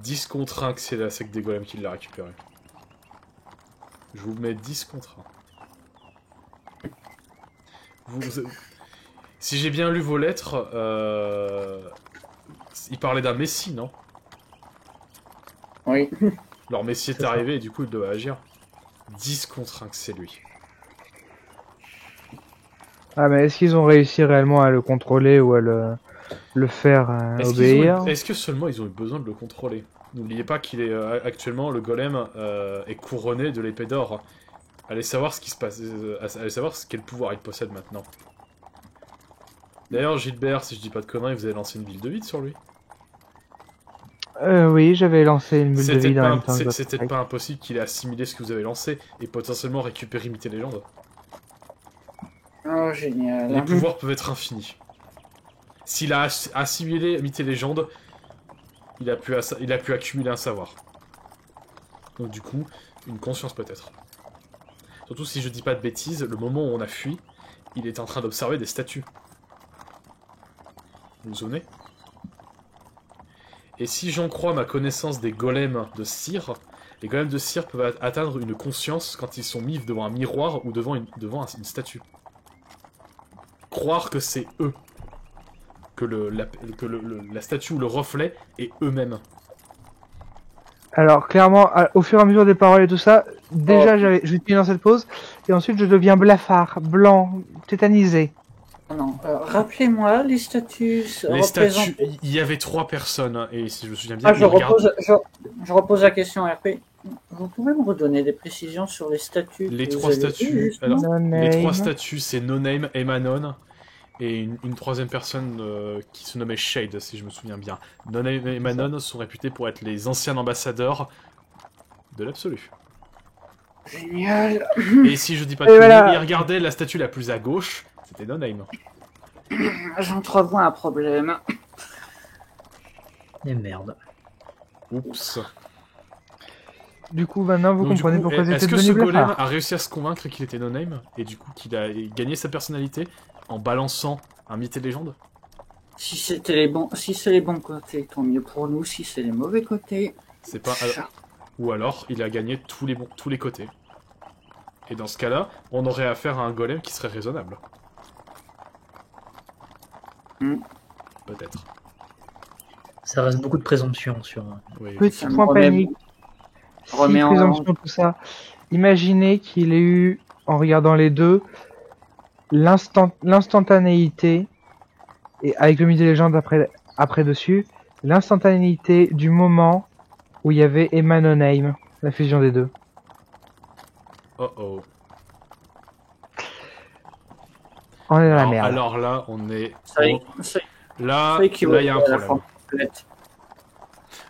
10 contre 1 que c'est la secte des golems qui l'a récupéré. Je vous mets 10 contre 1. Si j'ai bien lu vos lettres, il parlait d'un messie, non? Oui. Leur messie est C'est ça. arrivé et du coup il doit agir. 10 contre 1 que c'est lui. Ah, mais est-ce qu'ils ont réussi réellement à le contrôler ou à le faire obéir? Est-ce que seulement ils ont eu besoin de le contrôler? N'oubliez pas qu'il est actuellement le golem est couronné de l'épée d'or. Allez savoir ce qui se passe, allez savoir quel pouvoir il possède maintenant. D'ailleurs, Gilbert, si je dis pas de conneries, vous avez lancé une bulle de vide sur lui. Oui, j'avais lancé une bulle de C'était vide en pas, même temps que c'est votre peut-être attaque. pas impossible qu'il ait assimilé ce que vous avez lancé et potentiellement récupérer imiter légende. Oh, génial. Les pouvoirs peuvent être infinis. S'il a assimilé imiter légende, il a pu accumuler un savoir. Donc du coup, une conscience peut-être. Surtout si je dis pas de bêtises, le moment où on a fui, il était en train d'observer des statues. Vous vous souvenez? Et si j'en crois ma connaissance des golems de cire, les golems de cire peuvent atteindre une conscience quand ils sont mis devant un miroir ou devant une statue. Croire que c'est eux. Que la statue ou le reflet est eux-mêmes. Alors, clairement, au fur et à mesure des paroles et tout ça, déjà, je vais te dans cette pause, et ensuite je deviens blafard, blanc, tétanisé. Non, rappelez-moi, les statues Les représentent... statues, il y avait 3 personnes, hein, et si je me souviens bien, Ah, ils regardent- je repose la question, RP. Vous pouvez me redonner des précisions sur les statues les que vous 3 avez vues, statues, justement alors, No les 3 name. statues, c'est No Name, Emanon, et une troisième personne qui se nommait Shade, si je me souviens bien. No Name et Emanon sont réputés pour être les anciens ambassadeurs de l'absolu. Génial. Et si je dis pas de Et conneries, voilà. et regardez la statue la plus à gauche, c'était No Name. J'entrevois un problème. Et merde. Oups. Du coup, maintenant, vous Donc, du comprenez coup, pourquoi est-ce j'étais que ce devenu golem blafard. a réussi à se convaincre qu'il était No Name, et du coup qu'il a gagné sa personnalité en balançant un mythe et légende? Si c'est les bons côtés, tant mieux pour nous. Si c'est les mauvais côtés, C'est pas... Ou alors, il a gagné tous les côtés. Et dans ce cas-là, on aurait affaire à un golem qui serait raisonnable. Hmm. Peut-être. Ça reste beaucoup de présomption sur. Oui. Petit Ça me point remet- panique. Si remet en- présomption, tout ça. Imaginez qu'il ait eu, en regardant les deux, l'instantanéité, et avec le mythe des légendes après dessus, l'instantanéité du moment où il y avait Emma No Name, la fusion des deux. Oh oh. On est dans la Alors, merde. alors là, on est... ça, Là, ça équivaut là, il y a un à la problème. forme complète.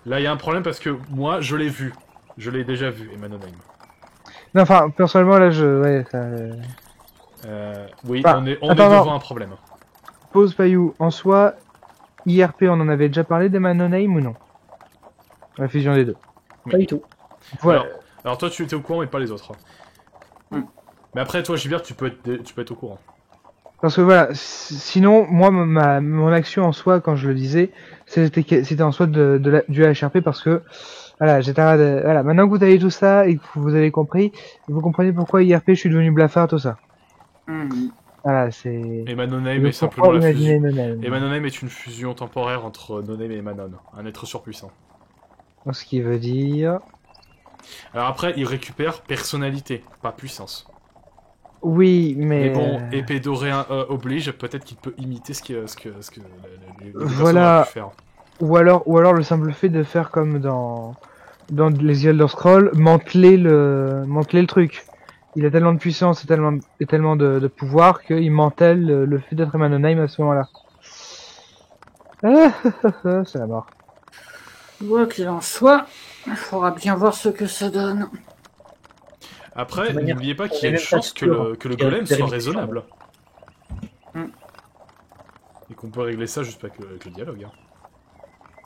Là, il y a un problème parce que moi, je l'ai vu. Je l'ai déjà vu, Emma No Name. Non, enfin, personnellement, là, ouais, ça, Oui, Bah, on est attends, devant non. un problème. pause Payou. En soi, IRP, on en avait déjà parlé d'Emma No Name ou non? La fusion des deux. Pas du tout. Voilà. Alors toi, tu étais au courant, mais pas les autres. Hmm. Mais après, toi, Gilbert, tu peux être au courant. Parce que voilà, sinon, moi, mon action en soi, quand je le disais, c'était en soi du HRP parce que, voilà, voilà, maintenant que vous avez tout ça et que vous avez compris, vous comprenez pourquoi IRP, je suis devenu blafard, tout ça. Mhm. Voilà, c'est... Et Manonheim Il est faut simplement pas la imaginer fusion. Nonheim. Et Manonheim est une fusion temporaire entre Nonheim et Manon, un être surpuissant. Ce qui veut dire... Alors après, il récupère personnalité, pas puissance. Oui, Mais mais... bon, épée dorée oblige, peut-être qu'il peut imiter ce que les deux personnes Voilà. auraient pu faire. Ou alors le simple fait de faire comme dans les Elder Scrolls, manteler le truc. Il a tellement de puissance et tellement de pouvoir qu'il mantèle le fait d'être Manonheim à ce moment-là. C'est la mort. Quoi qu'il en soit, il faudra bien voir ce que ça donne. Après, De toute manière, n'oubliez pas on qu'il y a est une même chance pas que sûr que le qu'il y a golem des soit réductions. raisonnable. Hmm. Et qu'on peut régler ça juste avec le dialogue. Hein.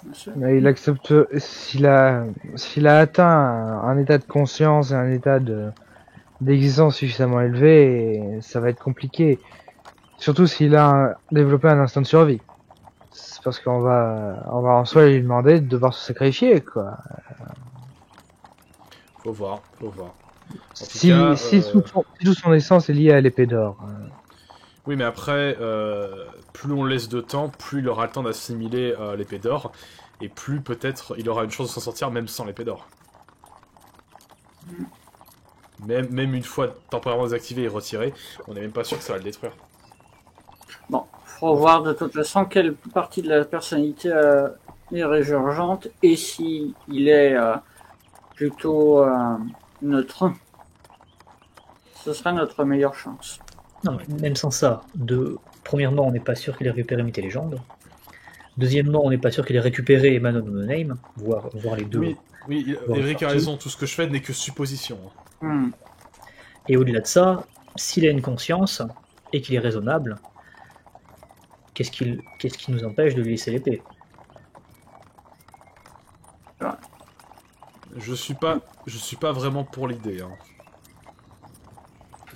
Bien sûr. Mais il accepte s'il a atteint un état de conscience et un état d'existence suffisamment élevé, ça va être compliqué. Surtout s'il a développé un instinct de survie. C'est parce qu'on va en soi lui demander de devoir se sacrifier, quoi. Faut voir, faut voir. En tout Si, cas, si toute son essence est liée à l'épée d'or. oui, mais après, plus on laisse de temps, plus il aura le temps d'assimiler l'épée d'or, et plus peut-être il aura une chance de s'en sortir même sans l'épée d'or. Même une fois temporairement désactivé et retiré, on n'est même pas sûr que ça va le détruire. Bon, faut voir de toute façon quelle partie de la personnalité est résurgente et si il est plutôt neutre. Ce serait notre meilleure chance. Non, mais même sans ça, premièrement, on n'est pas sûr qu'il ait récupéré Myth et Légende. Deuxièmement, on n'est pas sûr qu'il ait récupéré Manon ou Nonheim, voire les deux. Oui, Bon, Eric a sorti. raison, tout ce que je fais n'est que supposition. Hmm. Et au-delà de ça, s'il a une conscience et qu'il est raisonnable, qu'est-ce qui nous empêche de lui laisser l'épée? Je suis pas vraiment pour l'idée. Hein.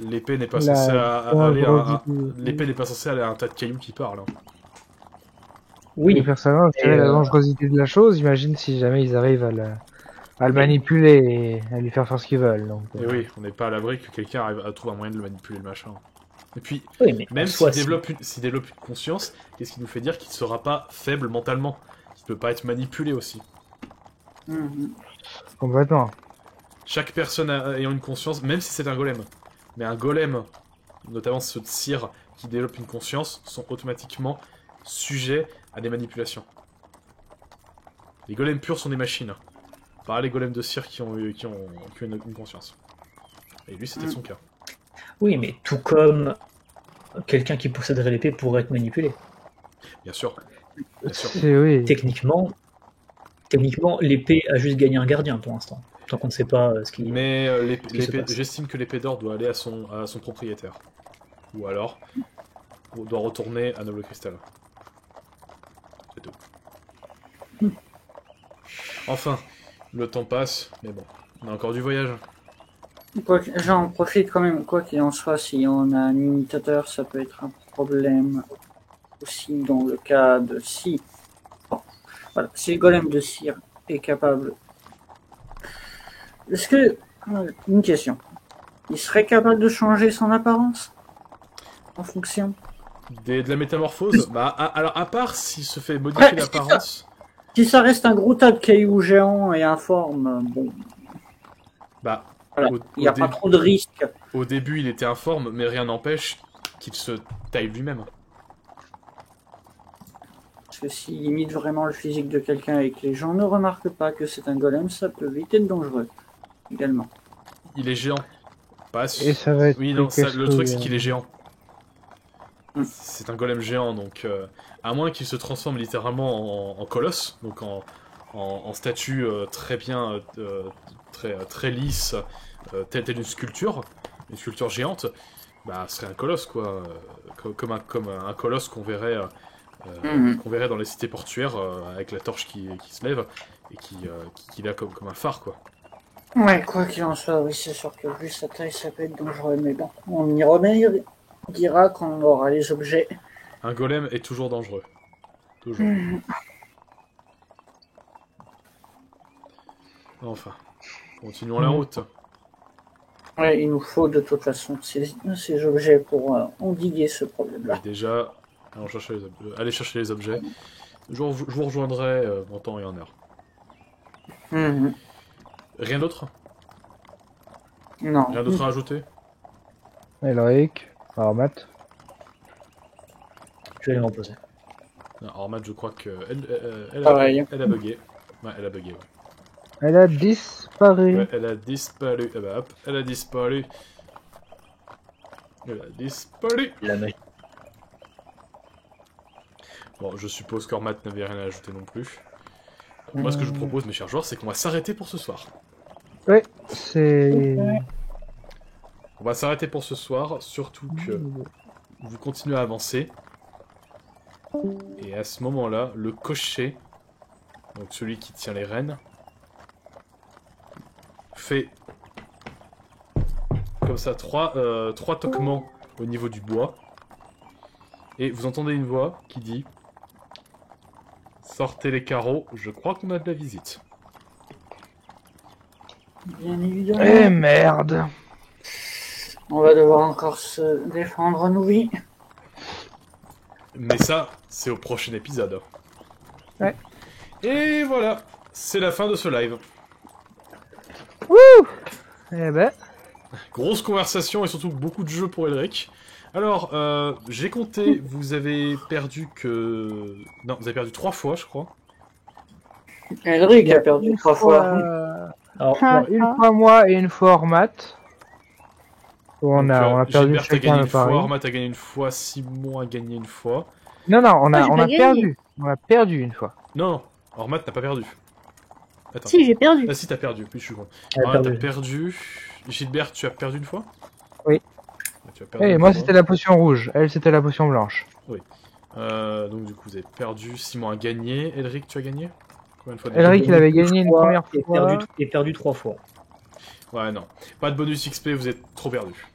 L'épée n'est pas La censée aller dangerosité. l'épée n'est pas censée aller à un tas de cailloux qui parlent. Hein. Oui, Oui, personnellement, je et, dirais la dangerosité de la chose. Imagine si jamais ils arrivent à le manipuler et à lui faire ce qu'ils veulent. Donc, Et oui, on n'est pas à l'abri que quelqu'un arrive à trouver un moyen de le manipuler le machin. Et puis, oui, mais même en soi, s'il développe une conscience, qu'est-ce qui nous fait dire qu'il ne sera pas faible mentalement? Qu'il ne peut pas être manipulé aussi. Mhm. complètement. Chaque personne ayant une conscience, même si c'est un golem, mais un golem, notamment ceux de cire qui développent une conscience, sont automatiquement sujets à des manipulations. Les golems purs sont des machines. Pas les golems de cire qui ont une conscience. Et lui, c'était son cas. Oui, mais tout comme quelqu'un qui posséderait l'épée pourrait être manipulé. Bien sûr. Bien sûr. Oui. Techniquement, l'épée a juste gagné un gardien pour l'instant. Tant qu'on ne sait pas ce qui. Mais qui se passe. j'estime que l'épée d'or doit aller à son propriétaire. Ou alors, doit retourner à Noble Crystal. C'est tout. Enfin, le temps passe, mais bon, on a encore du voyage. J'en profite quand même, quoi qu'il en soit, si on a un imitateur, ça peut être un problème aussi dans le cas de si. Bon, voilà, si le golem de cire est capable. Est-ce que. Une question. Il serait capable de changer son apparence en fonction? De la métamorphose. Bah, alors, à part s'il se fait modifier Ouais, l'apparence. Si ça reste un gros tas de cailloux géants et informe, bon, Bah, voilà, il n'y a pas trop de risques. au début, il était informe, mais rien n'empêche qu'il se taille lui-même. Parce que s'il imite vraiment le physique de quelqu'un et que les gens ne remarquent pas que c'est un golem, ça peut vite être dangereux. Également. Il est géant. Pas Et ça va être Oui, non, quelque le chose, truc, c'est qu'il est géant. Mm. C'est un golem géant, donc à moins qu'il se transforme littéralement en colosse, donc en statue très bien, très lisse, telle une sculpture géante, bah ce serait un colosse quoi, comme un colosse qu'on verrait dans les cités portuaires avec la torche qui se lève et qui a comme un phare quoi. Ouais, quoi qu'il en soit, oui, c'est sûr que vu sa taille, ça peut être dangereux, mais bon, on y remet, on dira quand on aura les objets. Un golem est toujours dangereux. Toujours. Enfin, continuons la route. Ouais, il nous faut de toute façon ces objets pour endiguer ce problème-là. Déjà, allez chercher les objets. Je vous rejoindrai en temps et en heure. Mhm. Rien d'autre? Non. Rien d'autre à ajouter? Elric, Armat. Je vais aller me reposer. Non, Armad, je crois que Pareil. elle a bugué. Ouais, elle a bugué, ouais. Elle a disparu. Ouais, elle a disparu. Eh ben, hop, elle a disparu. Elle a disparu. La magie. Bon, je suppose qu'Ormat n'avait rien à ajouter non plus. Moi, ce que je vous propose, mes chers joueurs, c'est qu'on va s'arrêter pour ce soir. Ouais, c'est... On va s'arrêter pour ce soir, surtout que vous continuez à avancer. Et à ce moment-là, le cocher, donc celui qui tient les rênes, fait comme ça trois toquements au niveau du bois. Et vous entendez une voix qui dit « Sortez les carreaux, je crois qu'on a de la visite. Bien évidemment. Eh merde. On va devoir encore se défendre, nous, oui. » Mais ça, c'est au prochain épisode. Ouais. Et voilà, c'est la fin de ce live. Eh ben, Grosse conversation et surtout beaucoup de jeux pour Elric. Alors, j'ai compté, vous avez perdu que... Non, vous avez perdu 3 fois, je crois. Elric a perdu 3 fois. Alors, Ah, une fois moi et une fois Ormat. On a perdu Gilbert a chacun gagné le une fois, pari. Ormat a gagné une fois, Simon a gagné une fois. Non, on j'ai a pas gagné. perdu. On a perdu une fois. Non, Ormat n'a pas perdu. Attends. Si, j'ai perdu. Ah si, t'as perdu, puis je suis con. elle a Ormat, t'as perdu. perdu. Gilbert, tu as perdu une fois? Oui. Tu as perdu Et une moi fois. c'était la potion rouge, elle c'était la potion blanche. Donc du coup, vous avez perdu. Simon a gagné. Elric, tu as gagné? Combien de fois de Elric gagné il avait gagné une première Et fois. perdu 3 fois. Ouais, non. Pas de bonus XP, vous êtes trop perdu.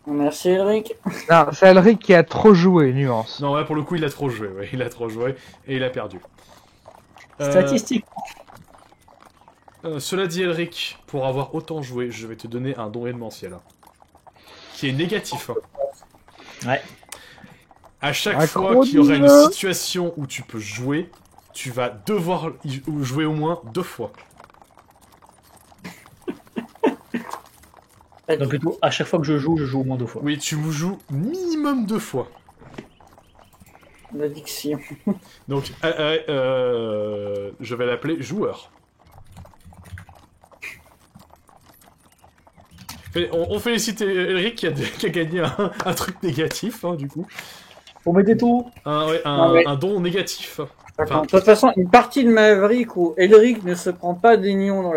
Merci, Elric. Non, c'est Elric qui a trop joué, nuance. Non, ouais, pour le coup, il a trop joué. Ouais, il a trop joué et il a perdu. Statistique. Cela dit, Elric, pour avoir autant joué, je vais te donner un don événementiel. Qui est négatif. Hein. Ouais. À chaque Un fois gros qu'il y aura une dieu. situation où tu peux jouer, tu vas devoir jouer au moins 2 fois. Donc plutôt, à chaque fois que je joue au moins 2 fois. Oui, tu joues minimum 2 fois. L'addiction. Donc, je vais l'appeler joueur. On félicite Elric qui a gagné un truc négatif, hein, du coup. Pour m'aider tout. Un don négatif. Enfin, De toute façon, une partie de Maverick où Elric ne se prend pas des nions dans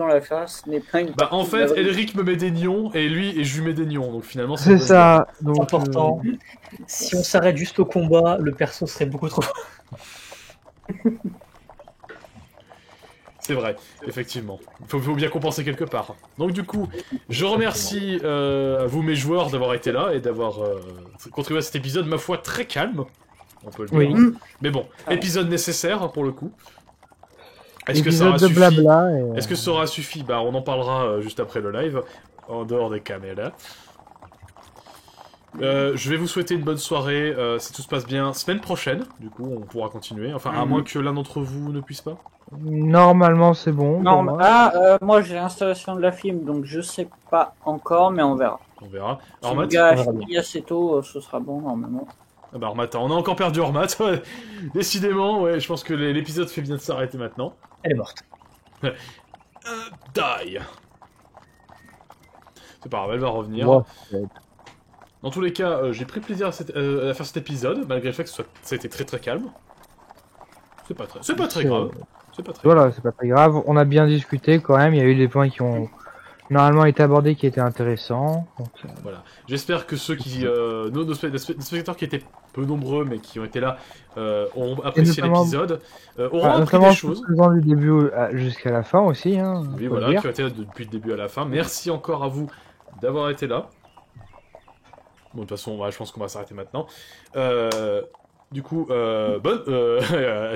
la face n'est pas une bah, partie en de fait, Maverick. Elric me met des nions et je lui mets des nions. Donc finalement, C'est une bonne ça. C'est Donc, important. Si on s'arrête juste au combat, le perso serait beaucoup trop. C'est vrai, effectivement. Il faut bien compenser quelque part. Donc du coup, je remercie vous mes joueurs d'avoir été là et d'avoir contribué à cet épisode, ma foi, très calme. On peut le dire. Oui. Hein. Mais bon, épisode nécessaire hein, pour le coup. Est-ce que ça épisode aura de suffi blabla. Et... Est-ce que ça aura suffi? Bah on en parlera juste après le live, en dehors des caméras. Je vais vous souhaiter une bonne soirée, si tout se passe bien, semaine prochaine, du coup on pourra continuer, enfin à moins que l'un d'entre vous ne puisse pas. Normalement c'est bon. Non, pour moi. moi j'ai l'installation de la film, donc je sais pas encore, mais on verra. On verra. Si Ormat, le gars a on verra fini assez tôt, ce sera bon normalement. ah bah Ormat, on a encore perdu Ormat, ouais. Décidément, ouais, je pense que l'épisode fait bien de s'arrêter maintenant. Elle est morte. Die. C'est pas grave, elle va revenir. Ouais. Dans tous les cas, j'ai pris plaisir à faire cet épisode, malgré le fait que ça a été très très calme. C'est pas très grave. C'est pas très Voilà, c'est pas très grave. On a bien discuté quand même. Il y a eu des points qui ont normalement été abordés qui étaient intéressants. Donc, Voilà. J'espère que ceux qui, nos spectateurs qui étaient peu nombreux mais qui ont été là, auront apprécié notamment- l'épisode, auront appris notamment des choses. faisant du début jusqu'à la fin aussi. Hein, Oui, faut le voilà, dire. qui ont été là depuis le début à la fin. Merci encore à vous d'avoir été là. Bon, de toute façon, je pense qu'on va s'arrêter maintenant. Du coup,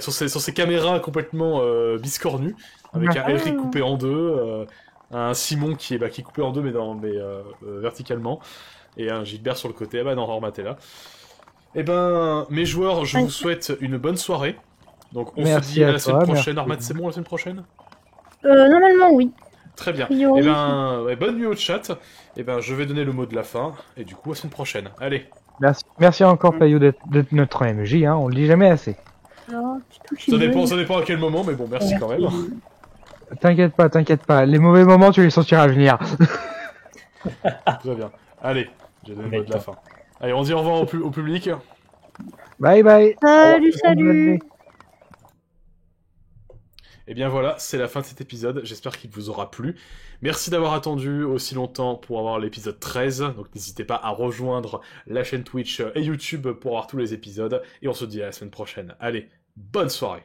sur ces caméras complètement biscornues, avec un Elric coupé en deux, un Simon qui est coupé en deux, mais verticalement, et un Gilbert sur le côté. Ah bah non, Hormat est là. Eh ben, mes joueurs, je vous souhaite une bonne soirée. Donc on se dit à la semaine prochaine. Hormat, c'est bon la semaine prochaine? Normalement, oui. Très bien. Priori. Eh ben, bonne nuit au chat. Eh ben, je vais donner le mot de la fin, et du coup, à la semaine prochaine. Allez. Merci encore, Payou, d'être notre MJ, hein, on le dit jamais assez. Alors, Ça dépend à quel moment, mais bon, merci quand même. T'inquiète pas, les mauvais moments, tu les sentiras venir. Très bien. Allez, j'ai donné le mot de la fin. Allez, on dit au revoir au public. Bye bye. Salut. Et bien voilà, c'est la fin de cet épisode, j'espère qu'il vous aura plu. Merci d'avoir attendu aussi longtemps pour avoir l'épisode 13, donc n'hésitez pas à rejoindre la chaîne Twitch et YouTube pour avoir tous les épisodes, et on se dit à la semaine prochaine. Allez, bonne soirée.